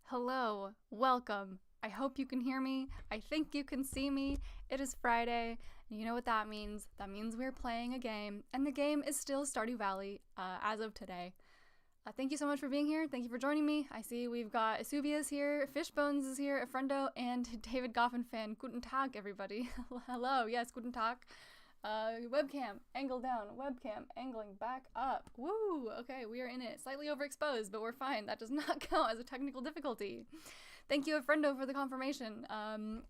Hello, welcome. I hope you can hear me. I think you can see me. It is Friday, and you know what that means. That means we're playing a game, and the game is still Stardew Valley as of today. Thank you so much for being here. Thank you for joining me. I see we've got Asubia's here, Fishbones is here, Friendo, and David Goffin fan. Guten Tag, everybody. Hello, yes, Guten Tag. Webcam, angle down, webcam, angling back up. Woo! Okay, we are in it. Slightly overexposed, but we're fine. That does not count as a technical difficulty. Thank you, Friendo, for the confirmation.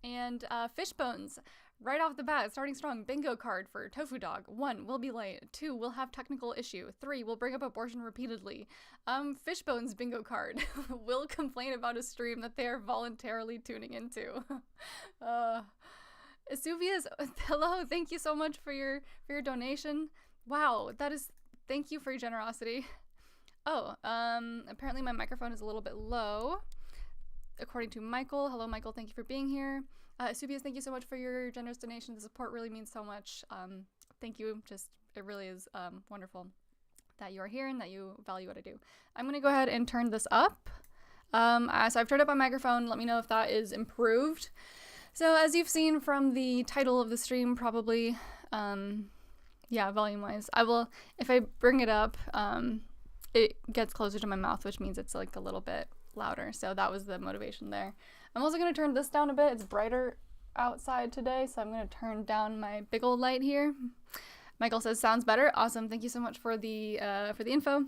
And Fishbones, right off the bat, starting strong. Bingo card for Tofu Dog. 1, we'll be late. 2, we'll have technical issue. 3, we'll bring up abortion repeatedly. Fishbones bingo card. Will complain about a stream that they are voluntarily tuning into. Suvia's hello, thank you so much for your donation. Wow, thank you for your generosity. Oh, apparently my microphone is a little bit low, according to Michael. Hello, Michael, thank you for being here. Subias, thank you so much for your generous donation. The support really means so much. Thank you. It really is wonderful that you are here and that you value what I do. I'm gonna go ahead and turn this up. So I've turned up my microphone. Let me know if that is improved. So as you've seen from the title of the stream, probably, yeah, volume-wise, if I bring it up, it gets closer to my mouth, which means it's like a little bit louder. So that was the motivation there. I'm also going to turn this down a bit. It's brighter outside today, so I'm going to turn down my big old light here. Michael says, sounds better. Awesome. Thank you so much for the info.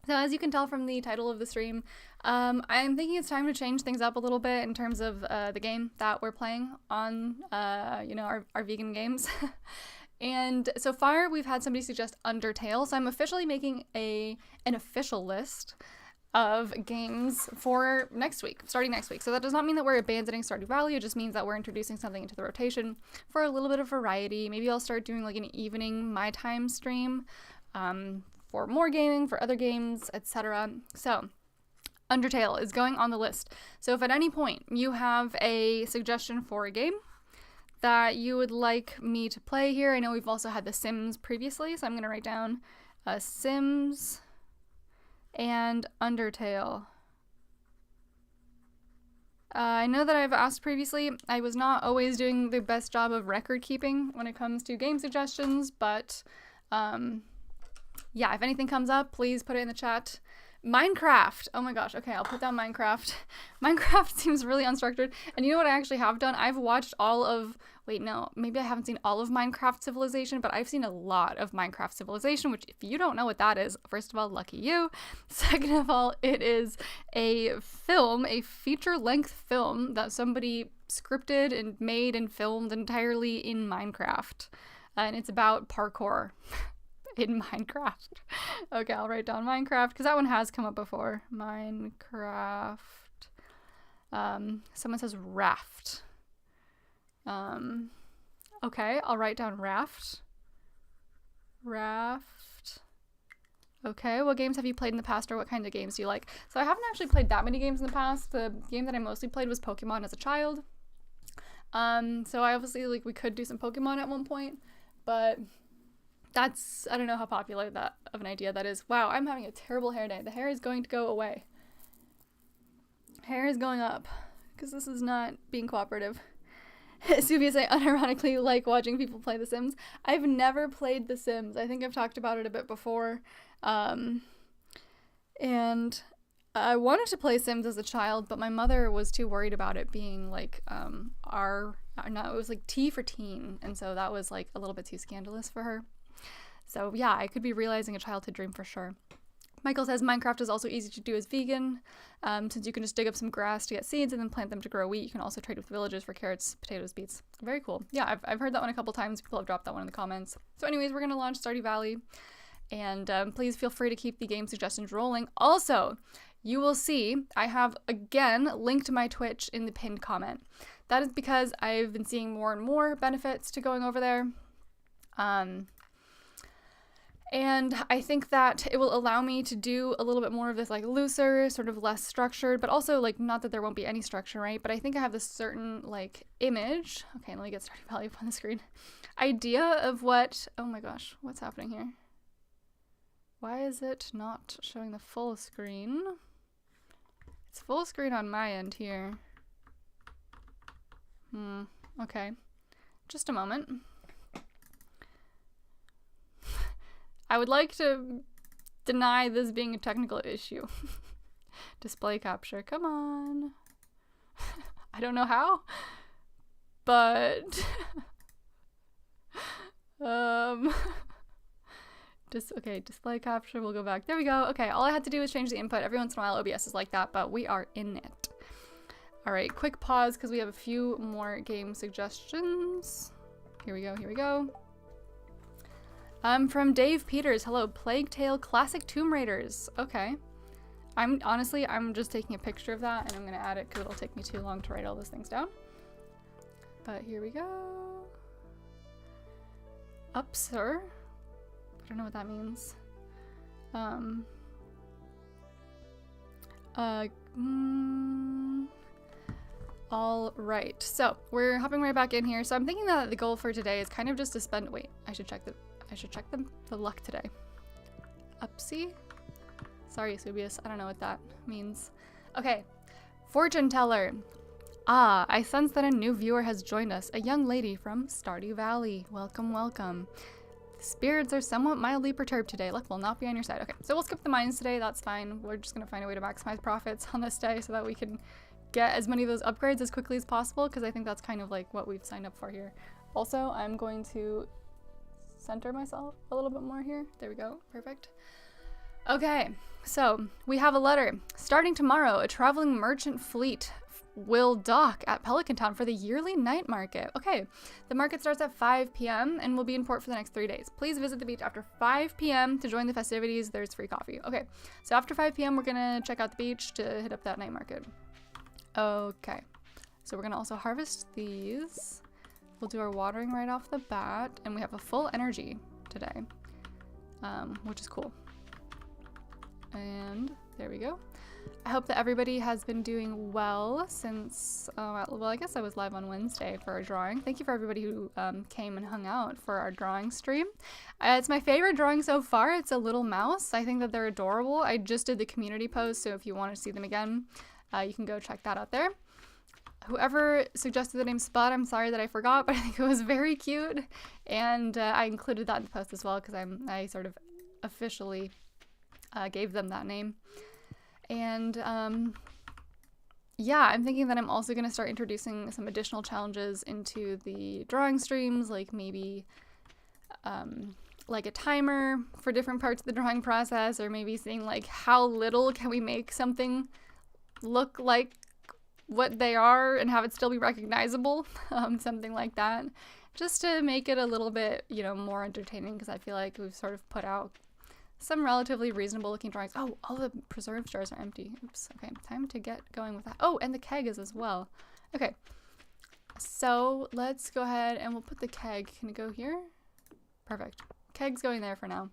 So as you can tell from the title of the stream, I'm thinking it's time to change things up a little bit in terms of the game that we're playing on, our vegan games. And so far, we've had somebody suggest Undertale, so I'm officially making an official list of games for next week, starting next week. So that does not mean that we're abandoning Stardew Valley, it just means that we're introducing something into the rotation for a little bit of variety. Maybe I'll start doing like an evening my time stream, for more gaming, for other games, etc. So, Undertale is going on the list. So if at any point you have a suggestion for a game that you would like me to play here, I know we've also had The Sims previously, so I'm going to write down Sims and Undertale. I know that I've asked previously, I was not always doing the best job of record keeping when it comes to game suggestions, but yeah, if anything comes up, please put it in the chat. Minecraft. Oh my gosh. Okay, I'll put down Minecraft. Minecraft seems really unstructured. And you know what I actually have done? I've watched maybe I haven't seen all of Minecraft Civilization, but I've seen a lot of Minecraft Civilization, which if you don't know what that is, first of all, lucky you. Second of all, it is a feature-length film that somebody scripted and made and filmed entirely in Minecraft. And it's about parkour. In Minecraft. Okay, I'll write down Minecraft because that one has come up before. Minecraft. Someone says raft. Okay, I'll write down raft. Raft. Okay, what games have you played in the past, or what kind of games do you like? So I haven't actually played that many games in the past. The game that I mostly played was Pokemon as a child. So I obviously, we could do some Pokemon at one point, but I don't know how popular that of an idea that is. Wow, I'm having a terrible hair day. The hair is going to go away. Hair is going up because this is not being cooperative. Suvia say unironically like watching people play The Sims. I've never played The Sims. I think I've talked about it a bit before. And I wanted to play Sims as a child, but my mother was too worried about it being like it was like T for teen, and so that was like a little bit too scandalous for her. So yeah, I could be realizing a childhood dream for sure. Michael says Minecraft is also easy to do as vegan, since you can just dig up some grass to get seeds and then plant them to grow wheat. You can also trade with villagers for carrots, potatoes, beets. Very cool. Yeah, I've heard that one a couple times. People have dropped that one in the comments. So anyways, we're going to launch Stardew Valley, and please feel free to keep the game suggestions rolling. Also, you will see I have, again, linked my Twitch in the pinned comment. That is because I've been seeing more and more benefits to going over there. And I think that it will allow me to do a little bit more of this like looser, sort of less structured, but also like not that there won't be any structure, right? But I think I have this certain like image. Okay, let me get Stardew Valley up on the screen. Idea of what, oh my gosh, what's happening here? Why is it not showing the full screen? It's full screen on my end here. Okay. Just a moment. I would like to deny this being a technical issue. Display capture, come on. I don't know how, but okay, display capture, we'll go back. There we go. Okay, all I had to do was change the input. Every once in a while OBS is like that, but we are in it. All right, quick pause because we have a few more game suggestions. Here we go, here we go. From Dave Peters. Hello, Plague Tale Classic Tomb Raiders. Okay. I'm just taking a picture of that and I'm gonna add it because it'll take me too long to write all those things down. But here we go. Up, sir. I don't know what that means. All right, so we're hopping right back in here. So I'm thinking that the goal for today is kind of just to spend, wait, I should check the luck today. Upsie? Sorry, Subius, I don't know what that means. Okay, fortune teller. Ah, I sense that a new viewer has joined us, a young lady from Stardew Valley. Welcome, welcome. The spirits are somewhat mildly perturbed today. Luck will not be on your side. Okay, so we'll skip the mines today, that's fine. We're just gonna find a way to maximize profits on this day so that we can get as many of those upgrades as quickly as possible, because I think that's kind of like what we've signed up for here. Also, I'm going to center myself a little bit more here. There we go, perfect. Okay, so we have a letter. Starting tomorrow, a traveling merchant fleet will dock at Pelican Town for the yearly night market. Okay, the market starts at 5 p.m. and will be in port for the next 3 days. Please visit the beach after 5 p.m. to join the festivities. There's free coffee. Okay, so after 5 p.m. we're gonna check out the beach to hit up that night market. Okay, so we're gonna also harvest these. We'll do our watering right off the bat, and we have a full energy today, which is cool. And there we go. I hope that everybody has been doing well since, well, I guess I was live on Wednesday for our drawing. Thank you for everybody who came and hung out for our drawing stream. It's my favorite drawing so far. It's a little mouse. I think that they're adorable. I just did the community post, so if you want to see them again, you can go check that out there. Whoever suggested the name Spud, I'm sorry that I forgot, but I think it was very cute. And I included that in the post as well because I sort of officially gave them that name. And yeah, I'm thinking that I'm also going to start introducing some additional challenges into the drawing streams, like maybe like a timer for different parts of the drawing process, or maybe seeing like how little can we make something look like what they are and have it still be recognizable, something like that, just to make it a little bit, you know, more entertaining, because I feel like we've sort of put out some relatively reasonable looking drawings. Oh, all the preserved jars are empty. Oops. Okay, time to get going with that. Oh, and the keg is as well. Okay, so let's go ahead and we'll put the keg. Can it go here? Perfect. Keg's going there for now.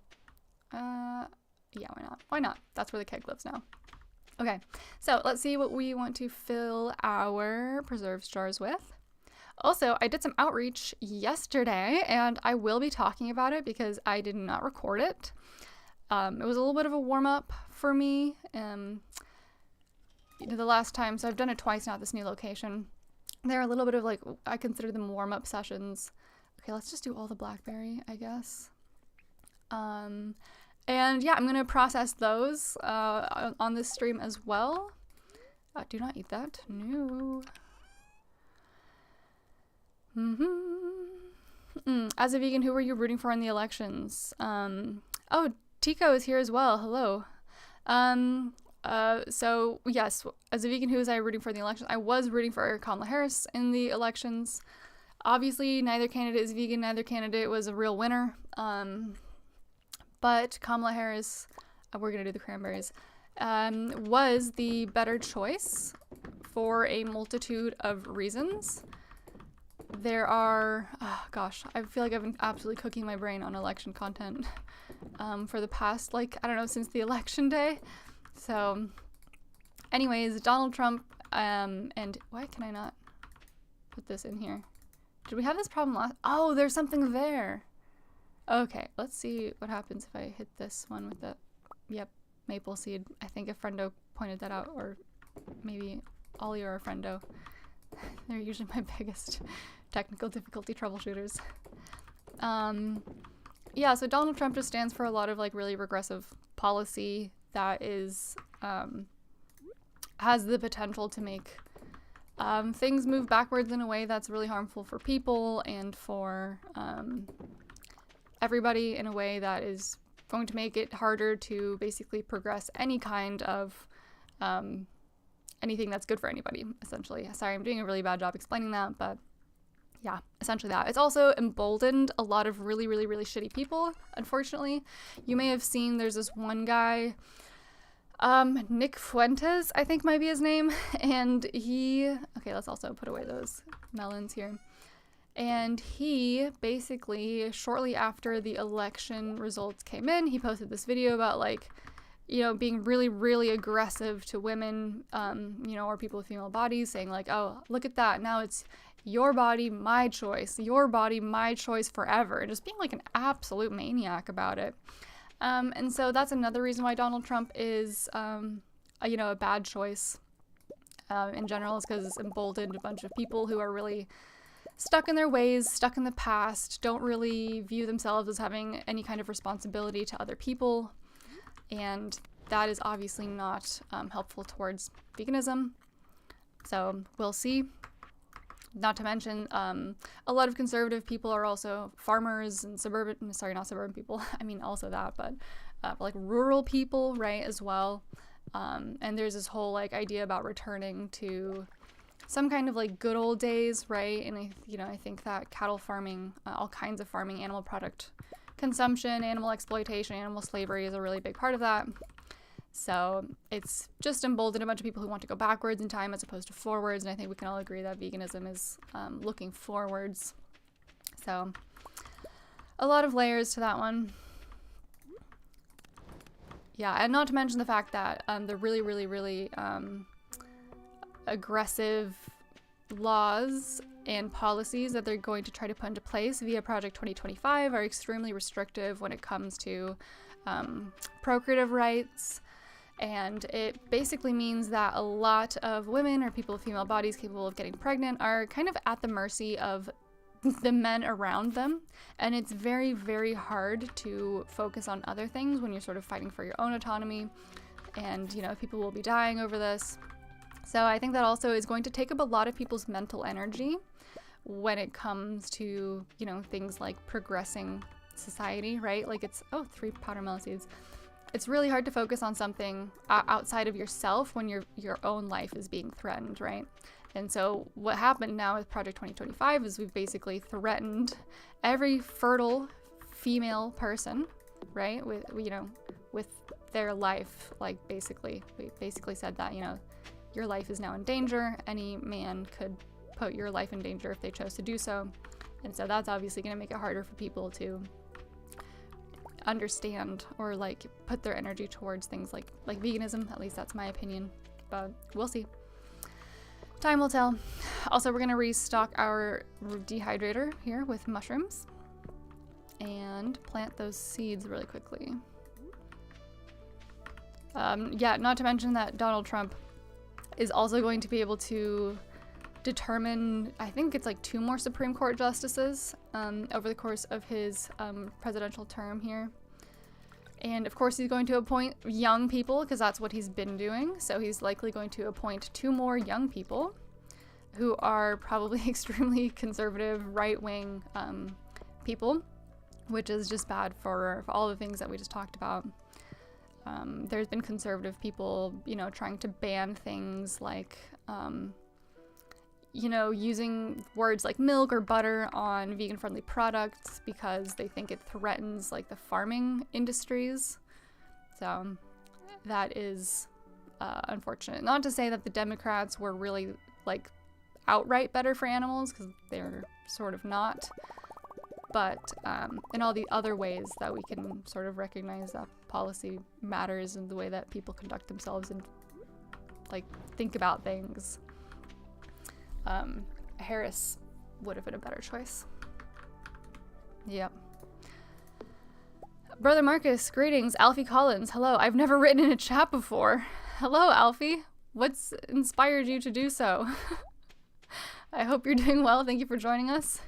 Yeah, why not? Why not? That's where the keg lives now. Okay, so let's see what we want to fill our preserved jars with. Also, I did some outreach yesterday, and I will be talking about it because I did not record it. It was a little bit of a warm-up for me the last time, so I've done it twice now at this new location. They're a little bit of like, I consider them warm-up sessions. Okay, let's just do all the blackberry, I guess. And yeah, I'm going to process those on this stream as well. Do not eat that. No. As a vegan, who were you rooting for in the elections? Oh, Tico is here as well. Hello. So yes, as a vegan, who was I rooting for in the elections? I was rooting for Kamala Harris in the elections. Obviously, neither candidate is vegan. Neither candidate was a real winner. But Kamala Harris, we're going to do the cranberries, was the better choice for a multitude of reasons. There are, oh gosh, I feel like I've been absolutely cooking my brain on election content for the past, like, I don't know, since the election day. So anyways, Donald Trump, and why can I not put this in here? Did we have this problem last? Oh, there's something there. Okay, let's see what happens if I hit this one with the, yep, maple seed. I think a friendo pointed that out, or maybe Ollie or a friendo. They're usually my biggest technical difficulty troubleshooters. Yeah, so Donald Trump just stands for a lot of like really regressive policy that is has the potential to make things move backwards in a way that's really harmful for people and for everybody, in a way that is going to make it harder to basically progress any kind of anything that's good for anybody, essentially. Sorry, I'm doing a really bad job explaining that, but yeah, essentially that. It's also emboldened a lot of really, really, really shitty people, unfortunately. You may have seen there's this one guy, Nick Fuentes, I think might be his name, and okay, let's also put away those melons here. And he basically, shortly after the election results came in, he posted this video about like, you know, being really, really aggressive to women, you know, or people with female bodies, saying like, oh, look at that. Now it's your body, my choice, your body, my choice forever. And just being like an absolute maniac about it. And so that's another reason why Donald Trump is, you know, a bad choice in general, is because it's emboldened a bunch of people who are really stuck in their ways, stuck in the past, don't really view themselves as having any kind of responsibility to other people. And that is obviously not helpful towards veganism. So we'll see. Not to mention, a lot of conservative people are also farmers and not suburban people. I mean, also that, but like rural people, right, as well. And there's this whole like idea about returning to some kind of like good old days, right? And I think that cattle farming, all kinds of farming, animal product consumption, animal exploitation, animal slavery is a really big part of that. So it's just emboldened a bunch of people who want to go backwards in time as opposed to forwards. And I think we can all agree that veganism is looking forwards. So a lot of layers to that one. Yeah, and not to mention the fact that the really, really, really aggressive laws and policies that they're going to try to put into place via Project 2025 are extremely restrictive when it comes to procreative rights. And it basically means that a lot of women or people with female bodies capable of getting pregnant are kind of at the mercy of the men around them. And it's very, very hard to focus on other things when you're sort of fighting for your own autonomy. And, you know, people will be dying over this. So I think that also is going to take up a lot of people's mental energy when it comes to, you know, things like progressing society, right? Like it's, 3 powder melon seeds. It's really hard to focus on something outside of yourself when your own life is being threatened, right? And so what happened now with Project 2025 is we've basically threatened every fertile female person, right? With their life, like we basically said that, you know, your life is now in danger. Any man could put your life in danger if they chose to do so. And so that's obviously going to make it harder for people to understand or like put their energy towards things like veganism. At least that's my opinion, but we'll see. Time will tell. Also, we're going to restock our dehydrator here with mushrooms and plant those seeds really quickly. Yeah, not to mention that Donald Trump is also going to be able to determine, I think it's like 2 more Supreme Court justices over the course of his presidential term here. And of course he's going to appoint young people because that's what he's been doing. So he's likely going to appoint 2 more young people who are probably extremely conservative, right-wing people, which is just bad for all the things that we just talked about. There's been conservative people, you know, trying to ban things like, you know, using words like milk or butter on vegan-friendly products because they think it threatens, like, the farming industries. So that is unfortunate. Not to say that the Democrats were really, like, outright better for animals, because they're sort of not. But in all the other ways that we can sort of recognize that policy matters in the way that people conduct themselves and, like, think about things, Harris would have been a better choice. Yep. Brother Marcus, greetings. Alfie Collins, hello. I've never written in a chat before. Hello, Alfie. What's inspired you to do so? I hope you're doing well. Thank you for joining us.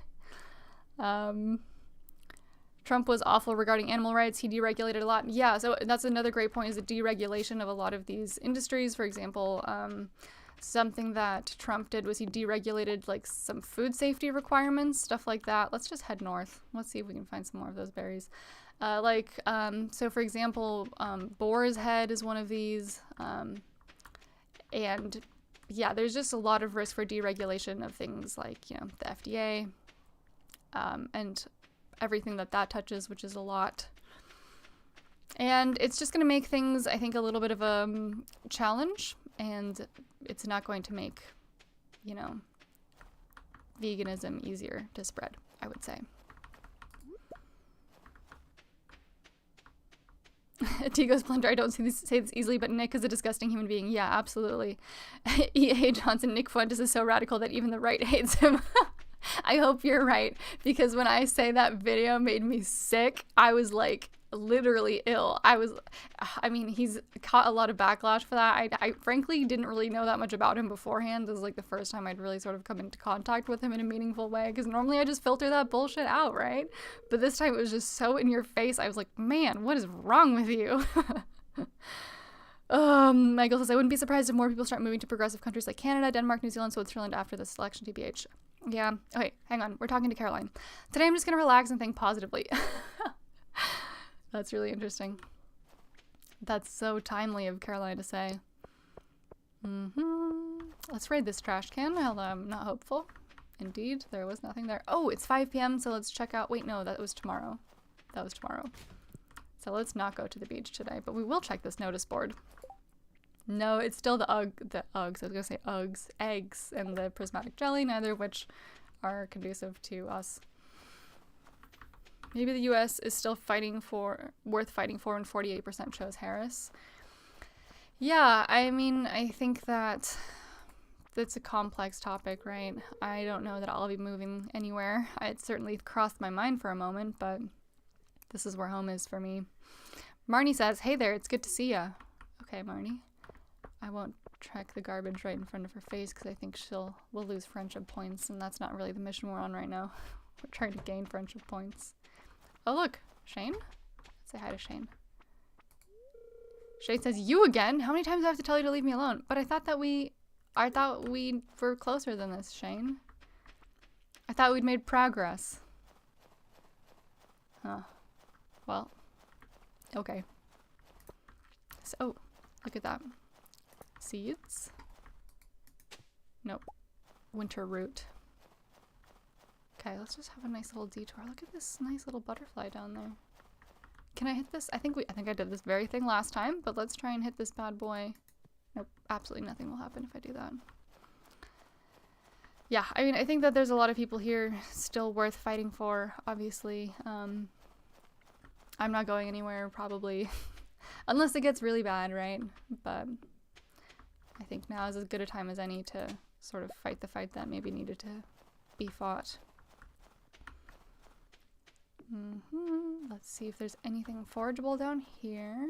Trump was awful regarding animal rights. He deregulated a lot. Yeah, so that's another great point, is the deregulation of a lot of these industries. For example, something that Trump did was he deregulated like some food safety requirements, stuff like that. Let's just head north. Let's see if we can find some more of those berries. So for example, boar's head is one of these. And yeah, there's just a lot of risk for deregulation of things like, the FDA, and everything that touches, which is a lot. And it's just going to make things, I think, a little bit of a challenge, and it's not going to make, veganism easier to spread, I would say. Tigo Splendor, I don't say this easily, but Nick is a disgusting human being. Yeah, absolutely. E.A. Johnson, Nick Fuentes is so radical that even the right hates him. I hope you're right, because when I say that video made me sick, I was like literally ill. He's caught a lot of backlash for that. I frankly didn't really know that much about him beforehand. This is like the first time I'd really sort of come into contact with him in a meaningful way, because normally I just filter that bullshit out, right? But this time it was just so in your face. I was like, man, what is wrong with you? Michael says, I wouldn't be surprised if more people start moving to progressive countries like Canada, Denmark, New Zealand, Switzerland after this election, TBH. Yeah. Okay, hang on. We're talking to Caroline. Today I'm just going to relax and think positively. That's really interesting. That's so timely of Caroline to say. Let's raid this trash can, although I'm not hopeful. Indeed, there was nothing there. Oh, it's 5 p.m., so let's check out... Wait, no, that was tomorrow. So let's not go to the beach today, but we will check this notice board. No, it's still the Uggs. I was gonna say Uggs, eggs, and the prismatic jelly, neither of which are conducive to us. Maybe the U.S. is still worth fighting for, and 48% chose Harris. Yeah, I think that it's a complex topic, right? I don't know that I'll be moving anywhere. It certainly crossed my mind for a moment, but this is where home is for me. Marnie says, hey there, it's good to see ya. Okay, Marnie. I won't track the garbage right in front of her face because I think we'll lose friendship points, and that's not really the mission we're on right now. We're trying to gain friendship points. Oh, look, Shane? Say hi to Shane. Shane says, you again? How many times do I have to tell you to leave me alone? But I thought we were closer than this, Shane. I thought we'd made progress. Huh. Well, okay. So, oh, look at that. Seeds? Nope. Winter root. Okay, let's just have a nice little detour. Look at this nice little butterfly down there. Can I hit this? I think I did this very thing last time, but let's try and hit this bad boy. Nope, absolutely nothing will happen if I do that. Yeah, I think that there's a lot of people here still worth fighting for, obviously. I'm not going anywhere, probably. Unless it gets really bad, right? But I think now is as good a time as any to sort of fight the fight that maybe needed to be fought. Let's see if there's anything forageable down here.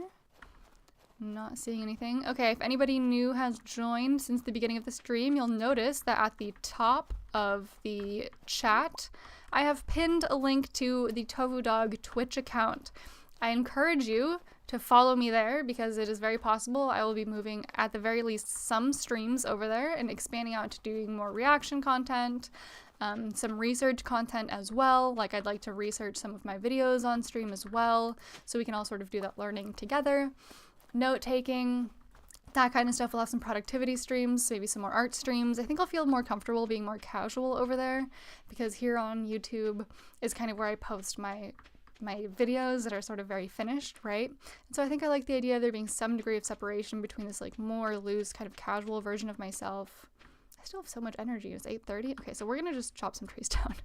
Not seeing anything. Okay, if anybody new has joined since the beginning of the stream, you'll notice that at the top of the chat, I have pinned a link to the Tovu Dog Twitch account. I encourage you to follow me there because it is very possible I will be moving at the very least some streams over there and expanding out to doing more reaction content, some research content as well. Like, I'd like to research some of my videos on stream as well, so we can all sort of do that learning together. Note taking, that kind of stuff. We'll have some productivity streams, maybe some more art streams. I think I'll feel more comfortable being more casual over there because here on YouTube is kind of where I post my videos that are sort of very finished, right? And so I think I like the idea of there being some degree of separation between this like more loose kind of casual version of myself. I still have so much energy. It's 8:30. Okay, so we're gonna just chop some trees down.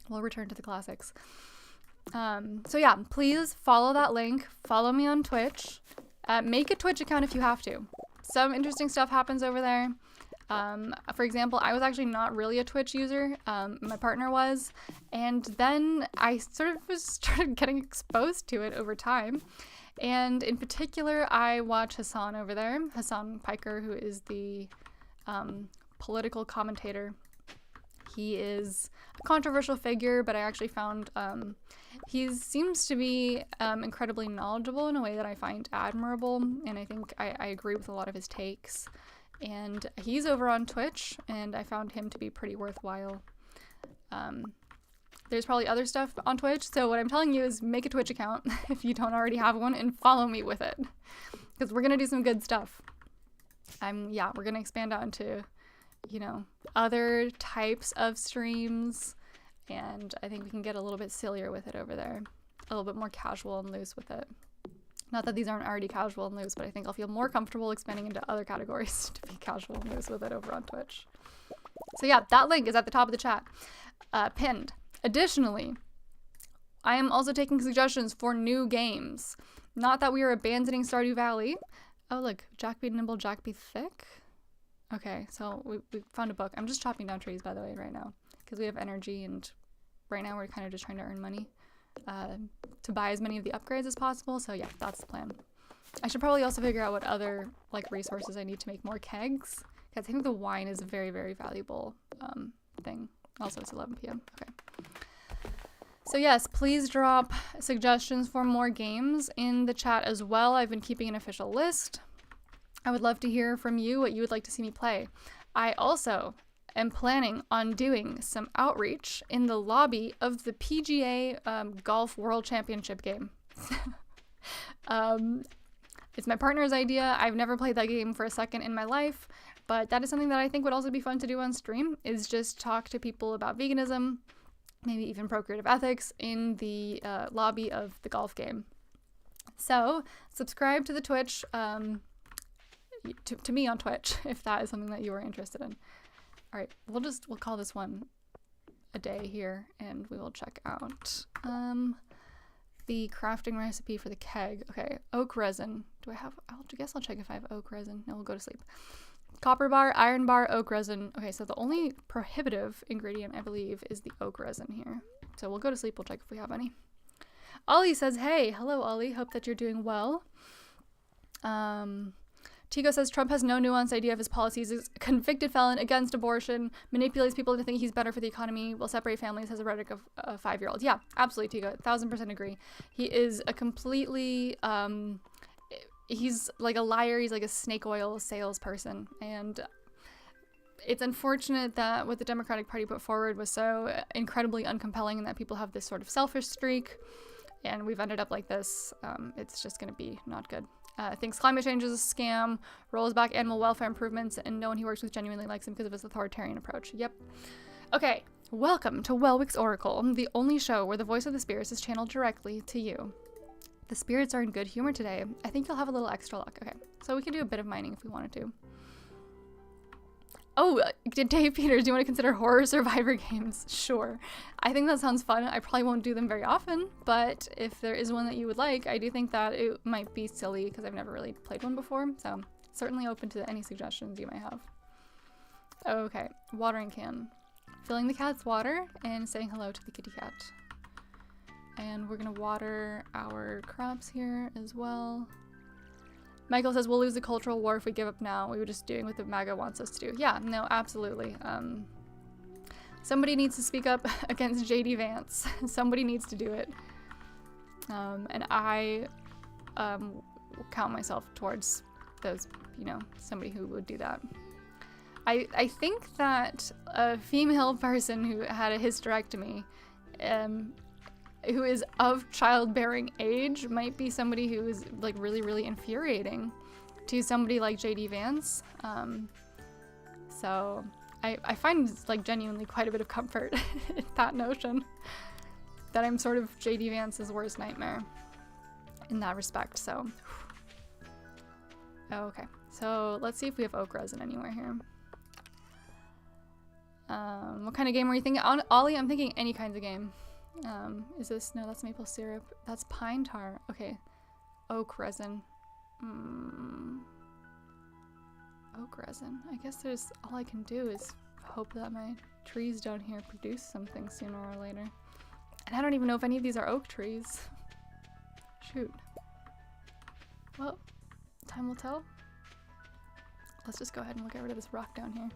We'll return to the classics. So yeah, please follow that link. Follow me on Twitch. Make a Twitch account if you have to. Some interesting stuff happens over there. For example, I was actually not really a Twitch user. My partner was, and then I sort of started getting exposed to it over time. And in particular, I watch Hassan over there, Hassan Piker, who is the political commentator. He is a controversial figure, but I actually found he seems to be incredibly knowledgeable in a way that I find admirable, and I think I agree with a lot of his takes. And he's over on Twitch, and I found him to be pretty worthwhile. There's probably other stuff on Twitch, so what I'm telling you is make a Twitch account if you don't already have one, and follow me with it, because we're gonna do some good stuff. Yeah, we're gonna expand out into, you know, other types of streams, and I think we can get a little bit sillier with it over there, a little bit more casual and loose with it. Not that these aren't already casual and loose, but I think I'll feel more comfortable expanding into other categories to be casual and loose with it over on Twitch. So yeah, that link is at the top of the chat, pinned. Additionally, I am also taking suggestions for new games. Not that we are abandoning Stardew Valley. Oh look, Jack be nimble, Jack be thick. Okay, so we found a book. I'm just chopping down trees, by the way, right now, because we have energy, and right now we're kind of just trying to earn money to buy as many of the upgrades as possible. So yeah, that's the plan. I should probably also figure out what other like resources I need to make more kegs, because I think the wine is a very, very valuable thing. Also, it's 11 p.m. Okay. So yes, please drop suggestions for more games in the chat as well. I've been keeping an official list. I would love to hear from you what you would like to see me play. I also am planning on doing some outreach in the lobby of the PGA Golf World Championship game. It's my partner's idea. I've never played that game for a second in my life, but that is something that I think would also be fun to do on stream, is just talk to people about veganism, maybe even procreative ethics in the lobby of the golf game. So subscribe to the Twitch, to me on Twitch, if that is something that you are interested in. All right, we'll call this one a day here, and we will check out the crafting recipe for the keg. Okay, oak resin. I guess I'll check if I have oak resin. No, we'll go to sleep. Copper bar, iron bar, oak resin. Okay, so the only prohibitive ingredient, I believe, is the oak resin here. So we'll go to sleep. We'll check if we have any. Ollie says, hey. Hello, Ollie. Hope that you're doing well. Tigo says, Trump has no nuanced idea of his policies. Is a convicted felon against abortion, manipulates people into thinking he's better for the economy, will separate families, has a rhetoric of a 5-year-old. Yeah, absolutely, Tigo. 1000% agree. He is a completely... he's like a liar. He's like a snake oil salesperson, and it's unfortunate that what the Democratic Party put forward was so incredibly uncompelling, and that people have this sort of selfish streak, and we've ended up like this. It's just going to be not good. Thinks climate change is a scam, rolls back animal welfare improvements, and no one he works with genuinely likes him because of his authoritarian approach. Yep. Okay, welcome to Welwick's Oracle, the only show where the voice of the spirits is channeled directly to you. The spirits are in good humor today. I think you'll have a little extra luck. Okay, so we can do a bit of mining if we wanted to. Oh, Dave Peters, do you want to consider horror survivor games? Sure. I think that sounds fun. I probably won't do them very often, but if there is one that you would like, I do think that it might be silly because I've never really played one before, so certainly open to any suggestions you might have. Okay, watering can. Filling the cat's water and saying hello to the kitty cat. And we're gonna water our crops here as well. Michael says, we'll lose the cultural war if we give up now. We were just doing what the MAGA wants us to do. Yeah, no, absolutely. Somebody needs to speak up against JD Vance. Somebody needs to do it. And I count myself towards those, you know, somebody who would do that. I think that a female person who had a hysterectomy, who is of childbearing age, might be somebody who is like really, really infuriating to somebody like JD Vance. So I find like genuinely quite a bit of comfort in that notion that I'm sort of JD Vance's worst nightmare in that respect. So okay, so let's see if we have oak resin anywhere here. What kind of game were you thinking? Ollie, I'm thinking any kinds of game. Is this, no, that's maple syrup. That's pine tar. Okay. Oak resin. Oak resin. I guess there's, all I can do is hope that my trees down here produce something sooner or later. And I don't even know if any of these are oak trees. Shoot. Well, time will tell. Let's just go ahead and we'll get rid of this rock down here.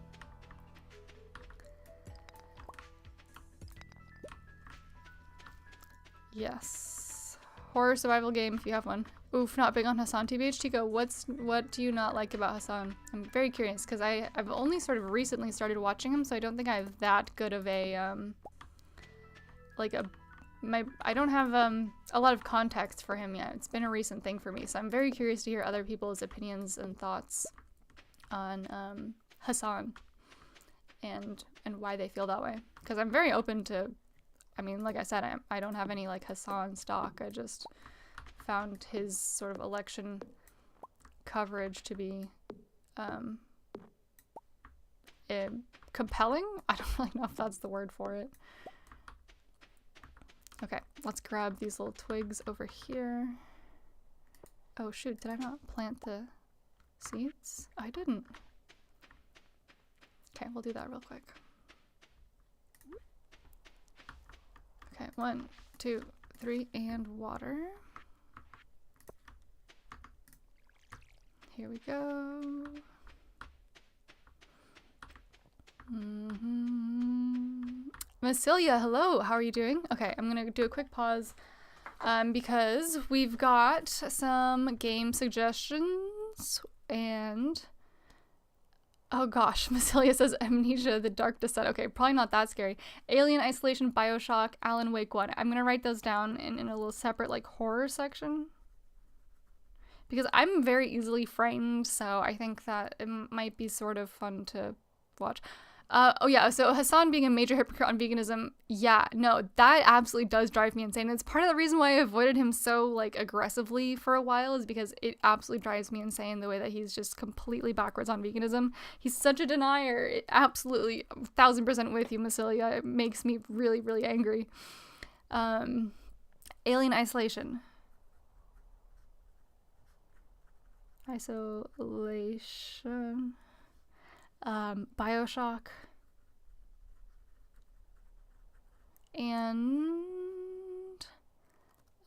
Yes. Horror survival game if you have one. Oof, not big on Hassan. TBH Chico, what do you not like about Hassan? I'm very curious because I've only sort of recently started watching him, so I don't think I have that good of a I don't have a lot of context for him yet. It's been a recent thing for me, so I'm very curious to hear other people's opinions and thoughts on Hassan and why they feel that way. Because I'm very open to, I mean, like I said, I don't have any like Hassan stock. I just found his sort of election coverage to be compelling. I don't really know if that's the word for it. Okay, let's grab these little twigs over here. Oh shoot, did I not plant the seeds? I didn't. Okay, we'll do that real quick. Okay, 1, 2, 3, and water. Here we go. Massilia, hello, how are you doing? Okay, I'm gonna do a quick pause because we've got some game suggestions and oh gosh, Massilia says Amnesia, The Dark Descent. Okay, probably not that scary. Alien Isolation, Bioshock, Alan Wake 1. I'm gonna write those down in a little separate like horror section because I'm very easily frightened, so I think that it might be sort of fun to watch. Oh yeah, so Hassan being a major hypocrite on veganism, yeah, no, that absolutely does drive me insane. It's part of the reason why I avoided him so, like, aggressively for a while is because it absolutely drives me insane the way that he's just completely backwards on veganism. He's such a denier. It absolutely, 1000% with you, Massilia. It makes me really, really angry. Alien Isolation. Isolation. Bioshock. And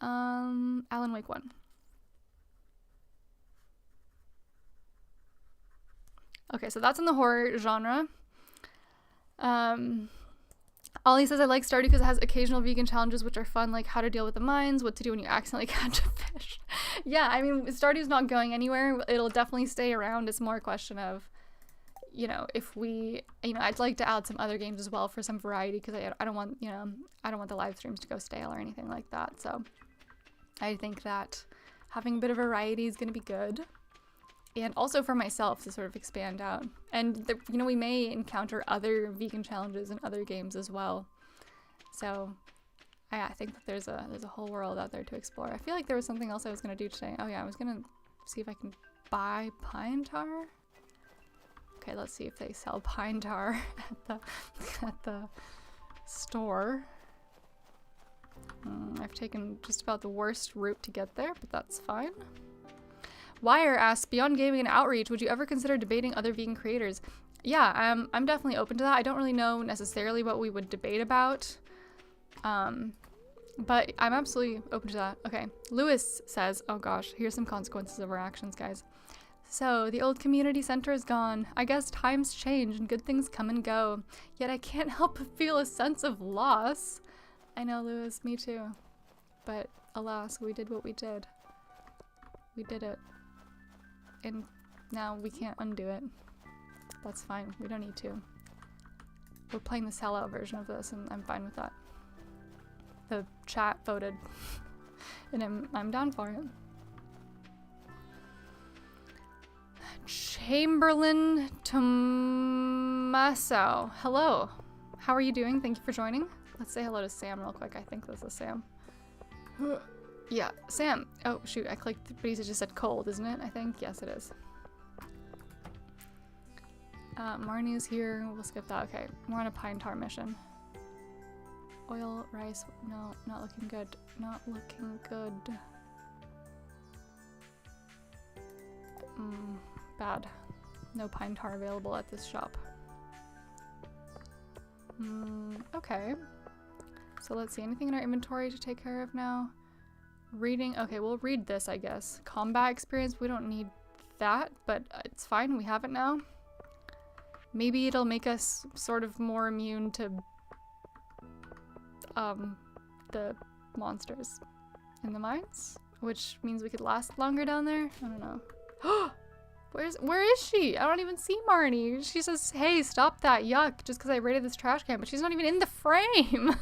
Alan Wake 1. Okay, so that's in the horror genre. Ollie says I like Stardew because it has occasional vegan challenges which are fun, like how to deal with the mines, what to do when you accidentally catch a fish. Yeah, I mean, Stardew's not going anywhere. It'll definitely stay around. It's more a question of, you know, if we, you know, I'd like to add some other games as well for some variety because I don't want, you know, I don't want the live streams to go stale or anything like that. So I think that having a bit of variety is going to be good. And also for myself to sort of expand out. And, you know, we may encounter other vegan challenges in other games as well. So I think that there's a whole world out there to explore. I feel like there was something else I was going to do today. Oh yeah, I was going to see if I can buy pine tar. Okay, let's see if they sell pine tar at the store. I've taken just about the worst route to get there, but that's fine. Wire asks, beyond gaming and outreach, would you ever consider debating other vegan creators? Yeah, I'm definitely open to that. I don't really know necessarily what we would debate about, but I'm absolutely open to that. Okay, Lewis says, oh gosh, here's some consequences of our actions, guys. So, the old community center is gone. I guess times change and good things come and go. Yet I can't help but feel a sense of loss. I know, Lewis, me too. But alas, we did what we did. We did it. And now we can't undo it. That's fine. We don't need to. We're playing the sellout version of this, and I'm fine with that. The chat voted. And I'm down for it. Chamberlain Tommaso. Hello. How are you doing? Thank you for joining. Let's say hello to Sam real quick. I think this is Sam. Yeah, Sam. Oh, shoot. I clicked, but he just said cold, isn't it? I think. Yes, it is. Marnie is here. We'll skip that. Okay. We're on a pine tar mission. Oil, rice. No, not looking good. Not looking good. Bad. No pine tar available at this shop. Okay. So let's see. Anything in our inventory to take care of now? Reading. Okay, we'll read this, I guess. Combat experience. We don't need that, but it's fine. We have it now. Maybe it'll make us sort of more immune to the monsters in the mines, which means we could last longer down there. I don't know. Where is she? I don't even see Marnie. She says, hey, stop that, yuck, just because I raided this trash can, but she's not even in the frame.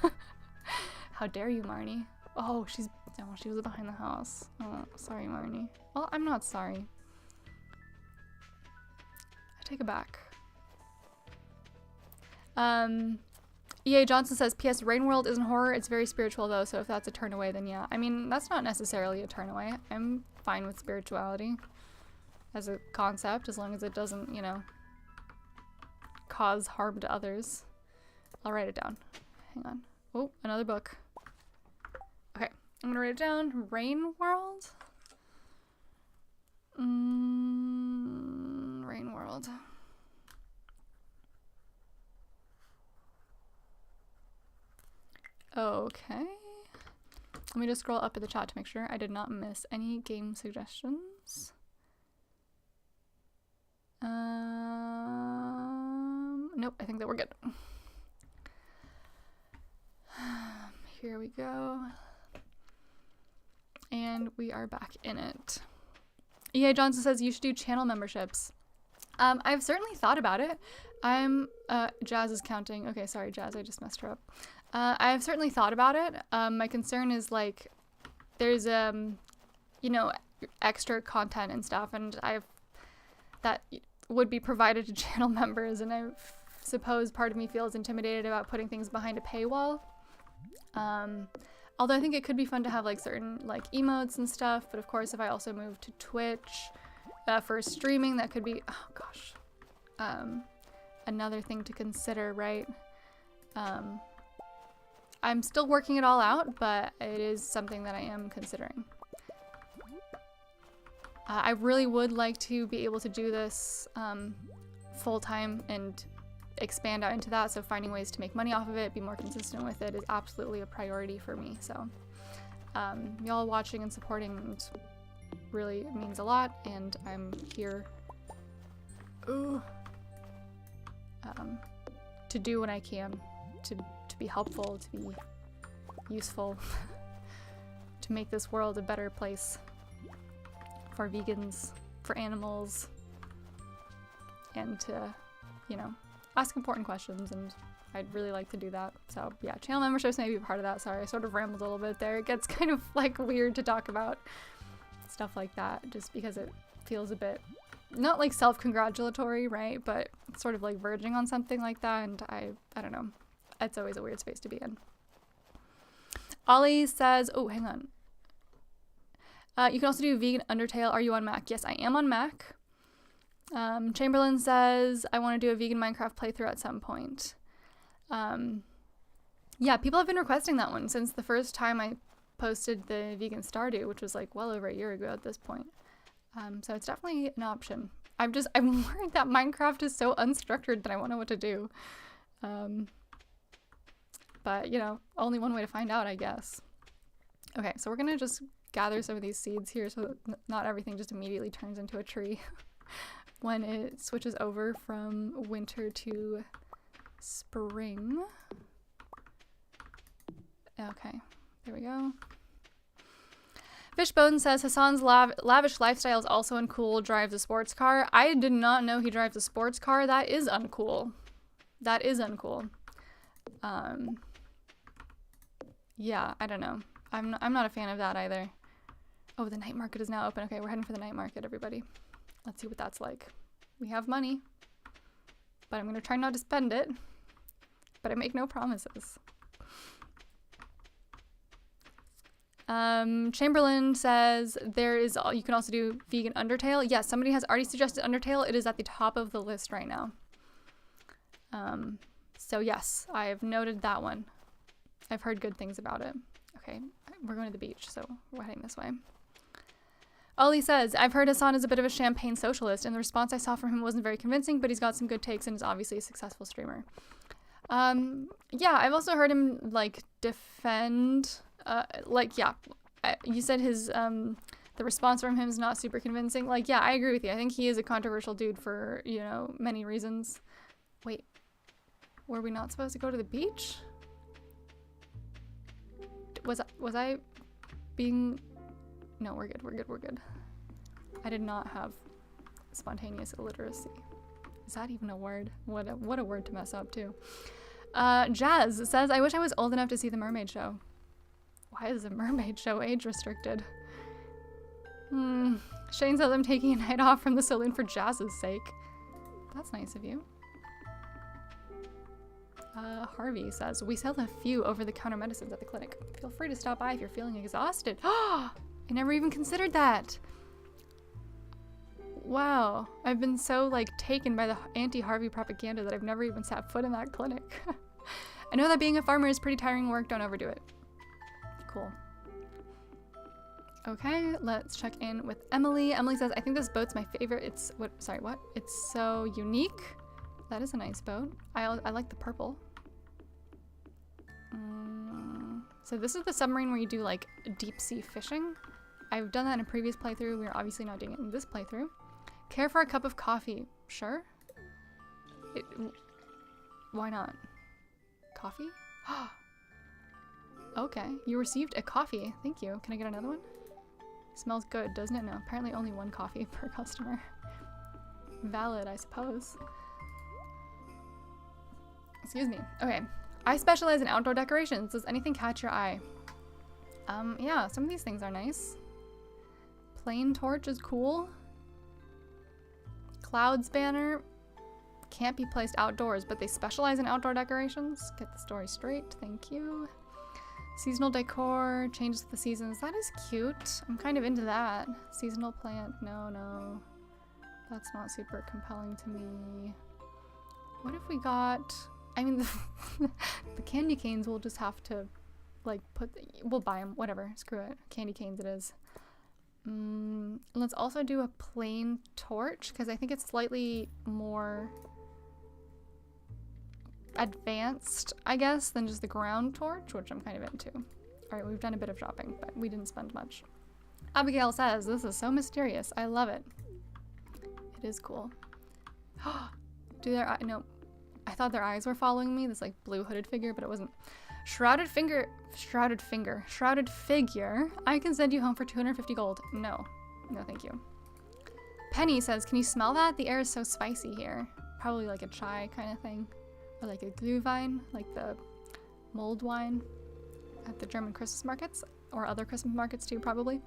How dare you, Marnie? Oh, she was behind the house. Oh, sorry, Marnie. Well, I'm not sorry. I take it back. EA Johnson says, P.S. Rain World isn't horror, it's very spiritual though, so if that's a turn away, then yeah. I mean, that's not necessarily a turn away. I'm fine with spirituality as a concept, as long as it doesn't, you know, cause harm to others. I'll write it down. Hang on. Oh, another book. Okay, I'm gonna write it down. Rain World? Rain World. Okay. Let me just scroll up at the chat to make sure I did not miss any game suggestions. Nope, I think that we're good. Here we go. And we are back in it. EA Johnson says you should do channel memberships. I've certainly thought about it. Jazz is counting. Okay, sorry, Jazz, I just messed her up. I've certainly thought about it. My concern is, like, there's, you know, extra content and stuff, and that would be provided to channel members, and I suppose part of me feels intimidated about putting things behind a paywall. Although I think it could be fun to have, like, certain, like, emotes and stuff, but of course if I also move to Twitch for streaming, that could be, oh gosh, another thing to consider, right? I'm still working it all out, but it is something that I am considering. I really would like to be able to do this full-time and expand out into that, so finding ways to make money off of it, be more consistent with it, is absolutely a priority for me. So y'all watching and supporting really means a lot, and I'm here to do what I can to be helpful, to be useful, to make this world a better place for vegans, for animals, and to, you know, ask important questions, and I'd really like to do that. So yeah, channel memberships may be part of that. Sorry, I sort of rambled a little bit there. It gets kind of like weird to talk about stuff like that just because it feels a bit, not like self-congratulatory, right? But it's sort of like verging on something like that, and I don't know. It's always a weird space to be in. Ollie says, oh, hang on. You can also do vegan Undertale. Are you on Mac? Yes, I am on Mac. Chamberlain says, I want to do a vegan Minecraft playthrough at some point. Yeah, people have been requesting that one since the first time I posted the vegan Stardew, which was like well over a year ago at this point. So it's definitely an option. I'm worried that Minecraft is so unstructured that I won't know what to do. But, you know, only one way to find out, I guess. Okay, so we're gonna just gather some of these seeds here so that not everything just immediately turns into a tree when it switches over from winter to spring. Okay, there we go. Fishbone says Hassan's lavish lifestyle is also uncool, drives a sports car. I did not know he drives a sports car. That is uncool. That is uncool. Yeah, I don't know. I'm not a fan of that either. Oh, the night market is now open. Okay, we're heading for the night market, everybody. Let's see what that's like. We have money, but I'm going to try not to spend it, but I make no promises. Chamberlain says you can also do vegan Undertale. Yes, somebody has already suggested Undertale. It is at the top of the list right now. So yes, I have noted that one. I've heard good things about it. Okay, we're going to the beach, so we're heading this way. Ollie says, I've heard Hassan is a bit of a champagne socialist, and the response I saw from him wasn't very convincing, but he's got some good takes and is obviously a successful streamer. Yeah, I've also heard him, like, defend, yeah, you said his, the response from him is not super convincing. Like, yeah, I agree with you. I think he is a controversial dude for, you know, many reasons. Wait, were we not supposed to go to the beach? Was I being... No, we're good. I did not have spontaneous illiteracy. Is that even a word? What a word to mess up, too. Jazz says, I wish I was old enough to see the mermaid show. Why is the mermaid show age restricted? Shane says I'm taking a night off from the saloon for Jazz's sake. That's nice of you. Harvey says, we sell a few over-the-counter medicines at the clinic. Feel free to stop by if you're feeling exhausted. I never even considered that. Wow. I've been so, like, taken by the anti-Harvey propaganda that I've never even set foot in that clinic. I know that being a farmer is pretty tiring work. Don't overdo it. Cool. Okay, let's check in with Emily. Emily says, I think this boat's my favorite. It's, what? It's so unique. That is a nice boat. I like the purple. So this is the submarine where you do like deep sea fishing. I've done that in a previous playthrough. We're obviously not doing it in this playthrough. Care for a cup of coffee? Sure. Why not? Coffee? Okay, you received a coffee. Thank you. Can I get another one? Smells good, doesn't it? No, apparently only one coffee per customer. Valid, I suppose. Excuse me. Okay. I specialize in outdoor decorations. Does anything catch your eye? Yeah, some of these things are nice. Plain torch is cool. Clouds banner can't be placed outdoors, but they specialize in outdoor decorations. Get the story straight. Thank you. Seasonal decor changes with the seasons. That is cute. I'm kind of into that. Seasonal plant. No. That's not super compelling to me. What if we got... I mean, the candy canes we'll just have to, like, we'll buy them. Whatever. Screw it. Candy canes it is. Let's also do a plain torch, because I think it's slightly more advanced, I guess, than just the ground torch, which I'm kind of into. Alright, we've done a bit of shopping, but we didn't spend much. Abigail says, this is so mysterious. I love it. It is cool. No. I thought their eyes were following me, this like blue hooded figure, but it wasn't. Shrouded figure. I can send you home for 250 gold. No, thank you. Penny says, can you smell that? The air is so spicy here. Probably like a chai kind of thing. Or like a glühwein, like the mulled wine at the German Christmas markets. Or other Christmas markets too, probably.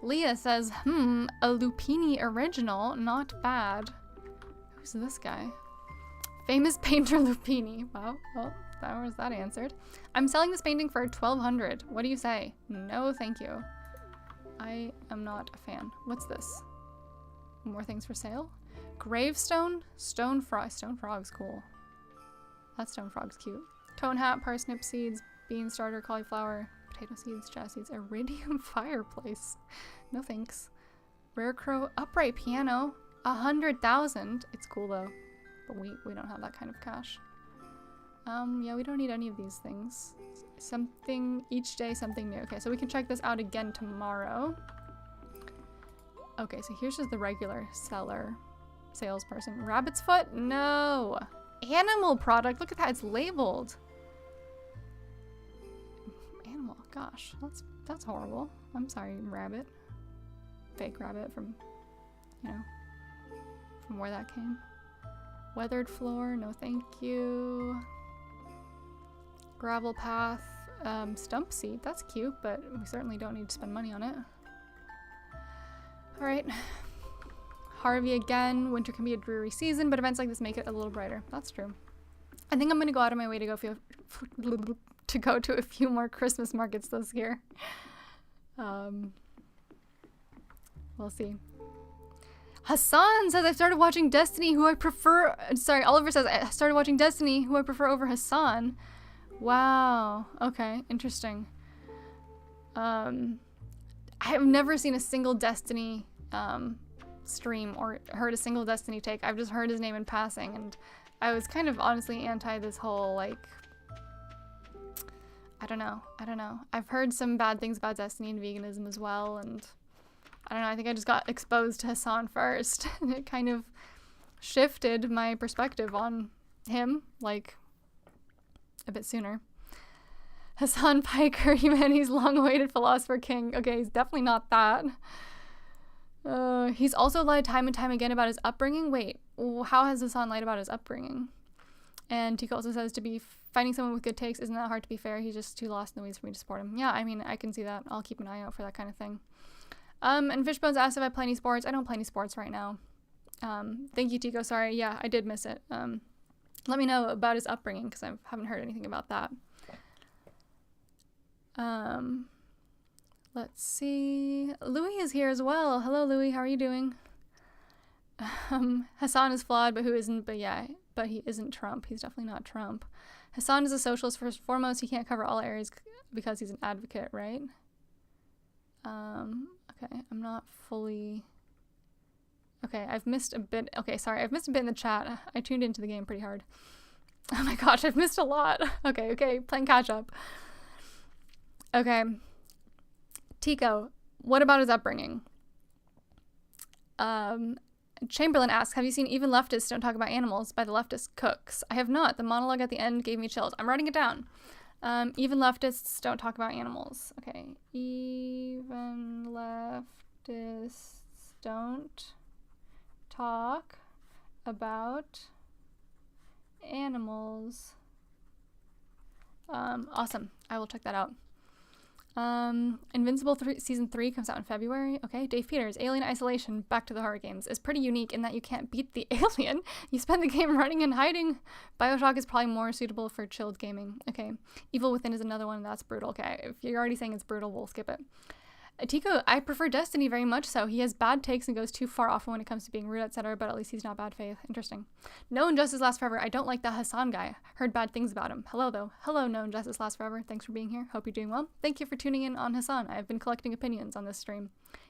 Leah says, a Lupini original. Not bad. Who's this guy? Famous painter Lupini. Wow, well, that was that answered. I'm selling this painting for 1,200. What do you say? No, thank you. I am not a fan. What's this? More things for sale? Gravestone? Stone frog. Stone frog's cool. That stone frog's cute. Tone hat, parsnip seeds, bean starter, cauliflower, potato seeds, jazz seeds, iridium fireplace. No thanks. Rare crow upright piano. 100,000. It's cool though. But we don't have that kind of cash. Yeah, we don't need any of these things. Something each day, something new. Okay, so we can check this out again tomorrow. Okay, so here's just the regular salesperson. Rabbit's foot? No. Animal product. Look at that. It's labeled. Animal. Gosh, that's horrible. I'm sorry, rabbit. Fake rabbit from, from where that came. Weathered floor, no thank you. Gravel path, stump seat, that's cute, but we certainly don't need to spend money on it. Alright. Harvey again, winter can be a dreary season, but events like this make it a little brighter. That's true. I think I'm gonna go out of my way to go to a few more Christmas markets this year. We'll see. Hassan says, I started watching Destiny, who I prefer... Sorry, Oliver says, I started watching Destiny, who I prefer over Hassan. Wow. Okay, interesting. I have never seen a single Destiny stream or heard a single Destiny take. I've just heard his name in passing, and I was kind of honestly anti this whole, like... I don't know. I've heard some bad things about Destiny and veganism as well, and I don't know, I think I just got exposed to Hassan first, and it kind of shifted my perspective on him, like, a bit sooner. Hassan Piker, humanity's long-awaited philosopher king. Okay, he's definitely not that. He's also lied time and time again about his upbringing. Wait, how has Hassan lied about his upbringing? And Tika also says to be finding someone with good takes isn't that hard, to be fair. He's just too lost in the weeds for me to support him. Yeah, I mean, I can see that. I'll keep an eye out for that kind of thing. And Fishbones asked if I play any sports. I don't play any sports right now. Thank you, Tico. Sorry. Yeah, I did miss it. Let me know about his upbringing, because I haven't heard anything about that. Let's see. Louis is here as well. Hello, Louis. How are you doing? Hassan is flawed, but who isn't? But yeah, but he isn't Trump. He's definitely not Trump. Hassan is a socialist first and foremost. He can't cover all areas because he's an advocate, right? Okay, I'm not fully... Okay, I've missed a bit. Okay, sorry, I've missed a bit in the chat. I tuned into the game pretty hard. Oh my gosh, I've missed a lot. Okay, playing catch up. Okay. Tico, what about his upbringing? Chamberlain asks, have you seen Even Leftists Don't Talk About Animals by the Leftist Cooks? I have not. The monologue at the end gave me chills. I'm writing it down. Even Leftists Don't Talk About Animals. Okay. Even Leftists Don't Talk About Animals. Awesome. I will check that out. Invincible Season 3 comes out in February. Okay. Dave Peters, Alien Isolation, back to the horror games, is pretty unique in that you can't beat the alien. You spend the game running and hiding. BioShock is probably more suitable for chilled gaming. Okay. Evil Within is another one that's brutal. Okay. If you're already saying it's brutal, we'll skip it. Tico, I prefer Destiny very much so. He has bad takes and goes too far off when it comes to being rude, etc., but at least he's not bad faith. Interesting. No Injustice Lasts Forever. I don't like that Hassan guy. Heard bad things about him. Hello, though. Hello, No Injustice Lasts Forever. Thanks for being here. Hope you're doing well. Thank you for tuning in on Hassan. I've been collecting opinions on this stream.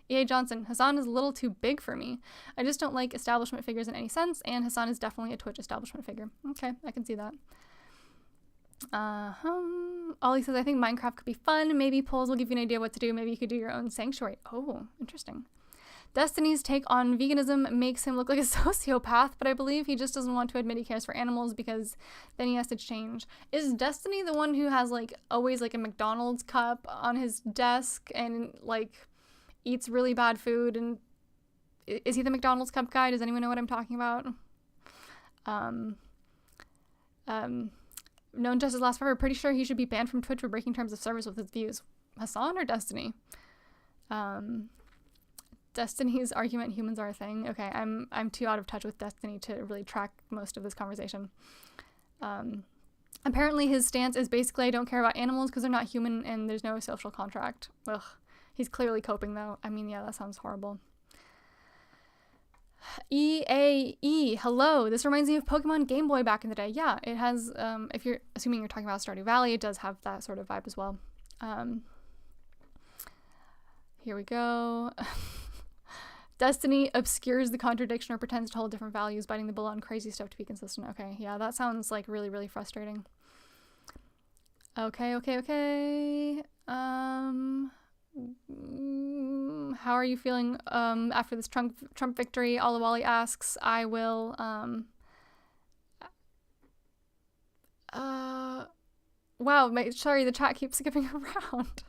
E.A. Johnson. Hassan is a little too big for me. I just don't like establishment figures in any sense, and Hassan is definitely a Twitch establishment figure. Okay, I can see that. Ollie says, I think Minecraft could be fun. Maybe polls will give you an idea what to do. Maybe you could do your own sanctuary. Oh, interesting. Destiny's take on veganism makes him look like a sociopath, but I believe he just doesn't want to admit he cares for animals because then he has to change. Is Destiny the one who has, like, always, like, a McDonald's cup on his desk and, like, eats really bad food? And is he the McDonald's cup guy? Does anyone know what I'm talking about? No Injustice Lasts Forever. Pretty sure he should be banned from Twitch for breaking terms of service with his views. Hassan or Destiny? Destiny's argument, humans are a thing. Okay, I'm too out of touch with Destiny to really track most of this conversation. Apparently his stance is basically I don't care about animals because they're not human and there's no social contract. Ugh. He's clearly coping though. I mean, yeah, that sounds horrible. EAE, hello. This reminds me of Pokemon Game Boy back in the day. Yeah, it has, if you're assuming you're talking about Stardew Valley, it does have that sort of vibe as well. Here we go. Destiny obscures the contradiction or pretends to hold different values, biting the bullet on crazy stuff to be consistent. Okay, yeah, that sounds like really, really frustrating. Okay. How are you feeling after this Trump victory? Olawali asks. I will wow, sorry, the chat keeps skipping around.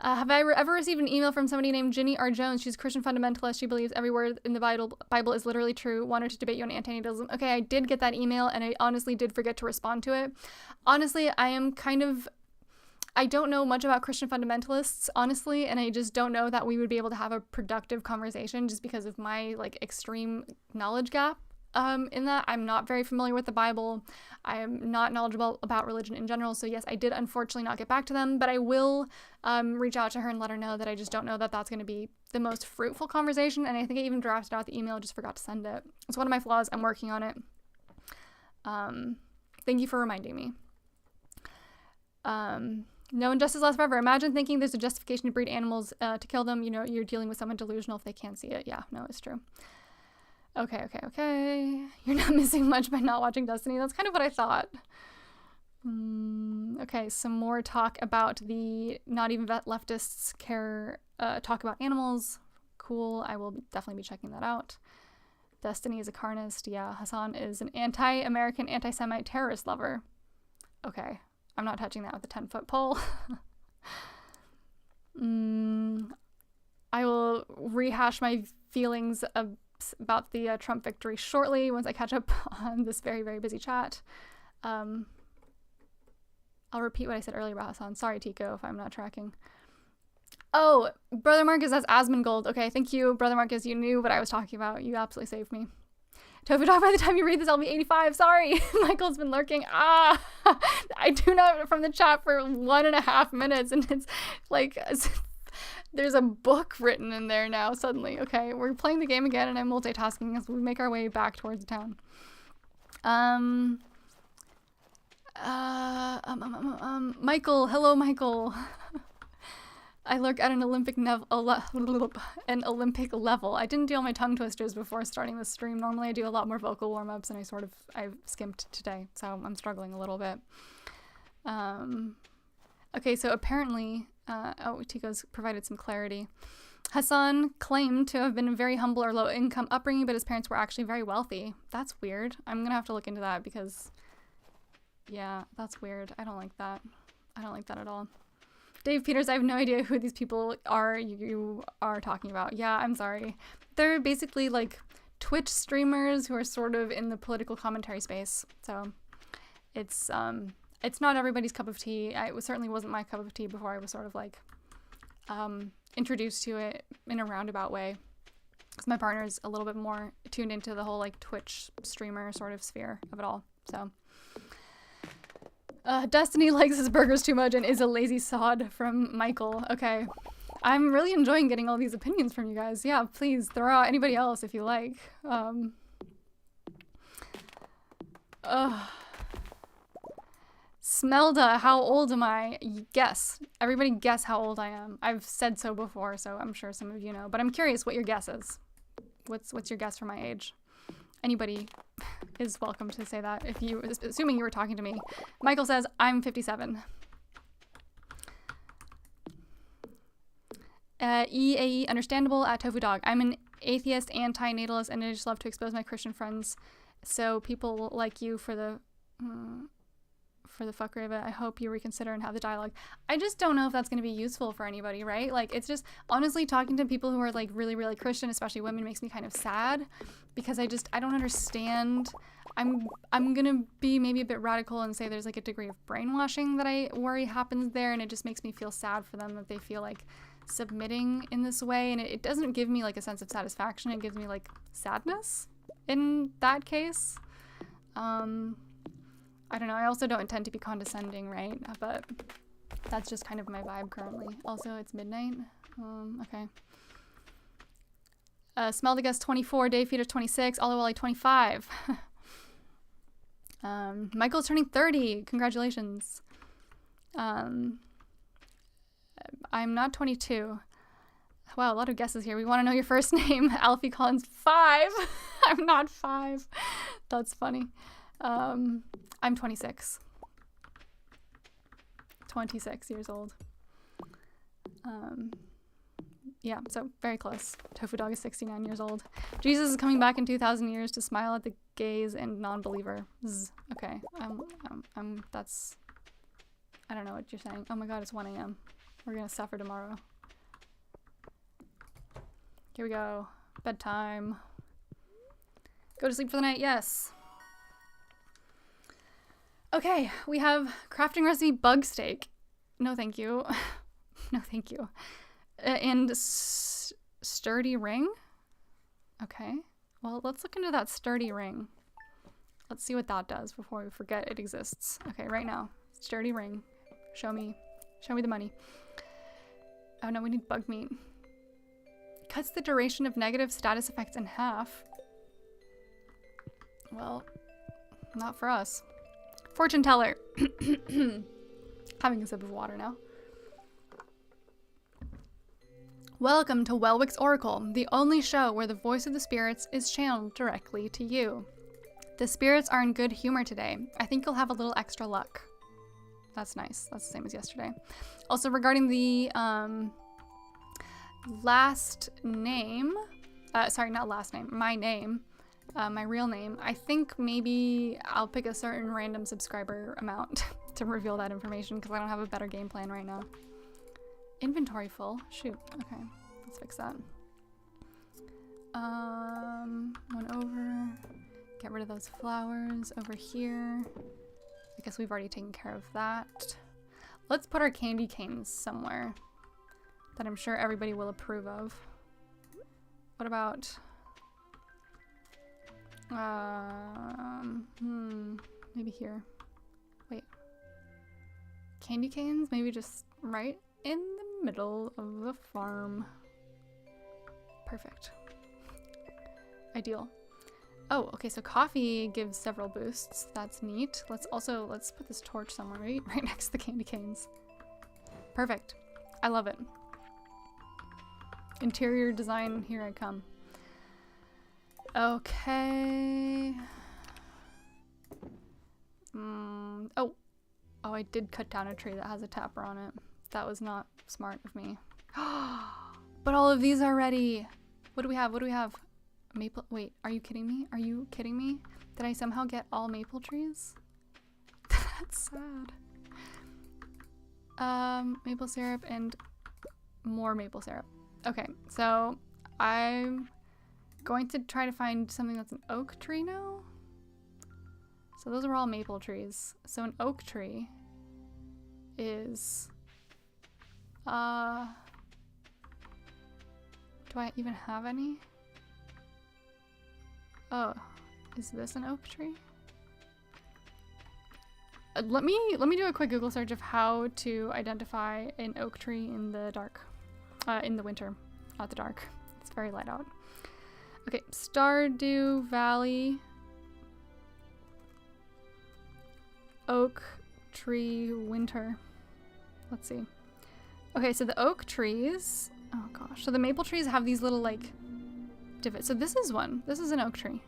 Have I ever received an email from somebody named Ginny R. Jones? She's a Christian fundamentalist. She believes every word in the Bible is literally true. Wanted to debate you on antinatalism. Okay, I did get that email, and I honestly did forget to respond to it. Honestly, I don't know much about Christian fundamentalists, honestly, and I just don't know that we would be able to have a productive conversation just because of my, like, extreme knowledge gap. In that I'm not very familiar with the Bible. I am not knowledgeable about religion in general. So yes, I did unfortunately not get back to them, but I will reach out to her and let her know that I just don't know that that's going to be the most fruitful conversation. And I think I even drafted out the email, just forgot to send it. It's one of my flaws. I'm working on it. Thank you for reminding me. No Injustice Lasts Forever. Imagine thinking there's a justification to breed animals to kill them. You know, you're dealing with someone delusional if they can't see it. Yeah, no, it's true. Okay, okay, okay. You're not missing much by not watching Destiny. That's kind of what I thought. Okay, some more talk about the not even leftists care talk about animals. Cool, I will definitely be checking that out. Destiny is a carnist. Yeah, Hassan is an anti-American, anti-Semite terrorist lover. Okay, I'm not touching that with a 10-foot pole. I will rehash my feelings about the Trump victory shortly once I catch up on this very, very busy chat. I'll repeat what I said earlier about Hassan. Sorry, Tico, if I'm not tracking. Oh, Brother Marcus has Asmongold. Okay, thank you, Brother Marcus. You knew what I was talking about. You absolutely saved me. Tofu Dog, by the time you read this, I'll be 85. Sorry. Michael's been lurking. Ah, I tuned out from the chat for 1.5 minutes, and it's like there's a book written in there now suddenly. Okay, we're playing the game again, and I'm multitasking as we make our way back towards the town. Michael. Hello, Michael. I lurk at an Olympic level. I didn't do all my tongue twisters before starting this stream. Normally I do a lot more vocal warm-ups, and I skimped today, so I'm struggling a little bit. Okay, so apparently, Tico's provided some clarity. Hassan claimed to have been a very humble or low-income upbringing, but his parents were actually very wealthy. That's weird. I'm gonna have to look into that because, yeah, that's weird. I don't like that. I don't like that at all. Dave Peters, I have no idea who these people are you are talking about. Yeah, I'm sorry. They're basically like Twitch streamers who are sort of in the political commentary space. So it's not everybody's cup of tea. It certainly wasn't my cup of tea before I was sort of like introduced to it in a roundabout way. Because my partner's a little bit more tuned into the whole like Twitch streamer sort of sphere of it all. So Destiny likes his burgers too much and is a lazy sod from Michael. Okay. I'm really enjoying getting all these opinions from you guys. Yeah, please throw out anybody else if you like. Smelda, how old am I? Guess. Everybody guess how old I am. I've said so before, so I'm sure some of you know. But I'm curious what your guess is. What's your guess for my age? Anybody is welcome to say that, if you, assuming you were talking to me. Michael says, I'm 57. EAE, understandable, at Tofu Dog. I'm an atheist, anti-natalist, and I just love to expose my Christian friends. So people like you for the fuck Rava, I hope you reconsider and have the dialogue. I just don't know if that's going to be useful for anybody, right? Like, it's just, honestly, talking to people who are, like, really, really Christian, especially women, makes me kind of sad, because I don't understand. I'm going to be maybe a bit radical and say there's, like, a degree of brainwashing that I worry happens there, and it just makes me feel sad for them that they feel, like, submitting in this way, and it doesn't give me, like, a sense of satisfaction. It gives me, like, sadness in that case. I don't know, I also don't intend to be condescending, right? But that's just kind of my vibe currently. Also, it's midnight. Okay. Smell the Guest 24, Dave Feeder 26, Olive Wally 25. Michael's turning 30. Congratulations. I'm not 22. Wow, a lot of guesses here. We want to know your first name. Alfie Collins 5. I'm not 5. That's funny. I'm 26. 26 years old. Yeah, so very close. Tofu Dog is 69 years old. Jesus is coming back in 2,000 years to smile at the gays and non-believers. Okay, that's, I don't know what you're saying. Oh my god, it's 1 a.m. We're gonna suffer tomorrow. Here we go. Bedtime. Go to sleep for the night, yes. Okay, we have crafting recipe bug steak. No thank you. No thank you. And sturdy ring? Okay. Well, let's look into that sturdy ring. Let's see what that does before we forget it exists. Okay, right now. Sturdy ring. Show me the money. Oh no, we need bug meat. Cuts the duration of negative status effects in half. Well, not for us. Fortune teller. Having a sip of water now. Welcome to Welwick's Oracle, the only show where the voice of the spirits is channeled directly to you. The spirits are in good humor today. I think you'll have a little extra luck. That's nice. That's the same as yesterday. Also, regarding the last name, sorry, not last name, my name, my real name, I think maybe I'll pick a certain random subscriber amount to reveal that information because I don't have a better game plan right now. Inventory full? Shoot. Okay, let's fix that. One over. Get rid of those flowers over here. I guess we've already taken care of that. Let's put our candy canes somewhere that I'm sure everybody will approve of. What about... maybe here. Wait. Candy canes? Maybe just right in the middle of the farm. Perfect. Ideal. Oh, okay, so coffee gives several boosts. That's neat. Let's put this torch somewhere, right next to the candy canes. Perfect. I love it. Interior design, here I come. Okay. Oh, I did cut down a tree that has a tapper on it. That was not smart of me. But all of these are ready. What do we have? What do we have? Maple. Wait, are you kidding me? Are you kidding me? Did I somehow get all maple trees? That's sad. Maple syrup and more maple syrup. Okay, so I'm going to try to find something that's an oak tree now. So those are all maple trees. So an oak tree is do I even have any? Oh, is this an oak tree? Let me do a quick Google search of how to identify an oak tree in the dark. In the winter, not the dark. It's very light out. Okay, Stardew Valley. Oak tree winter. Let's see. Okay, so the oak trees, oh gosh. So the maple trees have these little like divots. So this is one. This is an oak tree.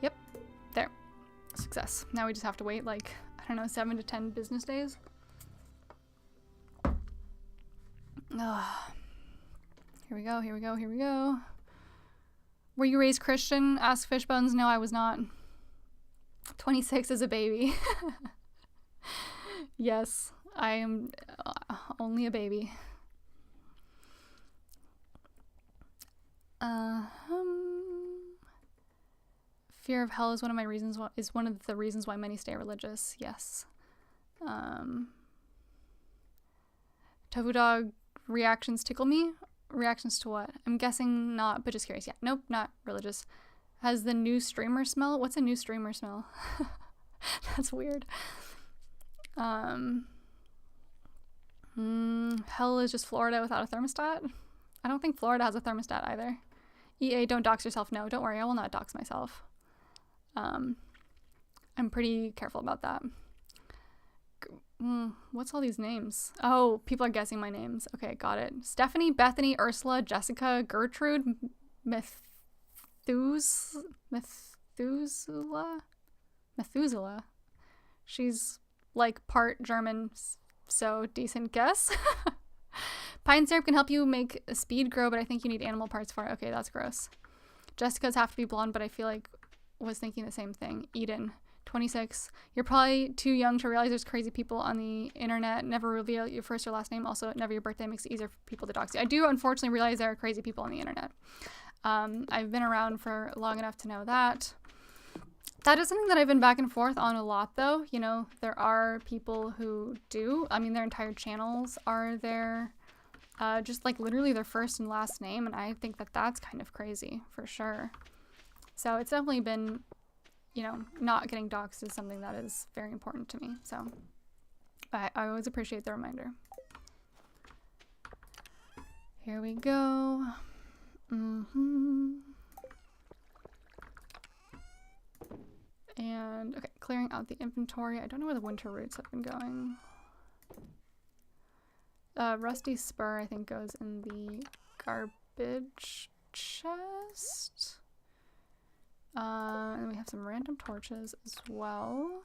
Yep, there. Success. Now we just have to wait like, I don't know, 7 to 10 business days. Here we go, here we go, here we go. Were you raised Christian? Ask Fishbones. No, I was not. 26 as a baby. Yes, I am only a baby. Fear of hell is one of my reasons. Is one of the reasons why many stay religious. Yes. Tofu dog reactions tickle me. Reactions to what? I'm guessing not, but just curious. Yeah, nope, not religious. Has the new streamer smell? What's a new streamer smell? That's weird. Hell is just Florida without a thermostat. I don't think Florida has a thermostat either. EA, don't dox yourself. No, don't worry. I will not dox myself. I'm pretty careful about that. What's all these names? Oh, people are guessing my names. Okay, got it. Stephanie, Bethany, Ursula, Jessica, Gertrude, Methuselah. She's like part German, so decent guess. Pine syrup can help you make speed grow, but I think you need animal parts for it. Okay, that's gross. Jessica's have to be blonde, but I feel like was thinking the same thing. Eden, 26. You're probably too young to realize there's crazy people on the internet. Never reveal your first or last name. Also, never your birthday makes it easier for people to dox you. I do unfortunately realize there are crazy people on the internet. I've been around for long enough to know that. That is something that I've been back and forth on a lot, though. You know, there are people who do. I mean, their entire channels are their, just like literally their first and last name. And I think that that's kind of crazy for sure. So it's definitely been, you know, not getting doxxed is something that is very important to me. So I always appreciate the reminder. Here we go. And, okay, clearing out the inventory. I don't know where the winter roots have been going. rusty spur, I think, goes in the garbage chest. And we have some random torches as well.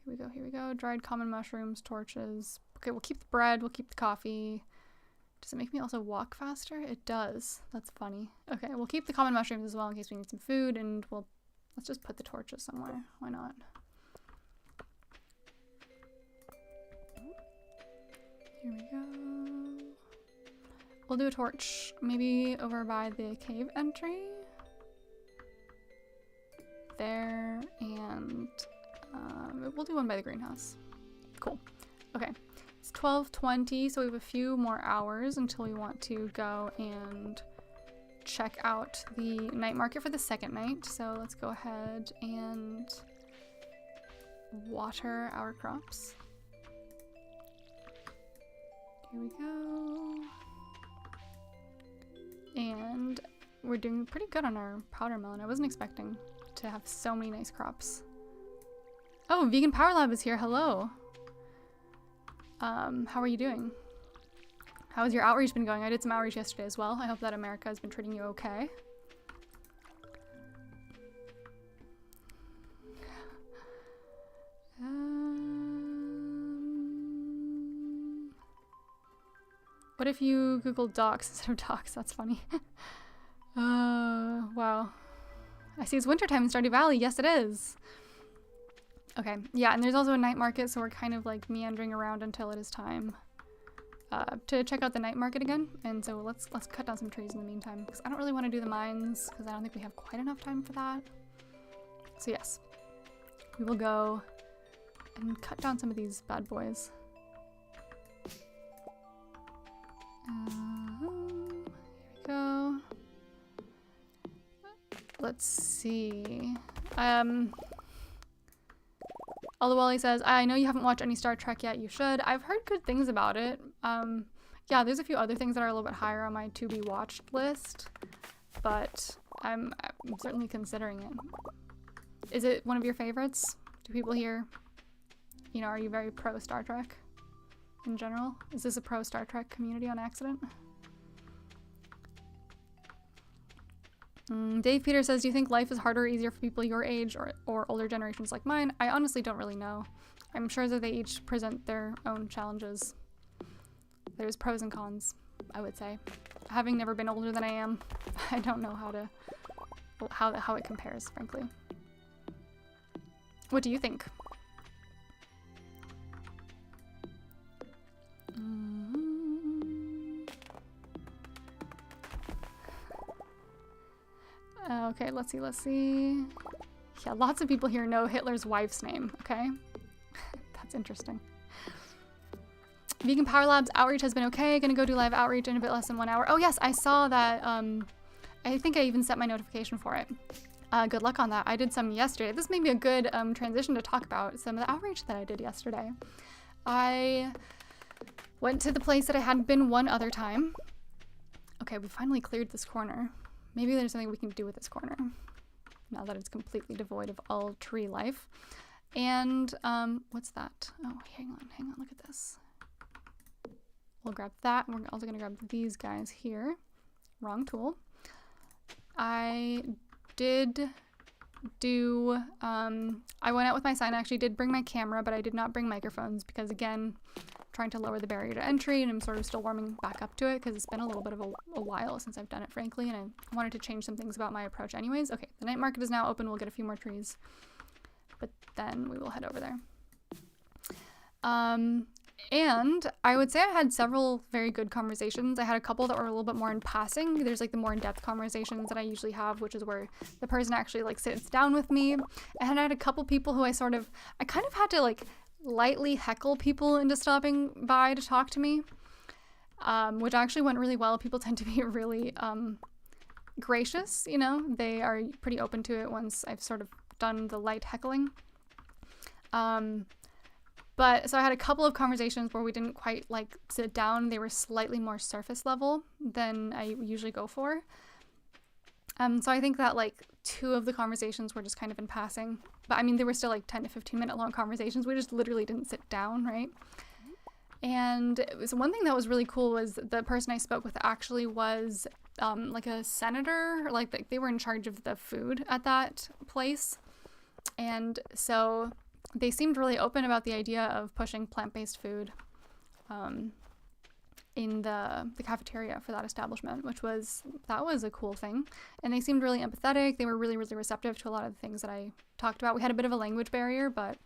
Here we go, here we go. Dried common mushrooms, torches. Okay, we'll keep the bread, we'll keep the coffee. Does it make me also walk faster? It does. That's funny. Okay, we'll keep the common mushrooms as well in case we need some food, and let's just put the torches somewhere. Why not? Here we go. We'll do a torch maybe over by the cave entry. There, and we'll do one by the greenhouse. Cool. Okay. It's 12:20, so we have a few more hours until we want to go and check out the night market for the second night. So let's go ahead and water our crops. Here we go. And we're doing pretty good on our powder melon. I wasn't expecting to have so many nice crops. Oh, Vegan Power Lab is here. Hello. How are you doing? How has your outreach been going? I did some outreach yesterday as well. I hope that America has been treating you okay. What if you Google docs instead of docs? That's funny. Wow. I see it's wintertime in Stardew Valley. Yes, it is. Okay, yeah, and there's also a night market, so we're kind of like meandering around until it is time to check out the night market again. And so let's cut down some trees in the meantime, because I don't really want to do the mines, because I don't think we have quite enough time for that. So yes, we will go and cut down some of these bad boys. Here we go. Let's see. Olawali says, I know you haven't watched any Star Trek yet. You should. I've heard good things about it. Yeah, there's a few other things that are a little bit higher on my to-be watched list, but I'm certainly considering it. Is it one of your favorites? Do people here, you know, are you very pro Star Trek in general? Is this a pro Star Trek community on accident? Dave Peter says, do you think life is harder or easier for people your age or older generations like mine? I honestly don't really know. I'm sure that they each present their own challenges. There's pros and cons, I would say. Having never been older than I am, I don't know how it compares, frankly. What do you think? Okay, let's see. Yeah, lots of people here know Hitler's wife's name, okay? That's interesting. Vegan Power Lab's outreach has been okay. Gonna go do live outreach in a bit less than 1 hour. Oh yes, I saw that. I think I even set my notification for it. Good luck on that. I did some yesterday. This may be a good transition to talk about some of the outreach that I did yesterday. I went to the place that I hadn't been one other time. Okay, we finally cleared this corner. Maybe there's something we can do with this corner now that it's completely devoid of all tree life. And what's that? Oh, hang on, look at this. We'll grab that. We're also gonna grab these guys here. Wrong tool. I did do, I went out with my son. I actually did bring my camera, but I did not bring microphones because, again, trying to lower the barrier to entry, and I'm sort of still warming back up to it because it's been a little bit of a while since I've done it, frankly, and I wanted to change some things about my approach anyways. Okay, the night market is now open. We'll get a few more trees, but then we will head over there. And I would say I had several very good conversations. I had a couple that were a little bit more in passing. There's like the more in-depth conversations that I usually have, which is where the person actually like sits down with me. And I had a couple people who I kind of had to like lightly heckle people into stopping by to talk to me, which actually went really well. People tend to be really gracious, you know. They are pretty open to it once I've sort of done the light heckling. But so I had a couple of conversations where we didn't quite like sit down. They were slightly more surface level than I usually go for. So I think that like 2 of the conversations were just kind of in passing. But I mean, they were still like 10 to 15 minute long conversations. We just literally didn't sit down, right? And it was one thing that was really cool was the person I spoke with actually was like a senator, like they were in charge of the food at that place. And so they seemed really open about the idea of pushing plant-based food in the cafeteria for that establishment, that was a cool thing. And they seemed really empathetic. They were really, really receptive to a lot of the things that I talked about. We had a bit of a language barrier, but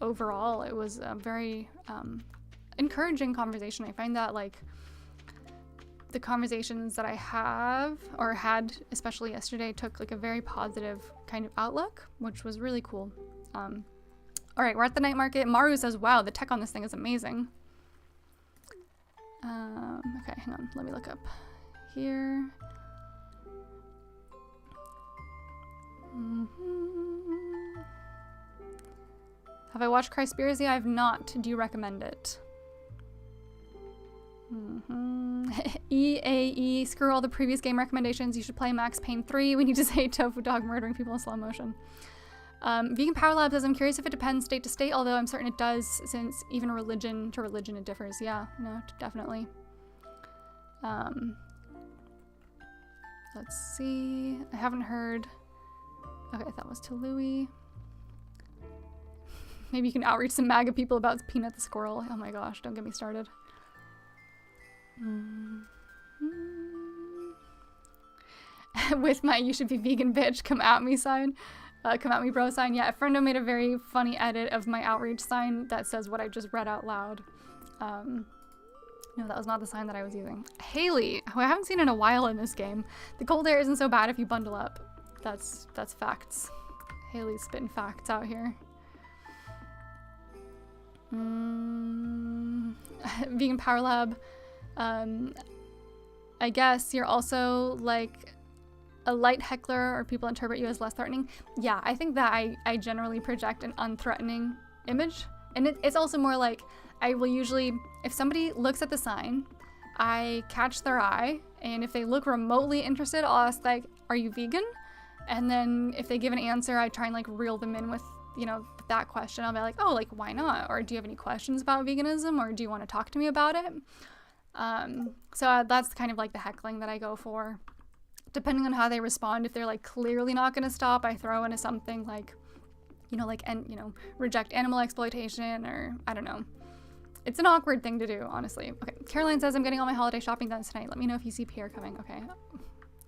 overall it was a very encouraging conversation. I find that like the conversations that I have or had, especially yesterday, took like a very positive kind of outlook, which was really cool. All right, we're at the night market. Maru says, wow, the tech on this thing is amazing. Okay, hang on, let me look up here. Have I watched Cryspiracy? I have not. Do you recommend it? EAE, screw all the previous game recommendations. You should play Max Payne 3. We need to say Tofu Dog murdering people in slow motion. Vegan Power Lab says, I'm curious if it depends state to state, although I'm certain it does, since even religion to religion it differs. Yeah, no, definitely. Let's see. I haven't heard. Okay, that was to Louie. Maybe you can outreach some MAGA people about Peanut the Squirrel. Oh my gosh, don't get me started. With my you should be vegan bitch, come at me sign. Come at me bro sign. Yeah, a friendo made a very funny edit of my outreach sign that says what I just read out loud. No, that was not the sign that I was using. Haley, who I haven't seen in a while in this game. The cold air isn't so bad if you bundle up. That's facts. Haley's spitting facts out here. Vegan Power Lab. I guess you're also like a light heckler, or people interpret you as less threatening. Yeah, I think that I generally project an unthreatening image. And it's also more like, I will usually, if somebody looks at the sign, I catch their eye, and if they look remotely interested, I'll ask like, are you vegan? And then if they give an answer, I try and like reel them in with, you know, that question. I'll be like, oh, like, why not? Or do you have any questions about veganism? Or do you want to talk to me about it? So that's kind of like the heckling that I go for. Depending on how they respond, if they're like clearly not going to stop, I throw into something like, you know, like, and you know, reject animal exploitation, or I don't know. It's an awkward thing to do, honestly. Okay, Caroline says, I'm getting all my holiday shopping done tonight. Let me know if you see Pierre coming. Okay,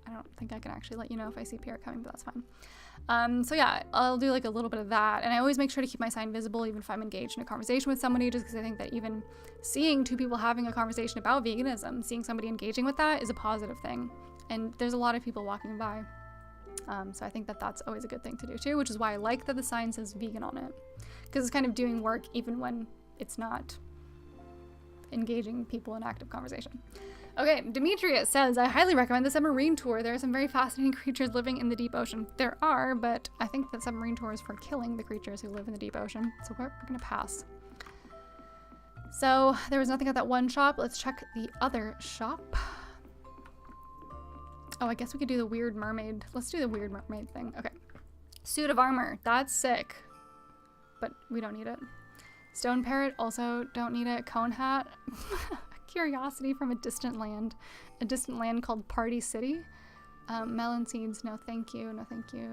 I don't think I can actually let you know if I see Pierre coming, but that's fine. So yeah, I'll do like a little bit of that, and I always make sure to keep my sign visible even if I'm engaged in a conversation with somebody, just because I think that even seeing two people having a conversation about veganism, seeing somebody engaging with that is a positive thing, and there's a lot of people walking by. So I think that that's always a good thing to do too, which is why I like that the sign says vegan on it, because it's kind of doing work even when it's not engaging people in active conversation. Okay, Demetria says, I highly recommend the submarine tour. There are some very fascinating creatures living in the deep ocean. There are, but I think the submarine tour is for killing the creatures who live in the deep ocean. So we're gonna pass. So there was nothing at that one shop. Let's check the other shop. Oh, I guess we could do the weird mermaid. Let's do the weird mermaid thing. Okay. Suit of armor. That's sick. But we don't need it. Stone parrot. Also don't need it. Cone hat. Curiosity from a distant land. A distant land called Party City. Melon seeds. No, thank you. No, thank you.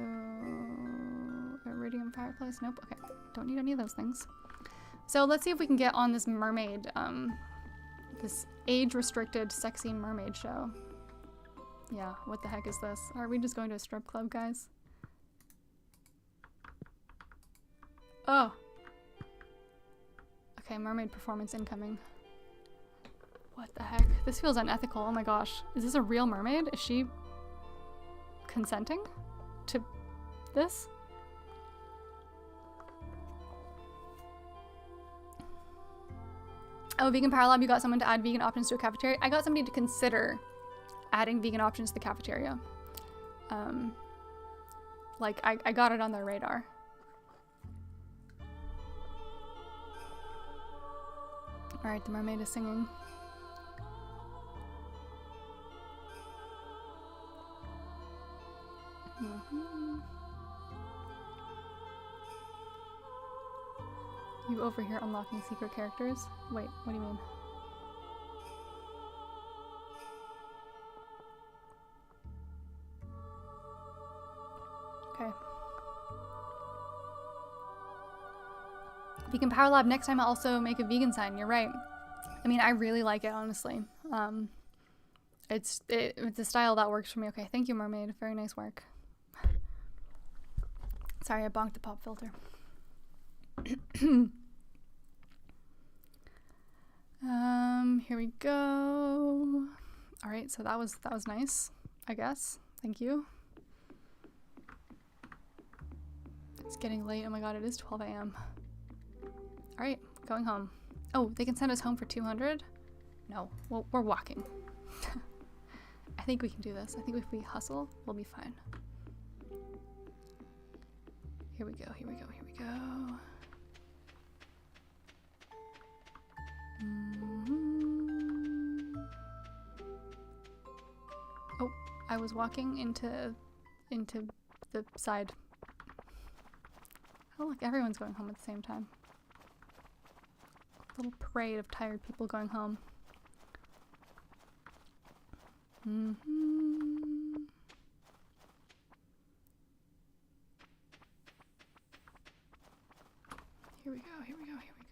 Iridium fireplace. Nope. Okay. Don't need any of those things. So let's see if we can get on this mermaid. This age-restricted sexy mermaid show. Yeah, what the heck is this? Are we just going to a strip club, guys? Oh. Okay, mermaid performance incoming. What the heck? This feels unethical. Oh my gosh. Is this a real mermaid? Is she consenting to this? Oh, Vegan Power Lab, you got someone to add vegan options to a cafeteria? I got somebody to consider adding vegan options to the cafeteria. Like, I got it on their radar. Alright, the mermaid is singing. You over here unlocking secret characters? Wait, what do you mean? Okay. Vegan Power Lab, next time I'll also make a vegan sign. You're right. I mean, I really like it, honestly. It's a style that works for me. Okay, thank you, Mermaid. Very nice work. Sorry, I bonked the pop filter. Here we go. All right, so that was nice, I guess. Thank you. It's getting late. Oh my god, it is 12 a.m. All right, going home. Oh, they can send us home for 200? No, well, we're walking. I think we can do this. I think if we hustle, we'll be fine. Here we go, here we go, here we go. Oh, I was walking into the side. Oh look, everyone's going home at the same time. A little parade of tired people going home. Here we go, here we go, here we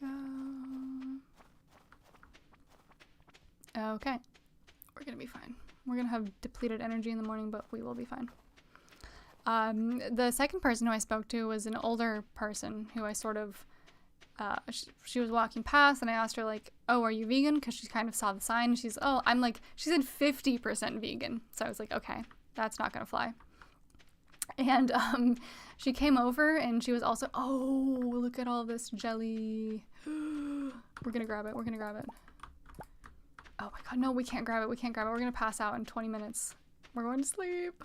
go. Okay, we're gonna be fine. We're gonna have depleted energy in the morning, but we will be fine. The second person who I spoke to was an older person who I sort of, she was walking past and I asked her like, oh, are you vegan? Because she kind of saw the sign. She said 50% vegan. So I was like, okay, that's not gonna fly. And she came over and she was also, oh, look at all this jelly. We're gonna grab it, we're gonna grab it. Oh my god, no, we can't grab it, we can't grab it. We're gonna pass out in 20 minutes. We're going to sleep.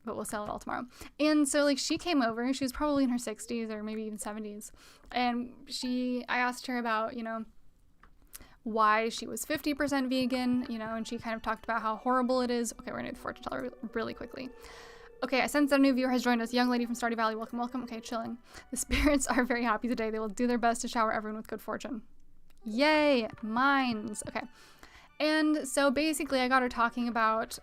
But we'll sell it all tomorrow. And so like she came over, she was probably in her 60s or maybe even 70s. And I asked her about, you know, why she was 50% vegan, you know, and she kind of talked about how horrible it is. Okay, we're gonna do the fortune teller really quickly. Okay, I sense that a new viewer has joined us. Young lady from Stardew Valley, welcome, welcome. Okay, chilling. The spirits are very happy today. They will do their best to shower everyone with good fortune. Yay, mines. Okay. And so basically I got her talking about,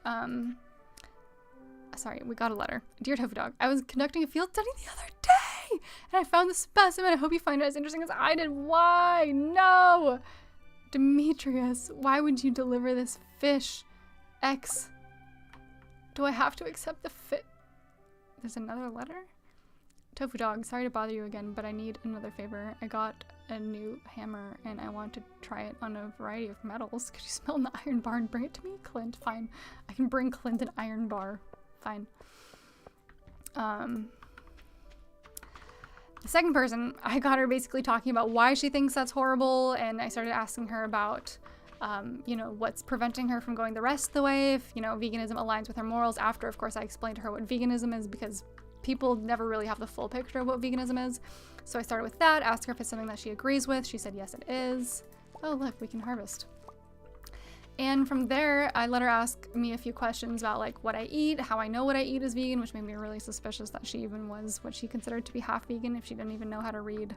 sorry, we got a letter. Dear Tofu Dog, I was conducting a field study the other day and I found the specimen. I hope you find it as interesting as I did. Why? No! Demetrius, why would you deliver this fish? X. Do I have to accept the There's another letter? Tofu Dog, sorry to bother you again, but I need another favor. I got a new hammer and I want to try it on a variety of metals. Could you smell an iron bar and bring it to me? Clint, fine. I can bring Clint an iron bar. Fine. The second person, I got her basically talking about why she thinks that's horrible, and I started asking her about, you know, what's preventing her from going the rest of the way, if, you know, veganism aligns with her morals. After, of course, I explained to her what veganism is, because people never really have the full picture of what veganism is. So I started with that, asked her if it's something that she agrees with. She said, yes, it is. Oh, look, we can harvest. And from there, I let her ask me a few questions about like what I eat, how I know what I eat is vegan, which made me really suspicious that she even was what she considered to be half vegan if she didn't even know how to read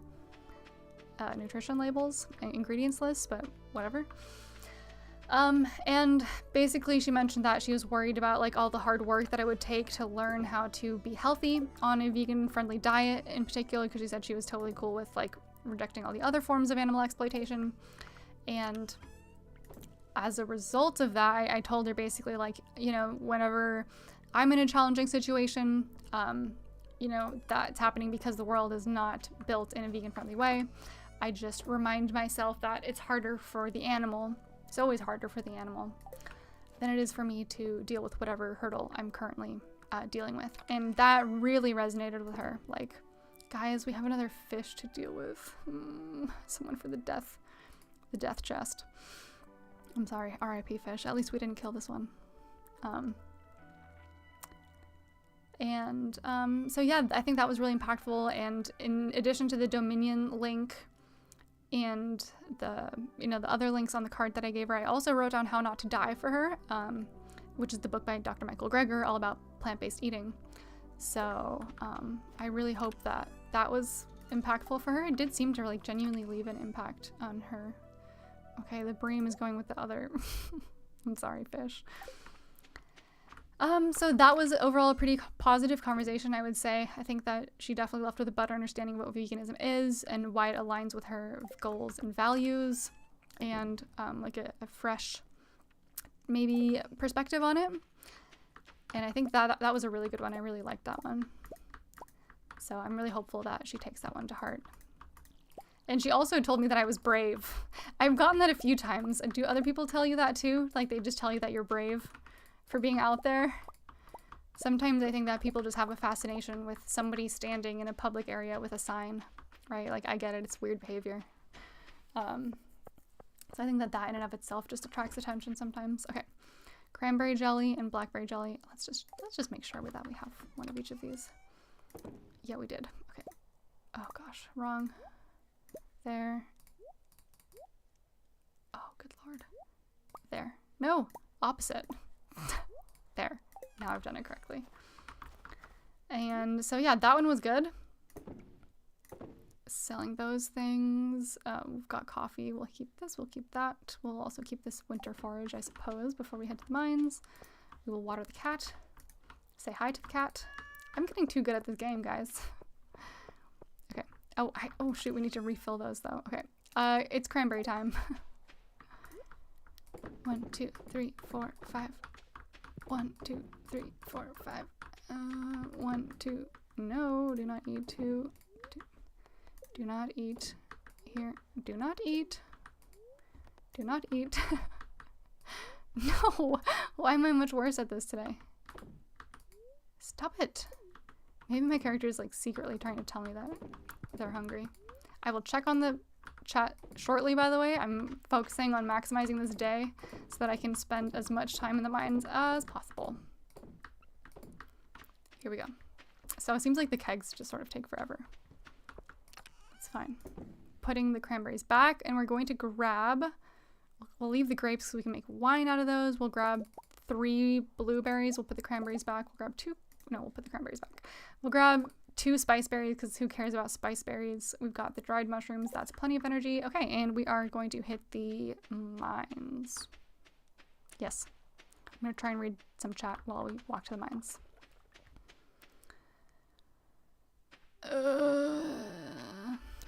nutrition labels and ingredients lists, but whatever. And basically she mentioned that she was worried about like all the hard work that it would take to learn how to be healthy on a vegan friendly diet in particular, because she said she was totally cool with like rejecting all the other forms of animal exploitation. And as a result of that, I told her basically like, you know, whenever I'm in a challenging situation, you know, that's happening because the world is not built in a vegan friendly way. I just remind myself that it's harder for the animal. It's always harder for the animal than it is for me to deal with whatever hurdle I'm currently dealing with. And that really resonated with her. Like, guys, we have another fish to deal with. Someone for the death chest. I'm sorry, RIP fish. At least we didn't kill this one. So yeah, I think that was really impactful. And in addition to the Dominion link and the other links on the card that I gave her, I also wrote down How Not to Die for her, which is the book by Dr. Michael Greger, all about plant-based eating. So I really hope that was impactful for her. It did seem to like genuinely leave an impact on her. Okay, the bream is going with the other. I'm sorry, fish. So that was overall a pretty positive conversation, I would say. I think that she definitely left with a better understanding of what veganism is and why it aligns with her goals and values, and like a fresh, maybe, perspective on it. And I think that was a really good one. I really liked that one. So I'm really hopeful that she takes that one to heart. And she also told me that I was brave. I've gotten that a few times. Do other people tell you that too? Like they just tell you that you're brave for being out there? Sometimes I think that people just have a fascination with somebody standing in a public area with a sign, right? Like I get it, it's weird behavior. So I think that in and of itself just attracts attention sometimes. Okay, cranberry jelly and blackberry jelly. Let's just make sure that we have one of each of these. Yeah, we did. Okay. Oh gosh, wrong. There. Oh, good lord. There. No, opposite. There. Now I've done it correctly. And so yeah, that one was good. Selling those things. We've got coffee. We'll keep this. We'll keep that. We'll also keep this winter forage, I suppose, before we head to the mines. We will water the cat. Say hi to the cat. I'm getting too good at this game, guys. Okay. Oh shoot, we need to refill those though. Okay. It's cranberry time. 1, 2, 3, 4, 5. 1, 2, 3, 4, 5. 1, 2. No, do not eat 2. Do not eat here. Do not eat. Do not eat. No! Why am I much worse at this today? Stop it. Maybe my character is like secretly trying to tell me that they're hungry. I will check on the chat shortly, by the way. I'm focusing on maximizing this day so that I can spend as much time in the mines as possible. Here we go. So it seems like the kegs just sort of take forever. It's fine. Putting the cranberries back, and we're going to grab, we'll leave the grapes so we can make wine out of those. We'll grab 3 blueberries. We'll put the cranberries back. We'll grab 2. No, we'll put the cranberries back. We'll grab 2 spice berries because who cares about spice berries? We've got the dried mushrooms. That's plenty of energy. Okay, and we are going to hit the mines. Yes. I'm going to try and read some chat while we walk to the mines.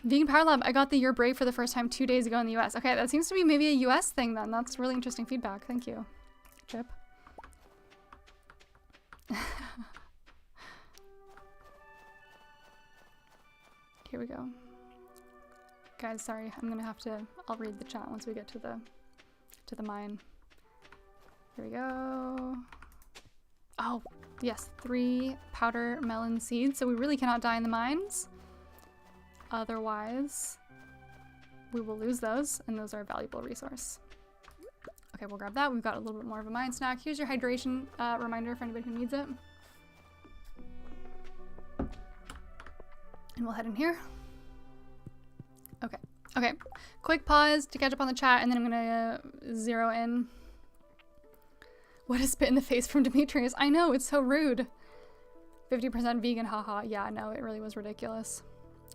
Vegan Power Lab, I got the You're Brave for the first time 2 days ago in the US. Okay, that seems to be maybe a US thing then. That's really interesting feedback. Thank you, Chip. Here we go. Guys, sorry, I'll read the chat once we get to the mine. Here we go. Oh, yes, 3 powder melon seeds. So we really cannot die in the mines. Otherwise, we will lose those, and those are a valuable resource. Okay, we'll grab that. We've got a little bit more of a mine snack. Here's your hydration reminder for anybody who needs it. And we'll head in here. Okay. Okay. Quick pause to catch up on the chat, and then I'm gonna zero in. What a spit in the face from Demetrius. I know, it's so rude. 50% vegan, haha. Yeah, no, it really was ridiculous.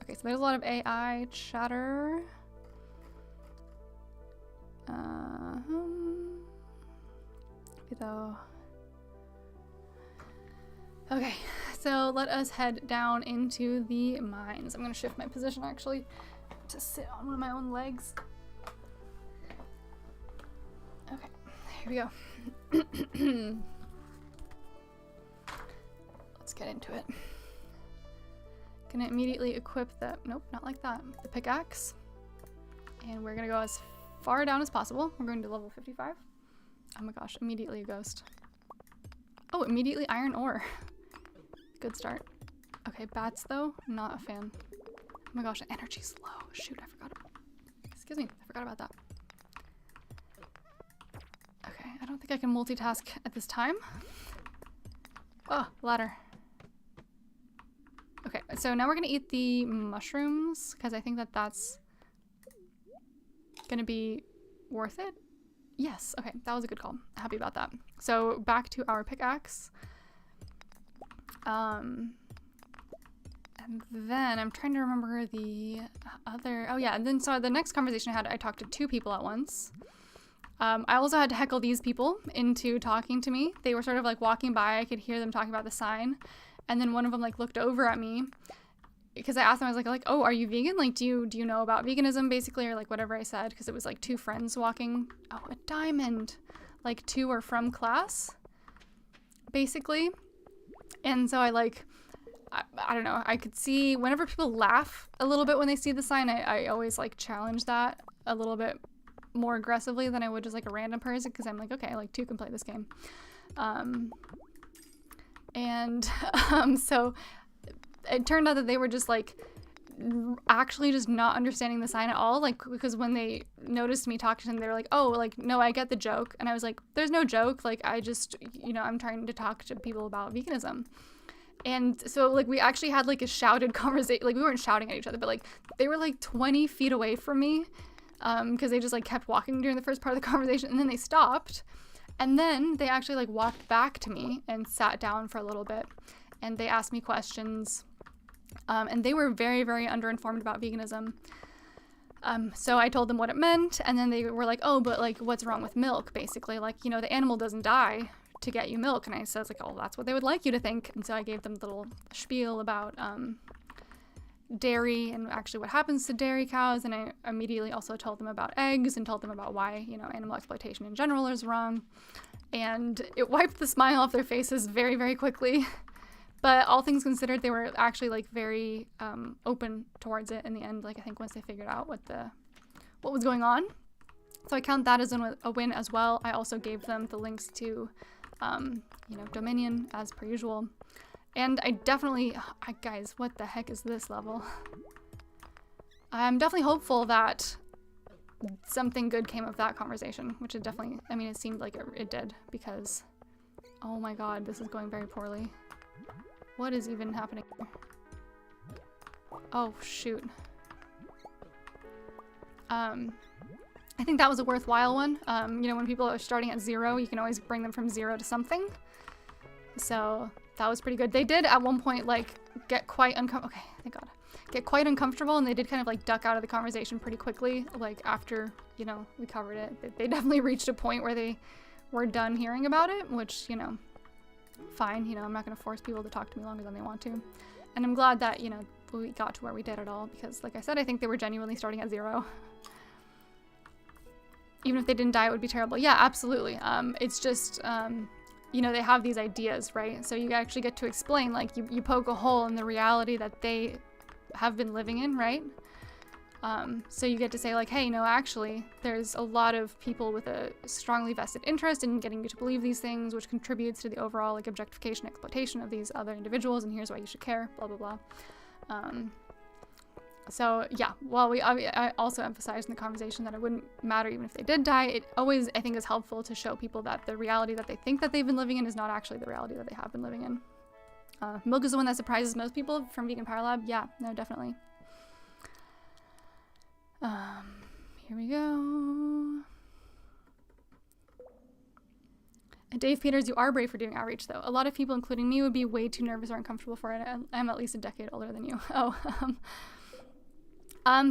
Okay, so there's a lot of AI chatter. Though. Okay, so let us head down into the mines. I'm gonna shift my position actually to sit on one of my own legs. Okay, here we go. Let's get into it. Gonna immediately equip the, nope, not like that, the pickaxe. And we're gonna go as far down as possible. We're going to level 55. Oh my gosh, immediately a ghost. Oh, immediately iron ore. Good start. Okay, bats though, not a fan. Oh my gosh, energy's low. Shoot, I forgot. Excuse me, I forgot about that. Okay, I don't think I can multitask at this time. Oh, ladder. Okay, so now we're gonna eat the mushrooms because I think that that's gonna be worth it. Yes, okay, that was a good call. Happy about that. So back to our pickaxe. And And then I'm trying to remember the other, oh yeah, and then so the next conversation I had, I talked to 2 people at once. I also had to heckle these people into talking to me. They were sort of like walking by, I could hear them talking about the sign. And then one of them like looked over at me because I asked them, I was like, oh, are you vegan? Like, do you know about veganism basically? Or like whatever I said, because it was like 2 friends walking. Oh, a diamond. Like 2 are from class, basically. And so I don't know, I could see whenever people laugh a little bit when they see the sign, I always like challenge that a little bit more aggressively than I would just like a random person, because I'm like, okay, like 2 can play this game. So it turned out that they were just like actually just not understanding the sign at all, like, because when they noticed me talking to them, they were like, oh, like, no, I get the joke. And I was like, there's no joke, like, I just, I'm trying to talk to people about veganism. And so like we actually had like a shouted conversation, like we weren't shouting at each other, but like they were like 20 feet away from me, because they just like kept walking during the first part of the conversation, and then they stopped, and then they actually like walked back to me and sat down for a little bit, and they asked me questions, and they were very, very underinformed about veganism. So I told them what it meant, and then they were like, oh, but like what's wrong with milk, basically, like, the animal doesn't die to get you milk. And I said, like, oh, that's what they would like you to think. And so I gave them the little spiel about dairy and actually what happens to dairy cows, and I immediately also told them about eggs and told them about why animal exploitation in general is wrong, and it wiped the smile off their faces very, very quickly. But all things considered, they were actually like very open towards it in the end, like I think once they figured out what was going on. So I count that as a win as well. I also gave them the links to Dominion as per usual. And I definitely, guys, what the heck is this level? I'm definitely hopeful that something good came of that conversation, which it definitely, it seemed like it did, because, oh my god, this is going very poorly. What is even happening here? Oh, shoot. I think that was a worthwhile one. When people are starting at 0, you can always bring them from 0 to something. So that was pretty good. They did at one point like get quite uncomfortable. Okay, thank God. Get quite uncomfortable, and they did kind of like duck out of the conversation pretty quickly. Like after we covered it, they definitely reached a point where they were done hearing about it, which fine. I'm not gonna force people to talk to me longer than they want to. And I'm glad that we got to where we did at all, because like I said, I think they were genuinely starting at 0. Even if they didn't die, it would be terrible. Yeah, absolutely. It's just, they have these ideas, right? So you actually get to explain, like, you poke a hole in the reality that they have been living in, right? So you get to say, like, hey, no, actually, there's a lot of people with a strongly vested interest in getting you to believe these things, which contributes to the overall, like, objectification, exploitation of these other individuals, and here's why you should care, blah, blah, blah. So yeah, while I also emphasized in the conversation that it wouldn't matter even if they did die, it always, I think, is helpful to show people that the reality that they think that they've been living in is not actually the reality that they have been living in. Milk is the one that surprises most people from Vegan Power Lab. Yeah, no, definitely. Here we go. And Dave Peters, you are brave for doing outreach, though. A lot of people, including me, would be way too nervous or uncomfortable for it. I'm at least a decade older than you. Oh,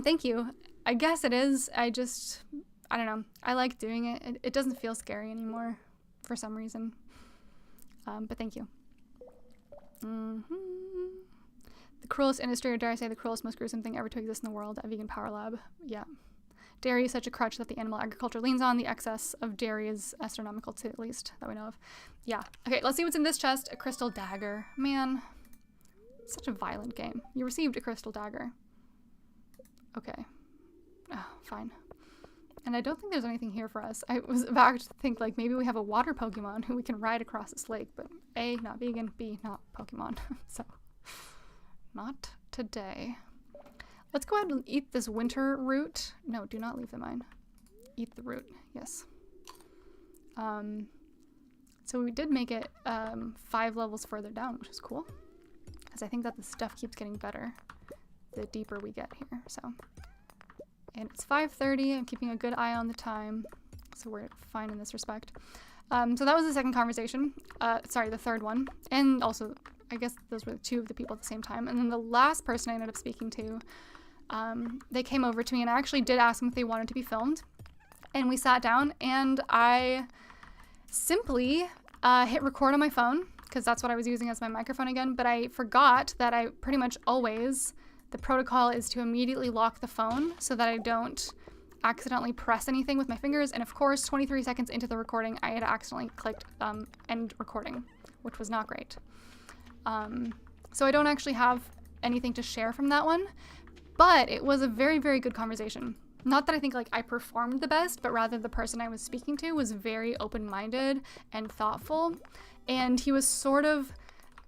thank you. I guess it is. I don't know. I like doing it. It doesn't feel scary anymore for some reason. But thank you. The cruelest industry, or dare I say the cruelest, most gruesome thing ever to exist in the world, at Vegan Power Lab. Yeah. Dairy is such a crutch that the animal agriculture leans on. The excess of dairy is astronomical, too, at least, that we know of. Yeah. Okay, let's see what's in this chest. A crystal dagger. Man. Such a violent game. You received a crystal dagger. Okay. Oh, fine. And I don't think there's anything here for us. I was about to think, like, maybe we have a water Pokemon who we can ride across this lake, but A, not vegan, B, not Pokemon. So, not today. Let's go ahead and eat this winter root. No, do not leave the mine. Eat the root, yes. So we did make it 5 levels further down, which is cool. Because I think that the stuff keeps getting better the deeper we get here, so. And it's 5:30, I'm keeping a good eye on the time, so we're fine in this respect. So that was the second conversation, sorry, the third one, and also I guess those were two of the people at the same time. And then the last person I ended up speaking to, they came over to me, and I actually did ask them if they wanted to be filmed. And we sat down, and I simply hit record on my phone, because that's what I was using as my microphone again. But I forgot that I pretty much always, the protocol is to immediately lock the phone so that I don't accidentally press anything with my fingers. And of course, 23 seconds into the recording, I had accidentally clicked end recording, which was not great. So I don't actually have anything to share from that one, but it was a very, very good conversation. Not that I think like I performed the best, but rather the person I was speaking to was very open-minded and thoughtful. And he was sort of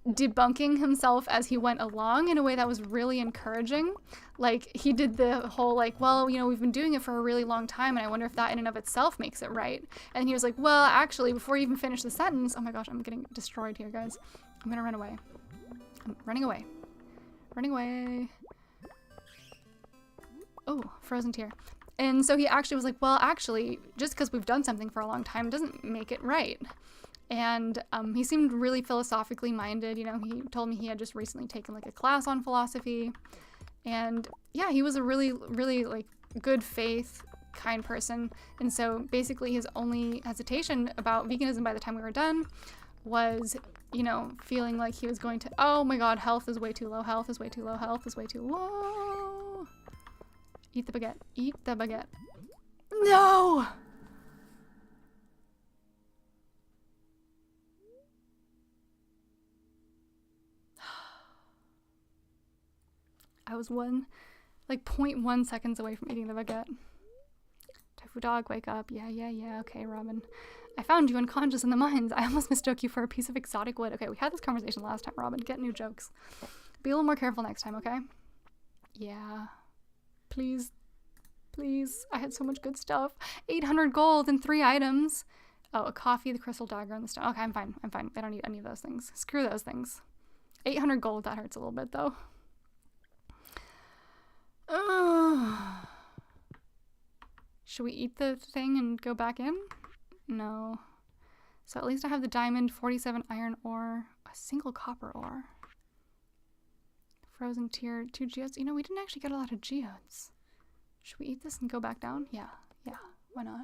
debunking himself as he went along in a way that was really encouraging. Like, he did the whole like, well, you know, we've been doing it for a really long time, and I wonder if that in and of itself makes it right. And he was like, well, actually, before you even finish the sentence, oh my gosh, I'm getting destroyed here, guys. I'm gonna run away. I'm running away. Running away. Oh, frozen tear. And so he actually was like, well, actually, just because we've done something for a long time doesn't make it right. And he seemed really philosophically minded. You know, he told me he had just recently taken like a class on philosophy. And yeah, he was a really, really like good faith, kind person. And so basically his only hesitation about veganism by the time we were done was, you know, feeling like he was going to, oh my God, health is way too low. Health is way too low. Health is way too low. Eat the baguette. Eat the baguette. No! I was 0.1 seconds away from eating the baguette. Tofu dog, wake up. Yeah. Okay, Robin. I found you unconscious in the mines. I almost mistook you for a piece of exotic wood. Okay, we had this conversation last time, Robin. Get new jokes. Be a little more careful next time, okay? Yeah. Please. Please. I had so much good stuff. 800 gold and 3 items. Oh, a coffee, the crystal dagger, and the stone. Okay, I'm fine. I don't need any of those things. Screw those things. 800 gold, that hurts a little bit, though. Should we eat the thing and go back in? No. So at least I have the diamond, 47 iron ore, a single copper ore. Frozen tear, 2 geodes. You know, we didn't actually get a lot of geodes. Should we eat this and go back down? Yeah, why not?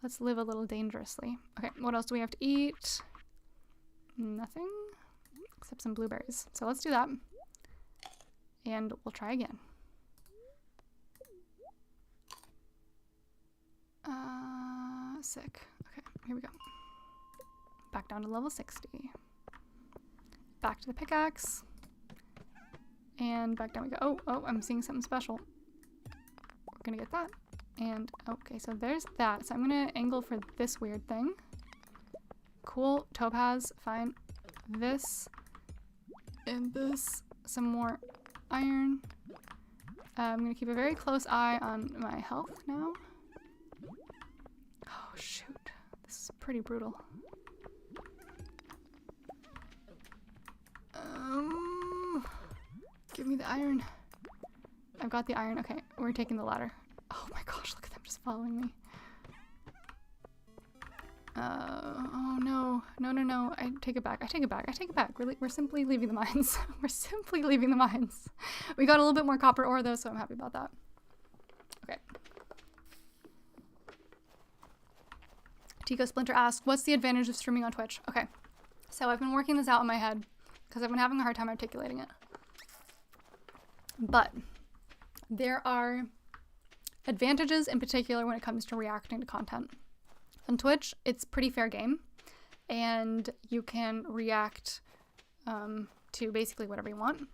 Let's live a little dangerously. Okay, what else do we have to eat? Nothing, except some blueberries. So let's do that. And we'll try again. Sick. Okay, here we go. Back down to level 60. Back to the pickaxe. And back down we go. Oh, I'm seeing something special. We're gonna get that. And, okay, so there's that. So I'm gonna angle for this weird thing. Cool, topaz, fine. This, and this, some more iron. I'm gonna keep a very close eye on my health now. Oh shoot, this is pretty brutal. Give me the iron. I've got the iron. Okay, we're taking the ladder. Oh my gosh, look at them just following me. Oh no. No. I take it back. We're simply leaving the mines. We're simply leaving the mines. We got a little bit more copper ore though, so I'm happy about that. Okay. Tico Splinter asks, what's the advantage of streaming on Twitch? Okay. So I've been working this out in my head because I've been having a hard time articulating it. But there are advantages in particular when it comes to reacting to content. On Twitch, it's pretty fair game, and you can react to basically whatever you want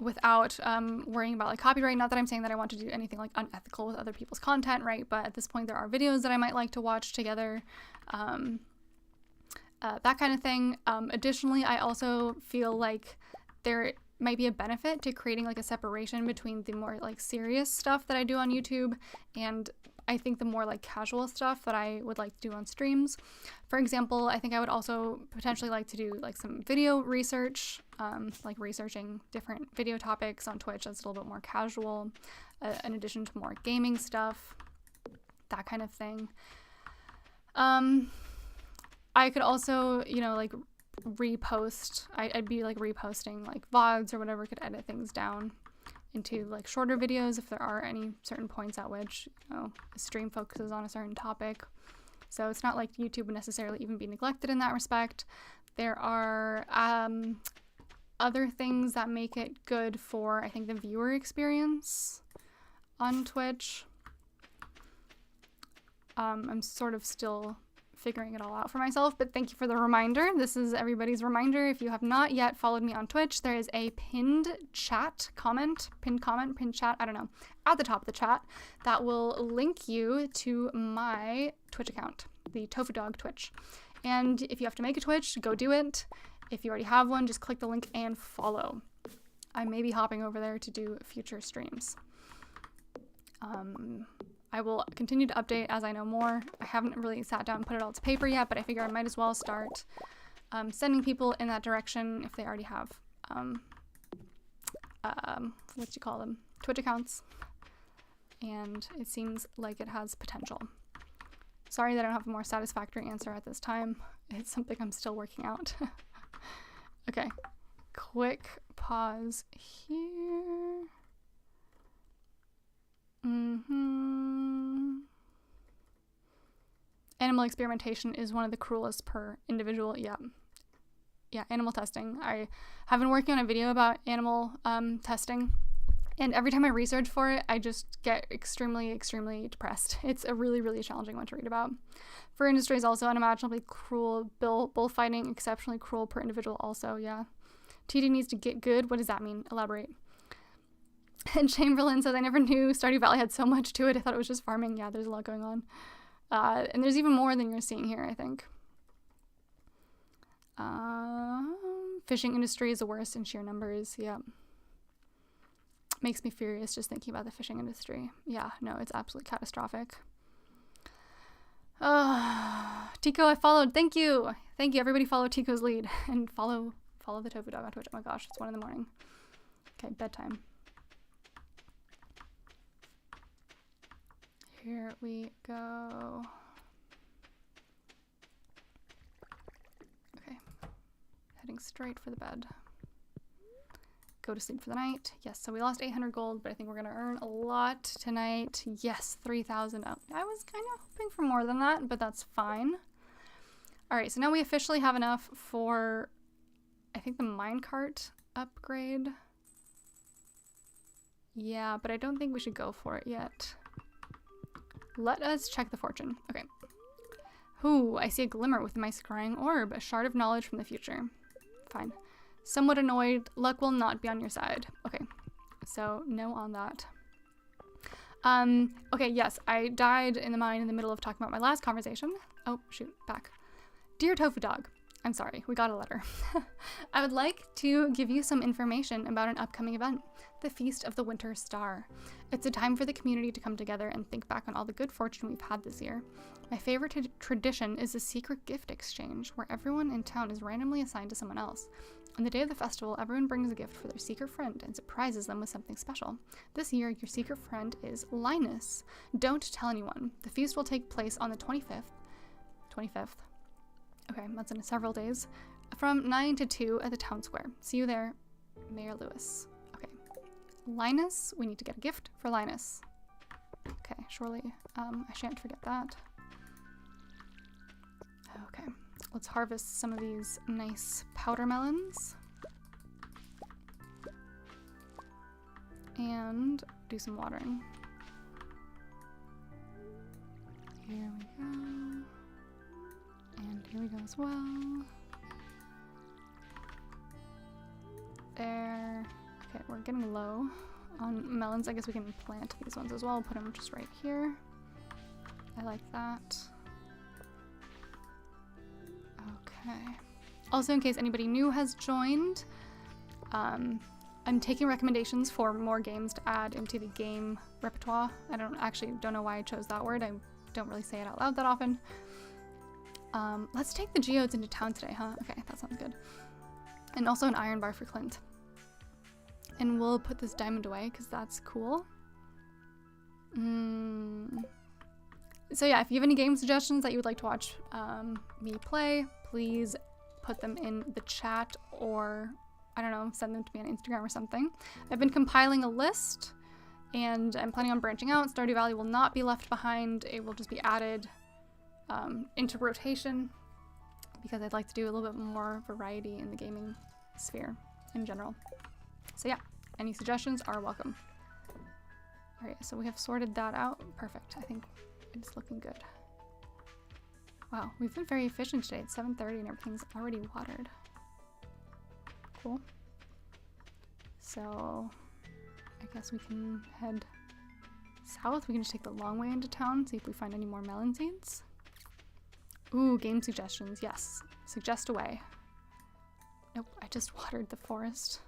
without worrying about like copyright. Not that I'm saying that I want to do anything like unethical with other people's content, right? But at this point, there are videos that I might like to watch together, that kind of thing. Additionally, I also feel like there might be a benefit to creating like a separation between the more like serious stuff that I do on YouTube and I think the more like casual stuff that I would like to do on streams. For example, I think I would also potentially like to do like some video research, like researching different video topics on Twitch that's a little bit more casual, in addition to more gaming stuff, that kind of thing. I could also, you know, like repost. I'd be like reposting like VODs or whatever, could edit things down into like shorter videos if there are any certain points at which, you know, a stream focuses on a certain topic. So it's not like YouTube would necessarily even be neglected in that respect. There are other things that make it good for, I think, the viewer experience on Twitch. I'm sort of still figuring it all out for myself, but thank you for the reminder. This is everybody's reminder. If you have not yet followed me on Twitch, there is a pinned chat comment, pinned chat, I don't know, at the top of the chat that will link you to my Twitch account, the Tofu Dog Twitch. And if you have to make a Twitch, go do it. If you already have one, just click the link and follow. I may be hopping over there to do future streams. I will continue to update as I know more. I haven't really sat down and put it all to paper yet, but I figure I might as well start sending people in that direction if they already have, Twitch accounts. And it seems like it has potential. Sorry that I don't have a more satisfactory answer at this time. It's something I'm still working out. Okay, quick pause here. Animal experimentation is one of the cruelest per individual. Yeah, animal testing. I have been working on a video about animal testing, and every time I research for it, I just get extremely, extremely depressed. It's a really, really challenging one to read about. Fur industry is also unimaginably cruel. Bullfighting, exceptionally cruel per individual also, yeah. TD needs to get good. What does that mean? Elaborate. And Chamberlain says, I never knew Stardew Valley had so much to it. I thought it was just farming. Yeah, there's a lot going on. And there's even more than you're seeing here, I think. Fishing industry is the worst in sheer numbers. Yeah. Makes me furious just thinking about the fishing industry. Yeah, no, it's absolutely catastrophic. Tico, I followed. Thank you. Thank you. Everybody follow Tico's lead and follow the Tofu Dog on Twitch. Oh my gosh, it's 1 a.m. Okay, bedtime. Here we go. Okay, heading straight for the bed. Go to sleep for the night. Yes, so we lost 800 gold, but I think we're gonna earn a lot tonight. Yes, 3,000. Oh, I was kind of hoping for more than that, but that's fine. All right, so now we officially have enough for, I think, the minecart upgrade. Yeah, but I don't think we should go for it yet. Let us check the fortune. Okay. Ooh, I see a glimmer within my scrying orb, a shard of knowledge from the future. Fine. Somewhat annoyed, luck will not be on your side. Okay, so no on that. Okay, yes, I died in the mine in the middle of talking about my last conversation. Oh, shoot, back. Dear Tofu Dog, I'm sorry, we got a letter. I would like to give you some information about an upcoming event, the Feast of the Winter Star. It's a time for the community to come together and think back on all the good fortune we've had this year. My favorite tradition is a secret gift exchange, where everyone in town is randomly assigned to someone else. On the day of the festival, everyone brings a gift for their secret friend and surprises them with something special. This year, your secret friend is Linus. Don't tell anyone. The feast will take place on the 25th. 25th. Okay, that's in several days. From 9 to 2 at the town square. See you there, Mayor Lewis. Okay. Linus, we need to get a gift for Linus. Okay, surely I shan't forget that. Okay, let's harvest some of these nice powder melons. And do some watering. Here we go. And here we go as well. There. Okay, we're getting low on melons. I guess we can plant these ones as well. Put them just right here. I like that. Okay. Also, in case anybody new has joined, I'm taking recommendations for more games to add into the game repertoire. I don't know why I chose that word. I don't really say it out loud that often. Let's take the geodes into town today, huh? Okay, that sounds good. And also an iron bar for Clint. And we'll put this diamond away because that's cool. So yeah, if you have any game suggestions that you would like to watch me play, please put them in the chat, or I don't know, send them to me on Instagram or something. I've been compiling a list, and I'm planning on branching out. Stardew Valley will not be left behind. It will just be added into rotation, because I'd like to do a little bit more variety in the gaming sphere in general. So yeah, any suggestions are welcome. All right, so we have sorted that out. Perfect. I think it's looking good. Wow, we've been very efficient today. It's 7:30 and everything's already watered. Cool. So I guess we can head south. We can just take the long way into town, see if we find any more melon seeds. Ooh, game suggestions. Yes. Suggest away. Nope, I just watered the forest.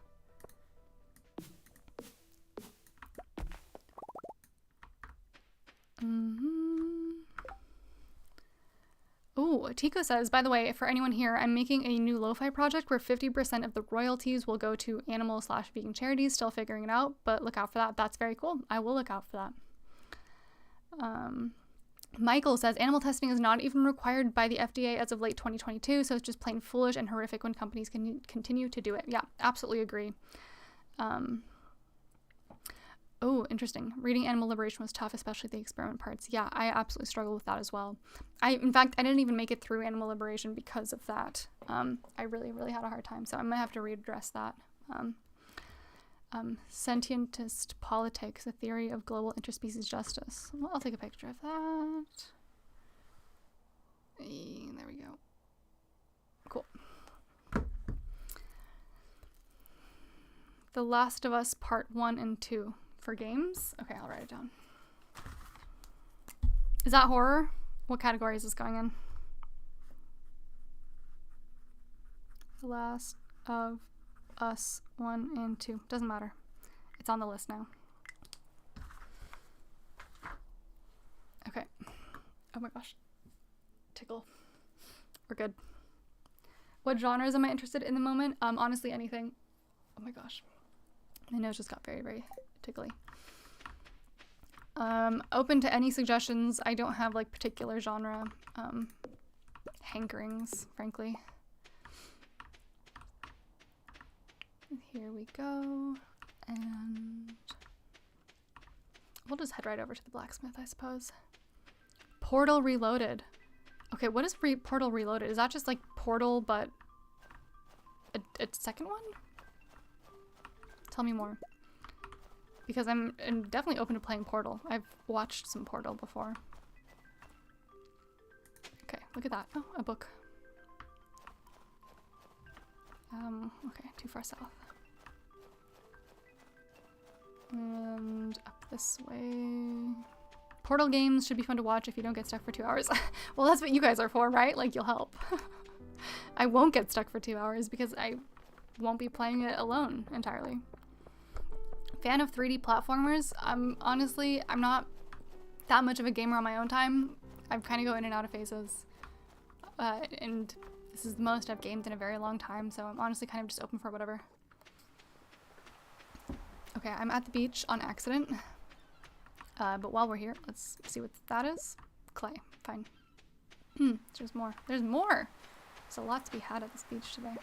Ooh, Tico says, by the way, for anyone here, I'm making a new lo-fi project where 50% of the royalties will go to animal/vegan charities. Still figuring it out, but look out for that. That's very cool. I will look out for that. Michael says, animal testing is not even required by the FDA as of late 2022, so it's just plain foolish and horrific when companies can continue to do it. Yeah, absolutely agree. Oh, interesting. Reading Animal Liberation was tough, especially the experiment parts. Yeah, I absolutely struggle with that as well. In fact, I didn't even make it through Animal Liberation because of that. I really, really had a hard time, so I'm gonna have to readdress that. Sentientist politics, a theory of global interspecies justice. Well, I'll take a picture of that. There we go. Cool. The Last of Us Part 1 and 2 for games. Okay, I'll write it down. Is that horror? What category is this going in? The Last of Us 1 and 2. Doesn't matter. It's on the list now. Okay. Oh my gosh. Tickle. We're good. What genres am I interested in the moment? Honestly, anything. Oh my gosh. My nose just got very, very tickly. Open to any suggestions. I don't have like particular genre hankerings, frankly. Here we go. And we'll just head right over to the blacksmith, I suppose. Portal Reloaded. Okay, what is Portal Reloaded? Is that just like Portal, but a second one? Tell me more. Because I'm definitely open to playing Portal. I've watched some Portal before. Okay, look at that. Oh, a book. Okay, too far south. And up this way. Portal games should be fun to watch if you don't get stuck for 2 hours. Well, that's what you guys are for, right? Like, you'll help. I won't get stuck for 2 hours because I won't be playing it alone entirely. Fan of 3D platformers. Honestly, I'm not that much of a gamer on my own time. I kind of go in and out of phases. And this is the most I've gamed in a very long time, so I'm honestly kind of just open for whatever. Okay, I'm at the beach on accident. But while we're here, let's see what that is. Clay. Fine. There's more. There's more! There's a lot to be had at this beach today.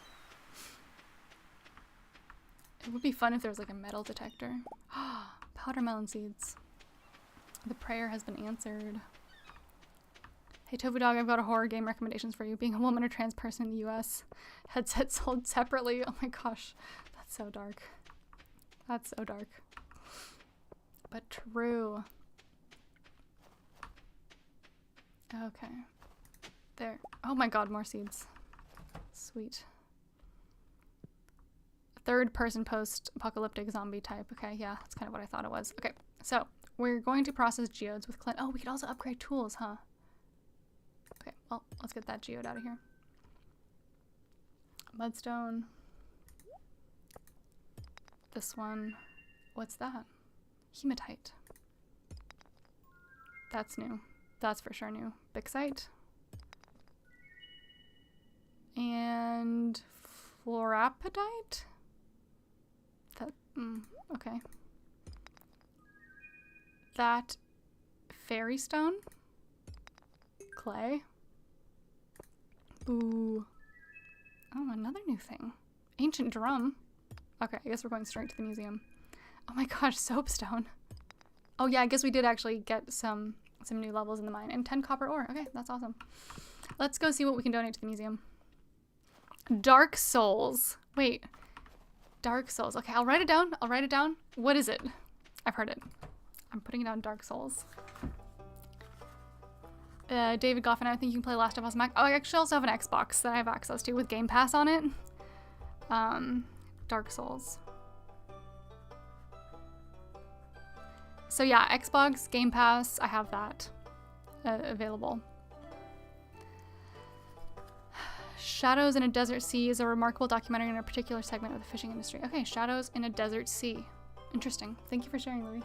It would be fun if there was like a metal detector. Powder melon seeds. The prayer has been answered. Hey Tofu Dog, I've got a horror game recommendations for you. Being a woman or trans person in the US. Headsets sold separately. Oh my gosh. That's so dark. That's so dark. But true. Okay. There. Oh my god, more seeds. Sweet. Third person post-apocalyptic zombie type. Okay, yeah, that's kind of what I thought it was. Okay, so we're going to process geodes with Clint. Oh, we could also upgrade tools, huh? Okay, well, let's get that geode out of here. Mudstone. This one. What's that? Hematite. That's new. That's for sure new. Bixite. And fluorapatite? That, okay. That fairy stone. Clay. Ooh. Oh, another new thing. Ancient drum. Okay, I guess we're going straight to the museum. Oh my gosh, soapstone. Oh yeah, I guess we did actually get some new levels in the mine. And 10 copper ore. Okay, that's awesome. Let's go see what we can donate to the museum. Dark Souls. Wait. Dark Souls. Okay, I'll write it down. I'll write it down. What is it? I've heard it. I'm putting it down. Dark Souls. David Goffin, I think you can play Last of Us Mac. Oh, I actually also have an Xbox that I have access to with Game Pass on it. Dark Souls. So yeah, Xbox, Game Pass, I have that available. Shadows in a Desert Sea is a remarkable documentary in a particular segment of the fishing industry. Okay, Shadows in a Desert Sea. Interesting. Thank you for sharing, Louis.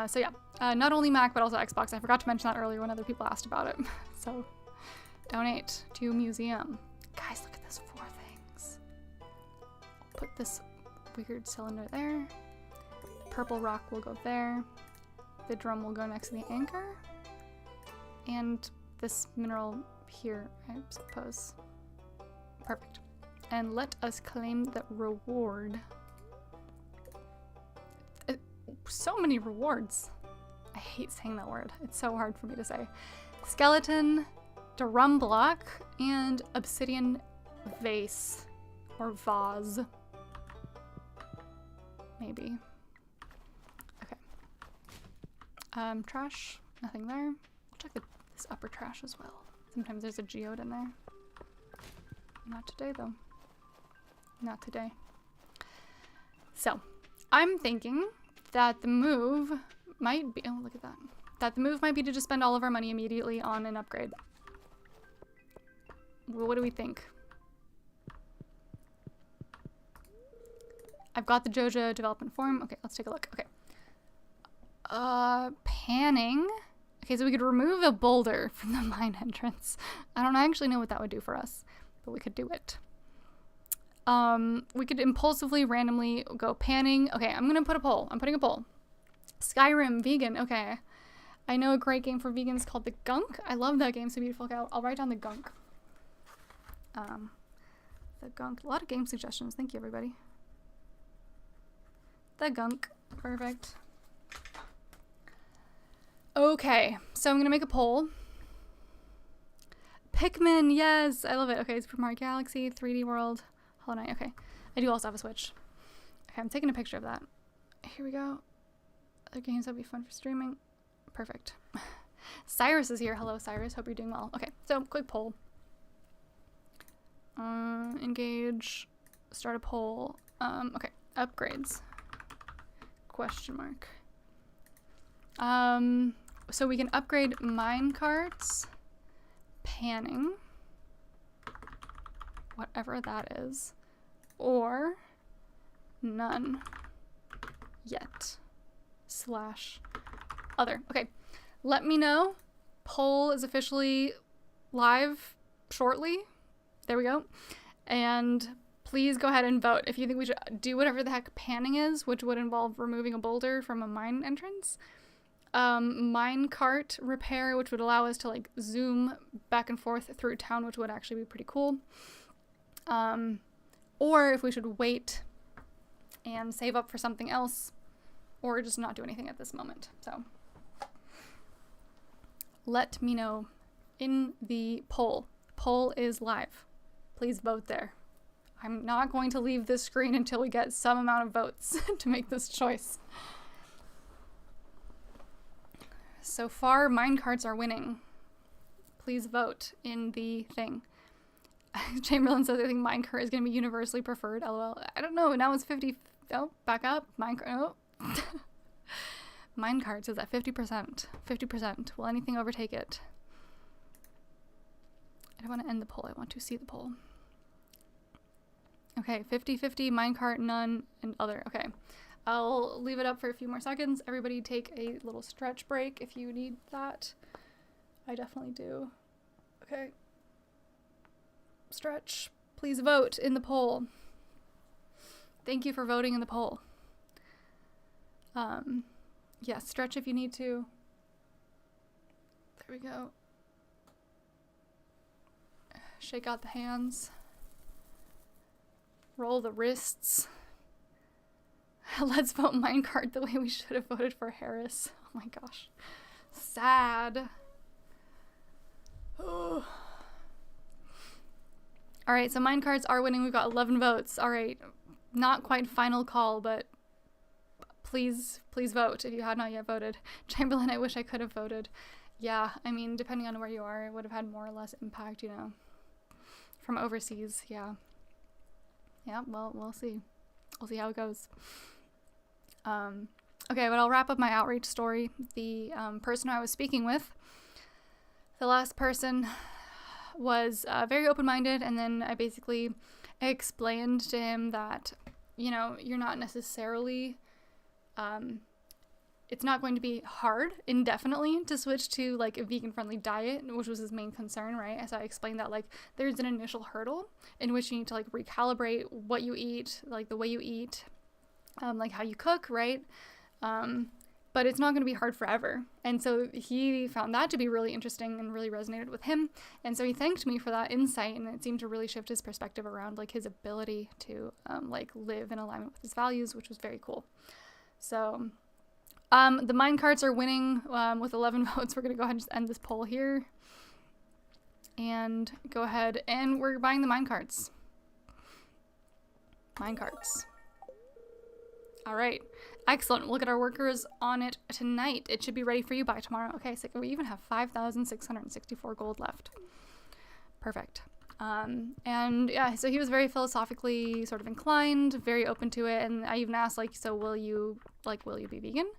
So yeah, not only Mac, but also Xbox. I forgot to mention that earlier when other people asked about it. So, donate to museum. Guys, look at this, 4 things. Put this weird cylinder there. Purple rock will go there. The drum will go next to the anchor. And this mineral here, I suppose. Perfect. And let us claim the reward. So many rewards. I hate saying that word. It's so hard for me to say. Skeleton, drum block, and obsidian vase or vase. Maybe. Okay. Trash, nothing there. We'll check this upper trash as well. Sometimes there's a geode in there. Not today though. Not today. So, I'm thinking that the move might be, oh look at that. That the move might be to just spend all of our money immediately on an upgrade. Well, what do we think? I've got the Joja development form. Okay, let's take a look. Okay. Panning. Okay, so we could remove a boulder from the mine entrance. I don't actually know what that would do for us, but we could do it. We could impulsively, randomly go panning. Okay, I'm gonna put a poll. I'm putting a poll. Skyrim, vegan. Okay. I know a great game for vegans called The Gunk. I love that game. So beautiful. Okay, I'll write down The Gunk. The Gunk. A lot of game suggestions. Thank you, everybody. The Gunk. Perfect. Okay, so I'm gonna make a poll. Pikmin, yes, I love it. Okay, Super Mario Galaxy, 3D World, Hollow Knight. Okay, I do also have a Switch. Okay, I'm taking a picture of that. Here we go. Other games that would be fun for streaming. Perfect. Cyrus is here. Hello, Cyrus. Hope you're doing well. Okay, so quick poll. Engage. Start a poll. Okay, upgrades. Question mark. So we can upgrade mine carts, panning, whatever that is, or none yet / other. Okay, let me know. Poll is officially live shortly. There we go. And please go ahead and vote if you think we should do whatever the heck panning is, which would involve removing a boulder from a mine entrance. Mine cart repair, which would allow us to like zoom back and forth through town, which would actually be pretty cool. Or if we should wait and save up for something else, or just not do anything at this moment. So let me know in the poll. Poll is live. Please vote there. I'm not going to leave this screen until we get some amount of votes to make this choice. So far, minecarts are winning. Please vote in the thing. Chamberlain says, I think minecart is going to be universally preferred. LOL. I don't know. Now it's 50. Oh, back up. Minecart. Oh. Minecarts is at 50%. 50%. Will anything overtake it? I don't want to end the poll. I want to see the poll. Okay, 50-50, minecart, none, and other. Okay. I'll leave it up for a few more seconds. Everybody take a little stretch break if you need that. I definitely do. Okay. Stretch. Please vote in the poll. Thank you for voting in the poll. Yeah, stretch if you need to. There Here we go. Shake out the hands. Roll the wrists. Let's vote minecart the way we should have voted for Harris. Oh my gosh. Sad. Oh. Alright, so minecarts are winning. We've got 11 votes. Alright. Not quite final call, but please vote if you have not yet voted. Chamberlain, I wish I could have voted. Yeah, I mean, depending on where you are, it would have had more or less impact, you know. From overseas, yeah. Yeah, well, we'll see. We'll see how it goes. Okay, but I'll wrap up my outreach story. The person who I was speaking with, the last person, was very open-minded, and then I basically explained to him that, you know, you're not necessarily, it's not going to be hard indefinitely to switch to like a vegan-friendly diet, which was his main concern, right? So I explained that like there's an initial hurdle in which you need to like recalibrate what you eat, like the way you eat, like how you cook, right? But it's not going to be hard forever. And so he found that to be really interesting and really resonated with him. And so he thanked me for that insight, and it seemed to really shift his perspective around like his ability to like live in alignment with his values, which was very cool. So the minecarts are winning with 11 votes. We're going to go ahead and just end this poll here. And go ahead, and we're buying the minecarts. Minecarts. All right. Excellent. Look at our workers on it tonight. It should be ready for you by tomorrow. Okay, so we even have 5,664 gold left. Perfect. And yeah, so he was very philosophically sort of inclined, very open to it. And I even asked, like, so will you be vegan?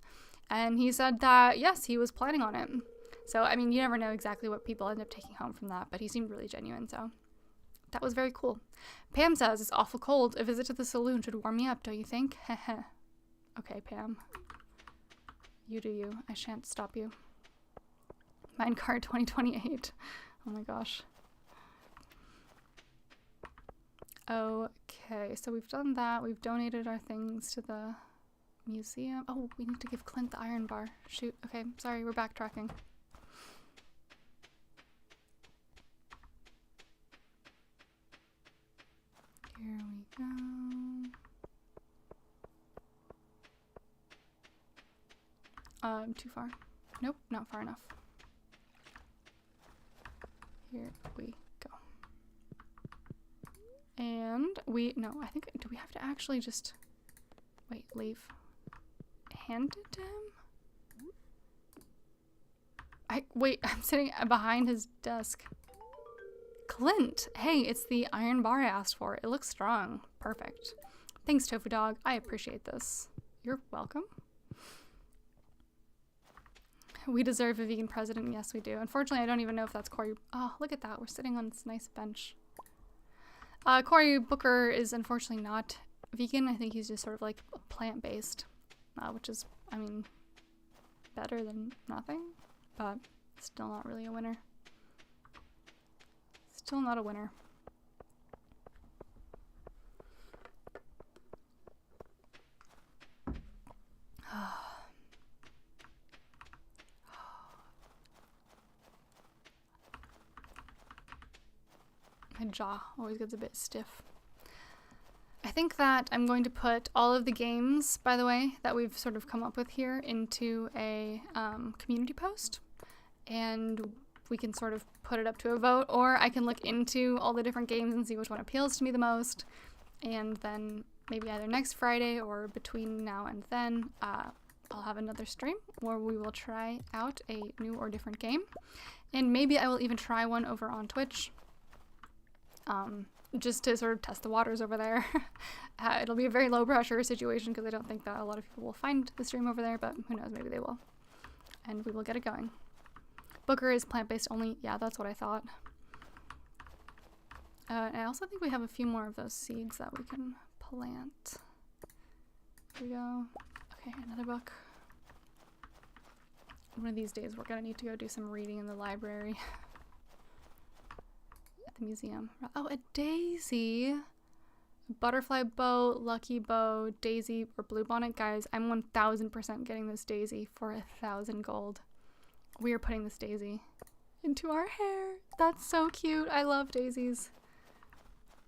And he said that, yes, he was planning on it. So, I mean, you never know exactly what people end up taking home from that, but he seemed really genuine, so that was very cool. Pam says, it's awful cold. A visit to the saloon should warm me up, don't you think? Heh. Okay, Pam. You do you. I shan't stop you. Minecart 2028. Oh my gosh. Okay, so we've done that. We've donated our things to the museum. Oh, we need to give Clint the iron bar. Shoot. Okay, sorry, we're backtracking. Here we go. Too far. Nope, not far enough. Here we go. And I think, do we have to actually just, wait, leave? Hand it to him? Wait, I'm sitting behind his desk. Clint, hey, it's the iron bar I asked for. It looks strong. Perfect. Thanks, Tofu Dog. I appreciate this. You're welcome. We deserve a vegan president. Yes, we do. Unfortunately, I don't even know if that's Cory. Oh, look at that. We're sitting on this nice bench. Cory Booker is unfortunately not vegan. I think he's just sort of like plant-based, which is, I mean, better than nothing, but still not really a winner. Still not a winner. My jaw always gets a bit stiff. I think that I'm going to put all of the games, by the way, that we've sort of come up with here into a community post, and we can sort of put it up to a vote, or I can look into all the different games and see which one appeals to me the most, and then maybe either next Friday or between now and then, I'll have another stream where we will try out a new or different game, and maybe I will even try one over on Twitch. Just to sort of test the waters over there. It'll be a very low pressure situation because I don't think that a lot of people will find the stream over there, but who knows, maybe they will. And we will get it going. Booker is plant-based only. Yeah, that's what I thought. And I also think we have a few more of those seeds that we can plant. Here we go. Okay, another book. One of these days we're gonna need to go do some reading in the library. The museum. Oh, a daisy. Butterfly bow, lucky bow, daisy, or bluebonnet. Guys, I'm 1000% getting this daisy for 1,000 gold. We are putting this daisy into our hair. That's so cute. I love daisies.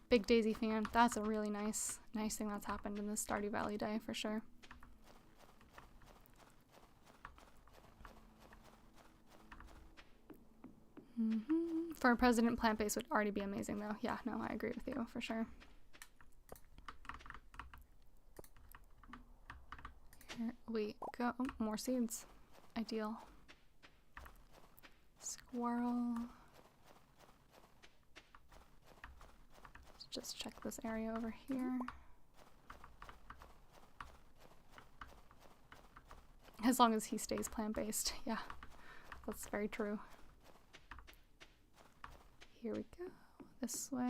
Big daisy fan. That's a really nice thing that's happened in this Stardew Valley day for sure. For a president, plant-based would already be amazing though. Yeah, no, I agree with you for sure. Here we go. Oh, more seeds. Ideal. Squirrel. Let's just check this area over here. As long as he stays plant-based. Yeah, that's very true. Here we go. This way.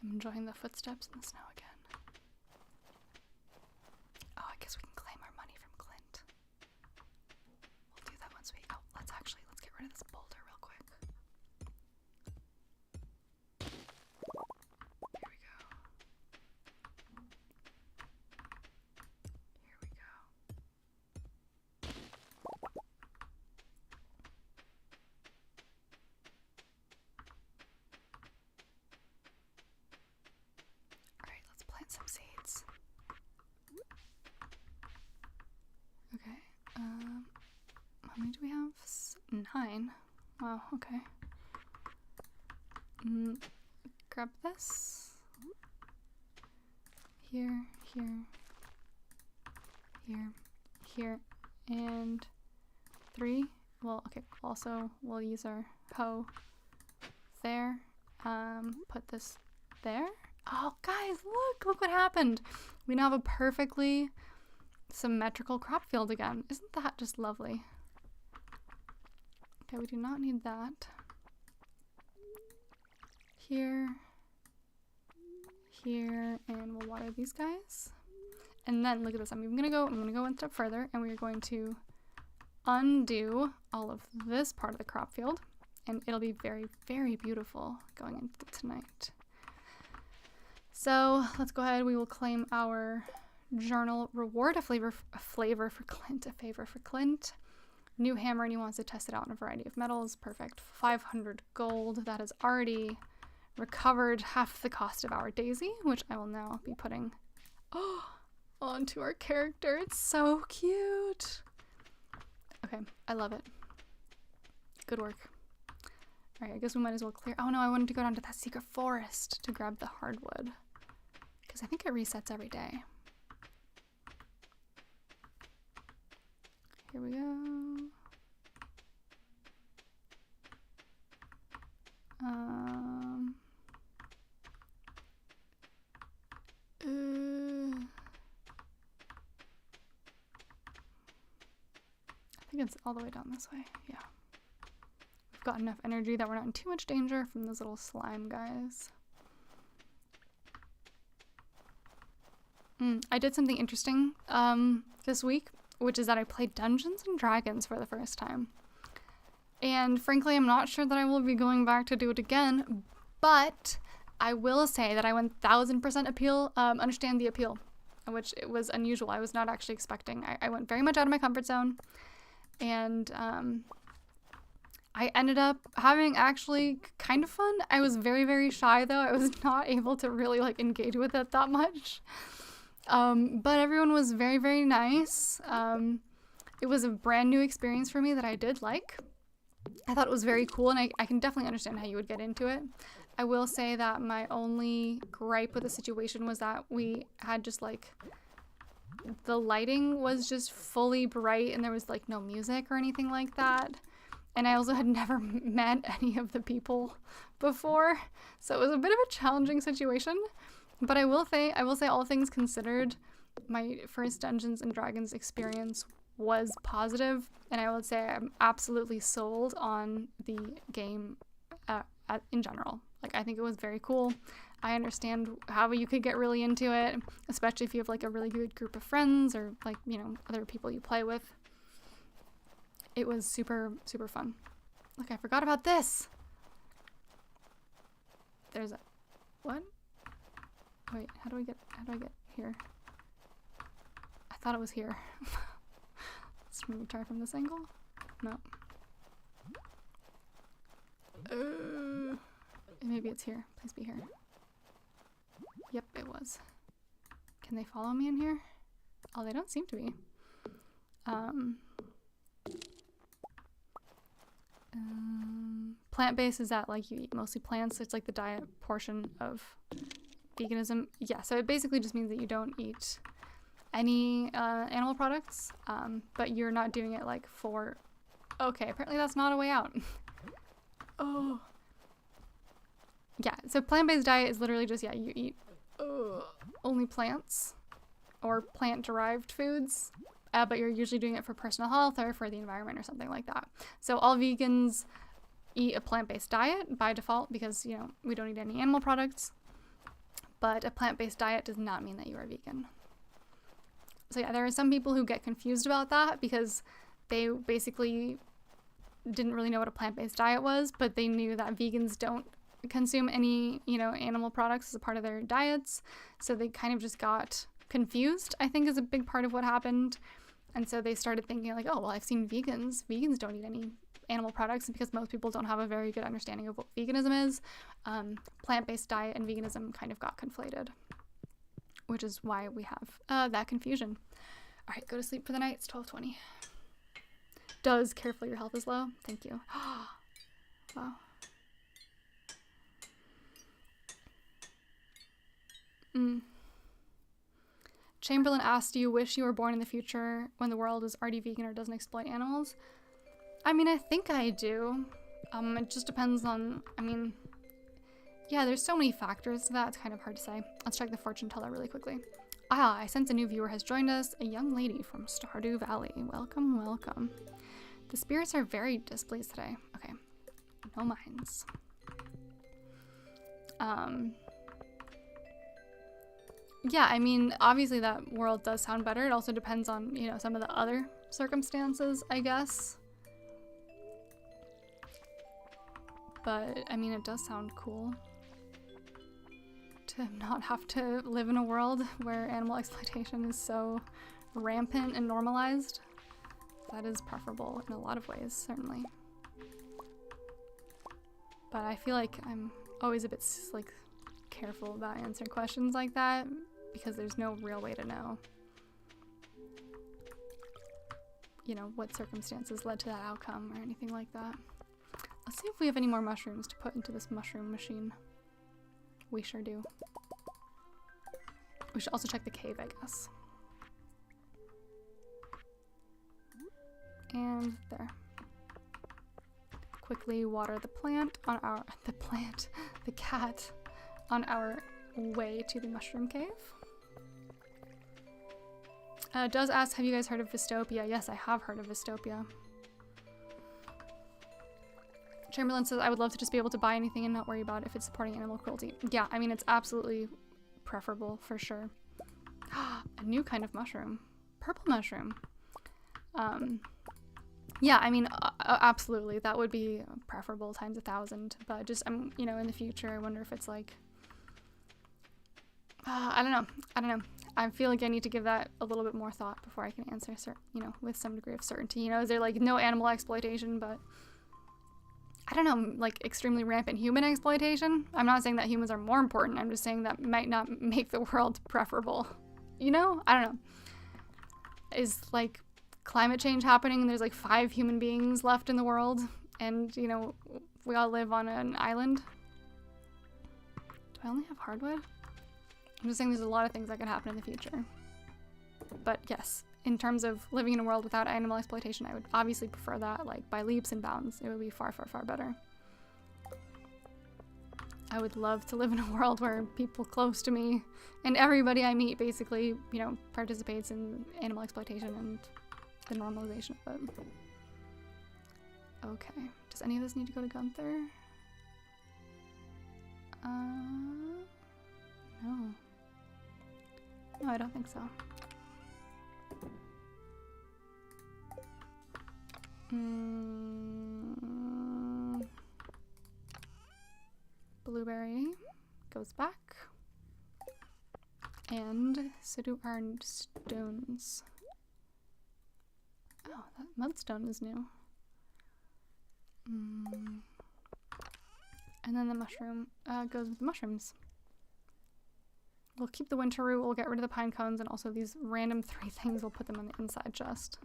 I'm enjoying the footsteps in the snow again. Oh, I guess we can claim our money from Clint. We'll do that once we... Oh, let's get rid of this boulder real quick. Here we go. Here we go. Alright, let's plant some seeds. Okay, how many do we have? 9. Wow, okay. Grab this. Here, and 3. Well, okay, also we'll use our hoe there. Put this there. Oh, guys, look what happened. We now have a perfectly symmetrical crop field again. Isn't that just lovely? Okay, we do not need that. Here, and we'll water these guys. And then look at this. I'm gonna go one step further, and we're going to undo all of this part of the crop field, and it'll be very, very beautiful going into tonight. So let's go ahead. We will claim our journal reward, a favor for Clint. New hammer, and he wants to test it out in a variety of metals. Perfect. 500 gold. That has already recovered half the cost of our daisy, which I will now be putting onto our character. It's so cute. Okay, I love it. Good work. All right, I guess we might as well clear. Oh no, I wanted to go down to that secret forest to grab the hardwood, because I think it resets every day. Here we go. I think it's all the way down this way. Yeah. We've got enough energy that we're not in too much danger from those little slime guys. I did something interesting this week, which is that I played Dungeons and Dragons for the first time. And frankly, I'm not sure that I will be going back to do it again, but I will say that I 1000% understand the appeal, which it was unusual. I was not actually expecting. I went very much out of my comfort zone, and I ended up having actually kind of fun. I was very, very shy though. I was not able to really engage with it that much. But everyone was very, very nice. It was a brand new experience for me that I did like. I thought it was very cool, and I can definitely understand how you would get into it. I will say that my only gripe with the situation was that we had just the lighting was just fully bright, and there was no music or anything like that. And I also had never met any of the people before, so it was a bit of a challenging situation. But I will say all things considered, my first Dungeons and Dragons experience was positive, and I would say I'm absolutely sold on the game in general. I think it was very cool. I understand how you could get really into it, especially if you have a really good group of friends or other people you play with. It was super, super fun. Look, I forgot about this. There's What? Wait, how do I get here? I thought it was here. Let's maybe try from this angle. No. Maybe it's here. Please be here. Yep, it was. Can they follow me in here? Oh, they don't seem to be. Plant-based is that like you eat mostly plants, so it's like the diet portion of veganism. Yeah, so it basically just means that you don't eat any animal products, but you're not doing it like for... Okay, apparently that's not a way out. Oh. Yeah, so plant-based diet is literally just, yeah, you eat only plants or plant-derived foods, but you're usually doing it for personal health or for the environment or something like that. So all vegans eat a plant-based diet by default because, you know, we don't eat any animal products, but a plant-based diet does not mean that you are vegan. So yeah, there are some people who get confused about that because they basically didn't really know what a plant-based diet was, but they knew that vegans don't consume any, you know, animal products as a part of their diets. So they kind of just got confused, I think is a big part of what happened. And so they started thinking like, oh, well, I've seen vegans don't eat any animal products, and because most people don't have a very good understanding of what veganism is, plant-based diet and veganism kind of got conflated, which is why we have that confusion. All right, go to sleep for the night. It's 12:20. Does careful your health is low. Thank you. Wow. Chamberlain asked, do you wish you were born in the future when the world is already vegan or doesn't exploit animals? I mean, I think I do. It just depends on, I mean, yeah, there's so many factors to that, it's kind of hard to say. Let's check the fortune teller really quickly. Ah, I sense a new viewer has joined us, a young lady from Stardew Valley. Welcome, welcome. The spirits are very displeased today. Okay, no minds. Yeah, I mean, obviously that world does sound better. It also depends on, you know, some of the other circumstances, I guess. But, I mean, it does sound cool to not have to live in a world where animal exploitation is so rampant and normalized. That is preferable in a lot of ways, certainly. But I feel like I'm always a bit, like, careful about answering questions like that because there's no real way to know, you know, what circumstances led to that outcome or anything like that. Let's see if we have any more mushrooms to put into this mushroom machine. We sure do. We should also check the cave, I guess. And there. Quickly water the plant on our, the cat on our way to the mushroom cave. Does ask, have you guys heard of Vistopia? Yes, I have heard of Vistopia. Chamberlain says, I would love to just be able to buy anything and not worry about if it's supporting animal cruelty. Yeah, I mean, it's absolutely preferable for sure. A new kind of mushroom. Purple mushroom. Yeah, I mean, absolutely. That would be preferable times 1,000. But just, you know, in the future, I wonder if it's like... I don't know. I feel like I need to give that a little bit more thought before I can answer, you know, with some degree of certainty. You know, is there like no animal exploitation, but... I don't know, like extremely rampant human exploitation. I'm not saying that humans are more important. I'm just saying that might not make the world preferable. You know? I don't know. Is like climate change happening and there's like 5 human beings left in the world and, you know, we all live on an island? Do I only have hardwood? I'm just saying there's a lot of things that could happen in the future. But yes, in terms of living in a world without animal exploitation, I would obviously prefer that, like, by leaps and bounds. It would be far, far, far better. I would love to live in a world where people close to me and everybody I meet basically, you know, participates in animal exploitation and the normalization of it. Okay. Does any of this need to go to Gunther? No. No, I don't think so. Blueberry goes back. And so do our stones. Oh, that mudstone is new. And then the mushroom goes with the mushrooms. We'll keep the winter root, we'll get rid of the pine cones, and also these random 3 things, we'll put them on the inside chest.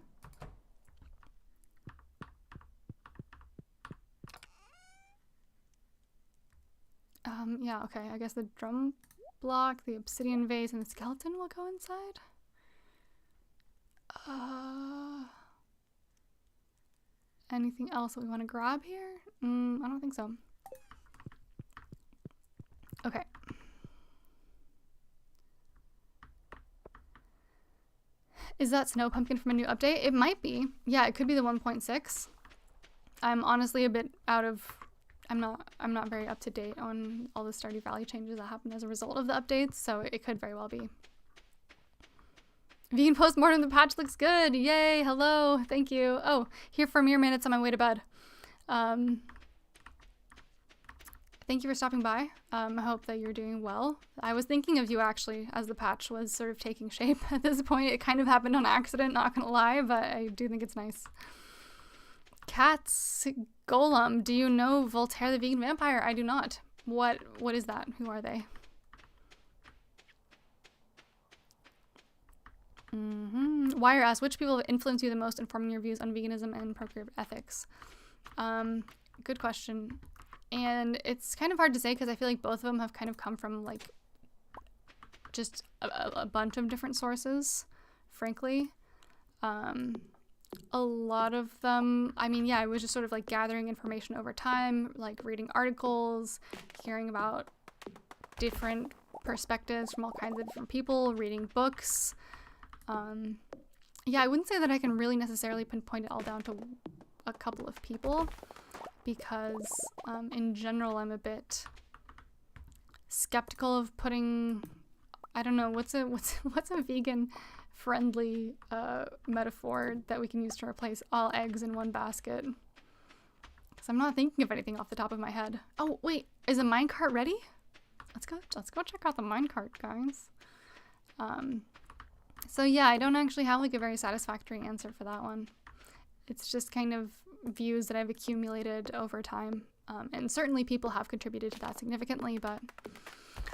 Yeah, okay, I guess the drum block, the obsidian vase, and the skeleton will go inside. Anything else that we want to grab here? I don't think so. Okay. Is that snow pumpkin from a new update? It might be. Yeah, it could be the 1.6. I'm honestly a bit out of... I'm not very up to date on all the Stardew Valley changes that happened as a result of the updates, so it could very well be. Vegan postmortem, the patch looks good. Yay, hello, thank you. Oh, here for mere minutes on my way to bed. Thank you for stopping by. I hope that you're doing well. I was thinking of you actually as the patch was sort of taking shape at this point. It kind of happened on accident, not gonna lie, but I do think it's nice. Cats Golem, do you know Voltaire the vegan vampire? I do not. What is that? Who are they? Wire asks, which people have influenced you the most in forming your views on veganism and procreative ethics? Good question. And it's kind of hard to say because I feel like both of them have kind of come from like just a bunch of different sources, frankly. A lot of them, I mean, yeah, I was just sort of like gathering information over time, like reading articles, hearing about different perspectives from all kinds of different people, reading books. Yeah, I wouldn't say that I can really necessarily pinpoint it all down to a couple of people because in general I'm a bit skeptical of putting, I don't know, what's a vegan friendly metaphor that we can use to replace all eggs in one basket? Because I'm not thinking of anything off the top of my head. Oh wait, is a minecart ready? Let's go check out the minecart, guys. So yeah, I don't actually have like a very satisfactory answer for that one. It's just kind of views that I've accumulated over time, and certainly people have contributed to that significantly, but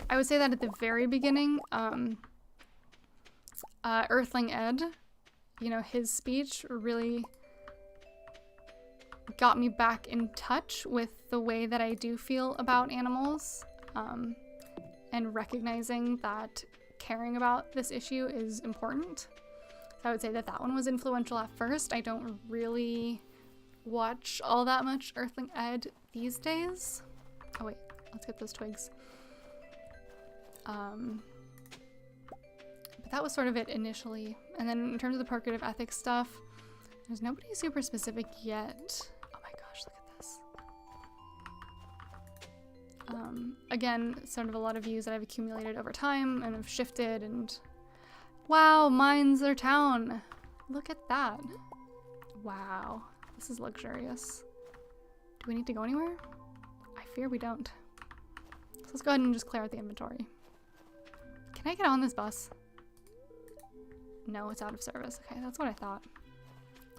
I would say that at the very beginning, Earthling Ed, you know, his speech really got me back in touch with the way that I do feel about animals, and recognizing that caring about this issue is important. So I would say that that one was influential at first. I don't really watch all that much Earthling Ed these days. Oh wait, let's get those twigs. But that was sort of it initially. And then in terms of the procreative ethics stuff, there's nobody super specific yet. Oh my gosh, look at this. Again, sort of a lot of views that I've accumulated over time and have shifted, and wow, mine's their town. Look at that. Wow, this is luxurious. Do we need to go anywhere? I fear we don't. So let's go ahead and just clear out the inventory. Can I get on this bus? No, it's out of service. Okay, that's what I thought.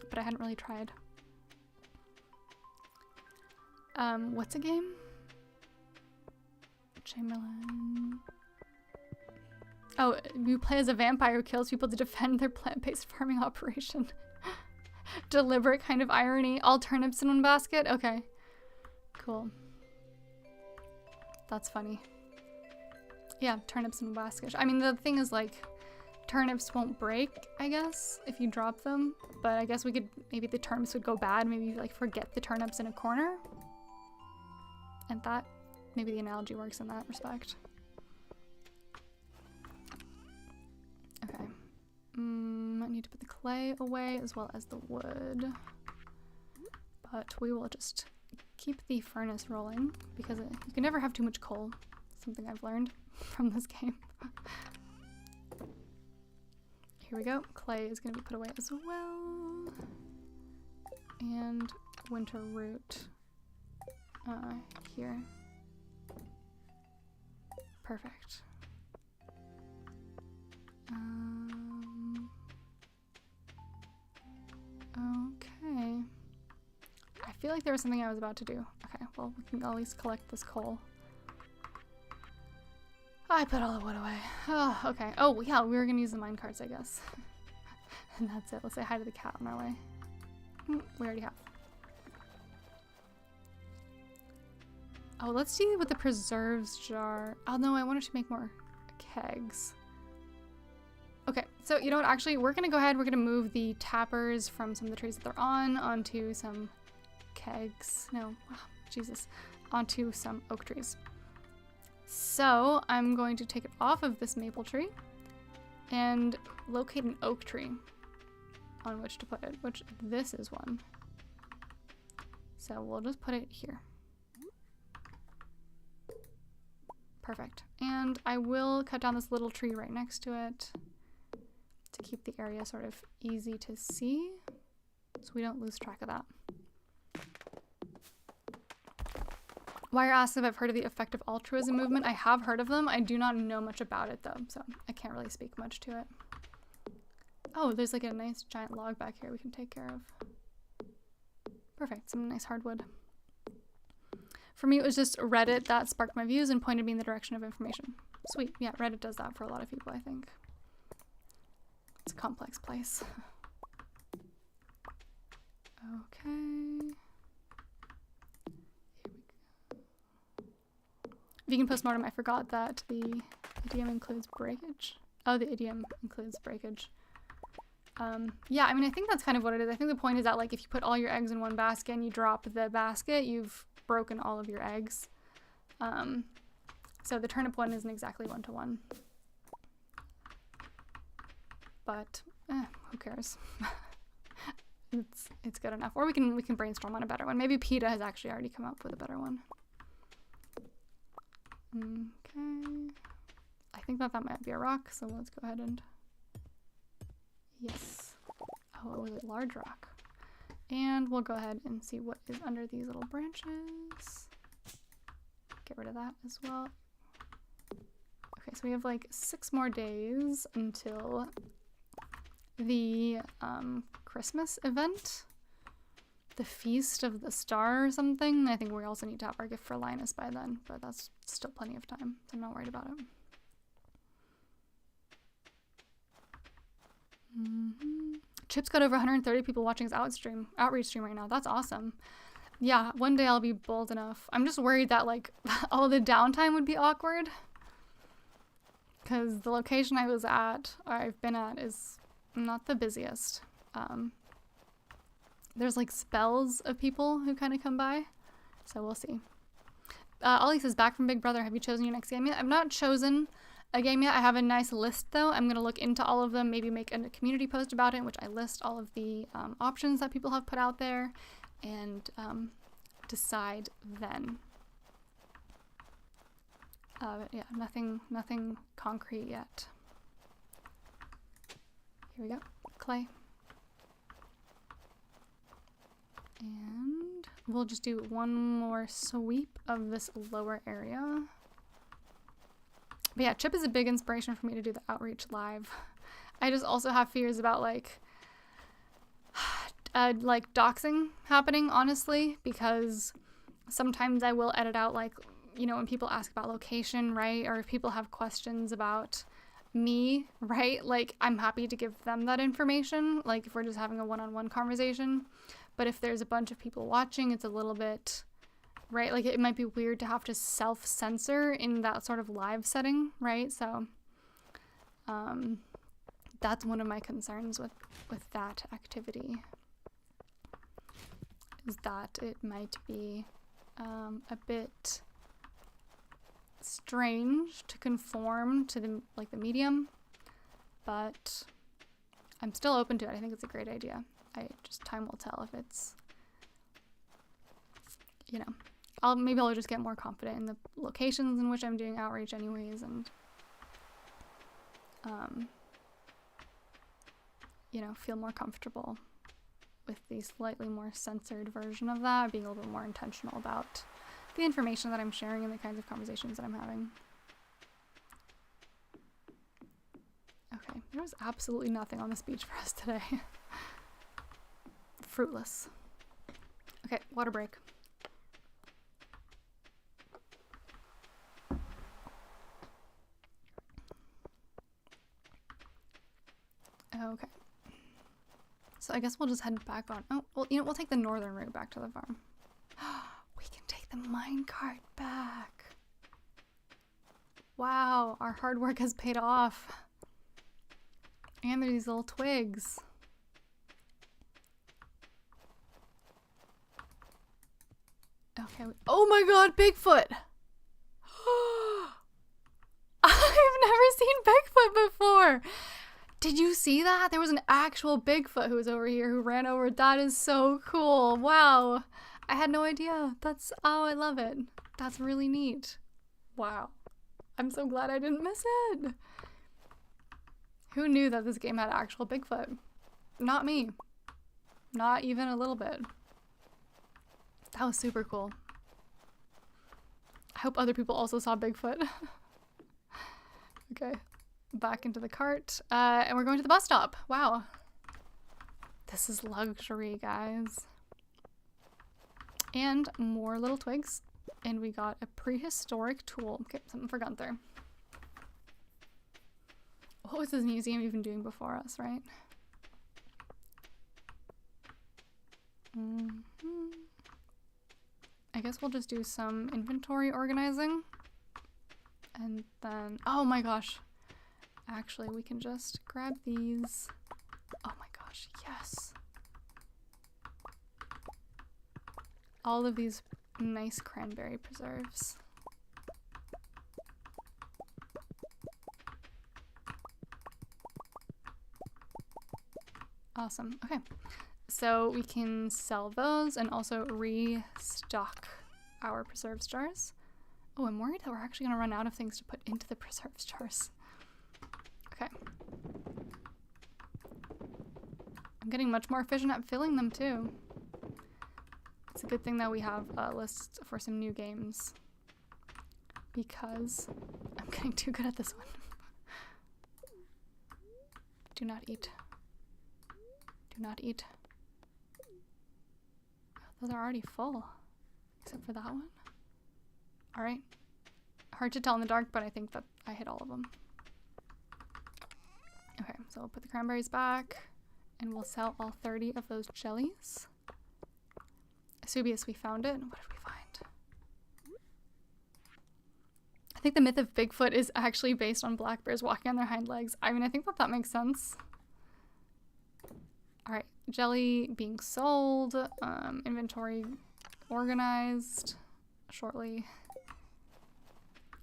But I hadn't really tried. What's a game? Chamberlain. Oh, you play as a vampire who kills people to defend their plant-based farming operation. Deliberate kind of irony. All turnips in one basket? Okay. Cool. That's funny. Yeah, turnips in one basket. I mean, the thing is, like, turnips won't break, I guess, if you drop them. But I guess we could, maybe the turnips would go bad. Maybe you, like, forget the turnips in a corner. And that, maybe the analogy works in that respect. Okay. I need to put the clay away as well as the wood. But we will just keep the furnace rolling because you can never have too much coal. Something I've learned from this game. Here we go. Clay is going to be put away as well. And winter root here. Perfect. Okay. I feel like there was something I was about to do. Okay, well, we can at least collect this coal. I put all the wood away. Oh, okay. Oh, yeah, we were gonna use the mine carts, I guess. And that's it. Let's say hi to the cat on our way. We already have. Oh, let's see what the preserves jar. Oh, no, I wanted to make more kegs. Okay, so you know what? Actually, we're gonna go ahead. We're gonna move the tappers from some of the trees that they're on onto some kegs. No, oh, Jesus. Onto some oak trees. So I'm going to take it off of this maple tree and locate an oak tree on which to put it, which this is one. So we'll just put it here. Perfect. And I will cut down this little tree right next to it to keep the area sort of easy to see so we don't lose track of that. Wire asks if I've heard of the effective altruism movement. I have heard of them. I do not know much about it though, so I can't really speak much to it. Oh, there's like a nice giant log back here we can take care of. Perfect, some nice hardwood. For me, it was just Reddit that sparked my views and pointed me in the direction of information. Sweet, yeah, Reddit does that for a lot of people, I think. It's a complex place. Okay. Vegan postmortem, I forgot that the idiom includes breakage. Oh, the idiom includes breakage. Yeah, I mean, I think that's kind of what it is. I think the point is that, like, if you put all your eggs in one basket and you drop the basket, you've broken all of your eggs. So the turnip one isn't exactly one-to-one. But, who cares? It's good enough. Or we can brainstorm on a better one. Maybe PETA has actually already come up with a better one. Okay. I think that might be a rock, so let's go ahead and... Yes. Oh, it was a large rock. And we'll go ahead and see what is under these little branches. Get rid of that as well. Okay, so we have like 6 more days until the Christmas event. The Feast of the Star or something. I think we also need to have our gift for Linus by then, but that's still plenty of time, so I'm not worried about it. Chip's got over 130 people watching his outreach stream right now. That's awesome. Yeah, one day I'll be bold enough. I'm just worried that like all the downtime would be awkward, because the location I was at, or I've been at, is not the busiest. There's like spells of people who kind of come by, so we'll see. Ollie says, back from Big Brother, have you chosen your next game yet? I've not chosen a game yet. I have a nice list though. I'm going to look into all of them, maybe make a community post about it in which I list all of the options that people have put out there, and decide then. Yeah, nothing concrete yet. Here we go, clay. And we'll just do one more sweep of this lower area. But yeah, Chip is a big inspiration for me to do the outreach live. I just also have fears about like doxing happening, honestly, because sometimes I will edit out like, you know, when people ask about location, right? Or if people have questions about me, right? Like, I'm happy to give them that information, like if we're just having a one-on-one conversation. But if there's a bunch of people watching, it's a little bit, right? Like, it might be weird to have to self-censor in that sort of live setting, right? So that's one of my concerns with that activity, is that it might be a bit strange to conform to the medium, but I'm still open to it. I think it's a great idea. Time will tell if it's, you know, maybe I'll just get more confident in the locations in which I'm doing outreach anyways, and you know, feel more comfortable with the slightly more censored version of that, being a little bit more intentional about the information that I'm sharing and the kinds of conversations that I'm having. Okay, there was absolutely nothing on this beach for us today. Fruitless. Okay, water break. Okay. So I guess we'll just head back on. Oh, well, you know, we'll take the northern route back to the farm. We can take the minecart back. Wow, our hard work has paid off. And there's these little twigs. Okay. Oh my god, Bigfoot! I've never seen Bigfoot before! Did you see that? There was an actual Bigfoot who was over here who ran over. That is so cool. Wow. I had no idea. That's, oh, I love it. That's really neat. Wow. I'm so glad I didn't miss it. Who knew that this game had actual Bigfoot? Not me. Not even a little bit. That was super cool. I hope other people also saw Bigfoot. Okay. Back into the cart. And we're going to the bus stop. Wow. This is luxury, guys. And more little twigs. And we got a prehistoric tool. Okay, something for Gunther. What was this museum even doing before us, right? I guess we'll just do some inventory organizing. And then, oh my gosh. Actually, we can just grab these. Oh my gosh, yes. All of these nice cranberry preserves. Awesome. Okay. So we can sell those and also restock our preserves jars. Oh, I'm worried that we're actually going to run out of things to put into the preserves jars. Okay. I'm getting much more efficient at filling them too. It's a good thing that we have a list for some new games because I'm getting too good at this one. Do not eat. Do not eat. Those are already full, except for that one. All right. Hard to tell in the dark, but I think that I hit all of them. Okay, so we'll put the cranberries back and we'll sell all 30 of those jellies. Subius, we found it. What did we find? I think the myth of Bigfoot is actually based on black bears walking on their hind legs. I mean, I think that that makes sense. All right, jelly being sold, inventory organized shortly.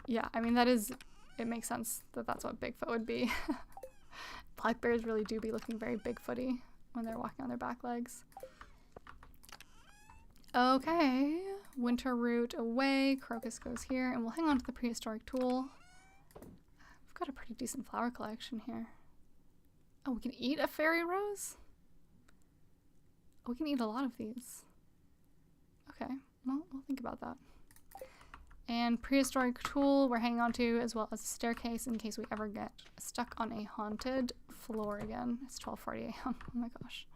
Yeah, I mean, it makes sense that that's what Bigfoot would be. Black bears really do be looking very Bigfooty when they're walking on their back legs. Okay, winter root away, crocus goes here, and we'll hang on to the prehistoric tool. We've got a pretty decent flower collection here. Oh, we can eat a fairy rose? Oh, we can eat a lot of these. Okay, well, we'll think about that. And prehistoric tool we're hanging on to, as well as a staircase in case we ever get stuck on a haunted floor again. It's 12:40 a.m. Oh my gosh.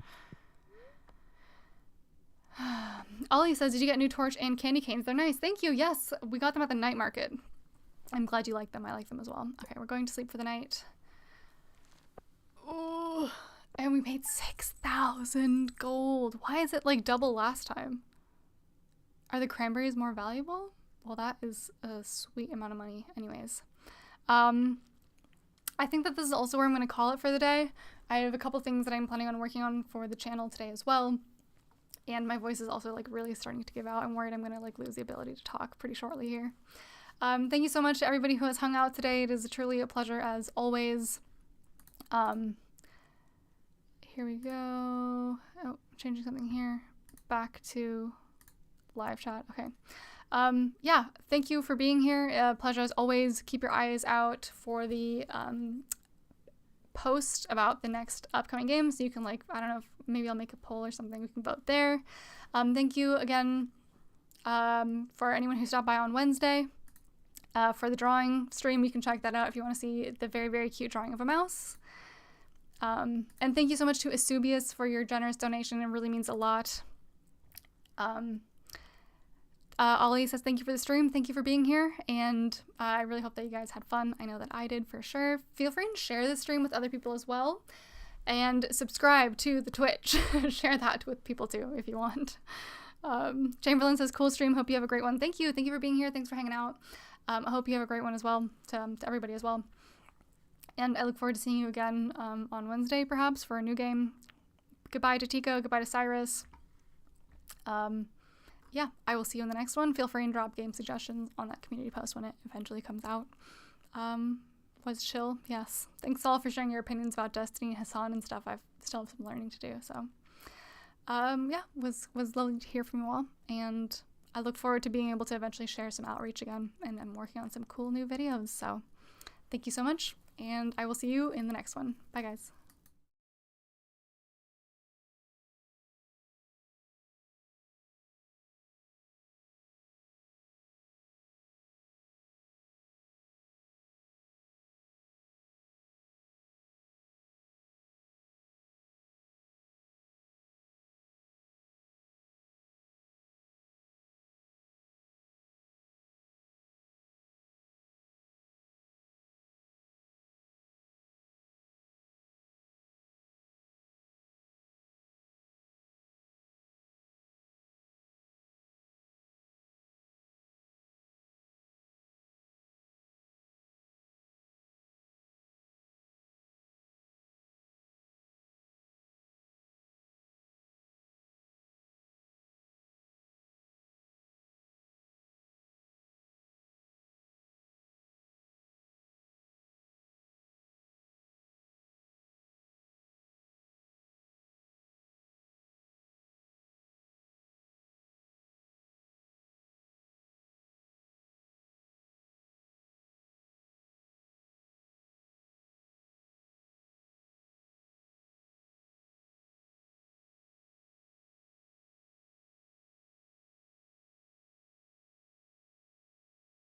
Ollie says, did you get a new torch and candy canes? They're nice. Thank you. Yes, we got them at the night market. I'm glad you like them. I like them as well. Okay, we're going to sleep for the night. Ooh, and we made 6,000 gold. Why is it like double last time? Are the cranberries more valuable? Well, that is a sweet amount of money anyways. I think that this is also where I'm going to call it for the day. I have a couple things that I'm planning on working on for the channel today as well. And my voice is also like really starting to give out. I'm worried I'm going to like lose the ability to talk pretty shortly here. Thank you so much to everybody who has hung out today. It is truly a pleasure as always. Here we go. Oh, changing something here. Back to live chat. Okay. Yeah, thank you for being here. Pleasure as always. Keep your eyes out for the post about the next upcoming game, so you can like, I don't know, maybe I'll make a poll or something. We can vote there. Thank you again for anyone who stopped by on Wednesday for the drawing stream. You can check that out if you want to see the very, very cute drawing of a mouse. And thank you so much to Asubius for your generous donation. It really means a lot. Ollie says thank you for the stream. Thank you for being here. And I really hope that you guys had fun. I know that I did for sure. Feel free to share the stream with other people as well. And subscribe to the Twitch. Share that with people too if you want. Chamberlain says cool stream. Hope you have a great one. Thank you. Thank you for being here. Thanks for hanging out. I hope you have a great one as well to everybody as well. And I look forward to seeing you again on Wednesday perhaps for a new game. Goodbye to Tico. Goodbye to Cyrus. Yeah, I will see you in the next one. Feel free and drop game suggestions on that community post when it eventually comes out. Was chill, yes. Thanks all for sharing your opinions about Destiny, Hassan, and stuff. I still have some learning to do, so. Yeah, was lovely to hear from you all, and I look forward to being able to eventually share some outreach again, and I'm working on some cool new videos, so thank you so much, and I will see you in the next one. Bye, guys.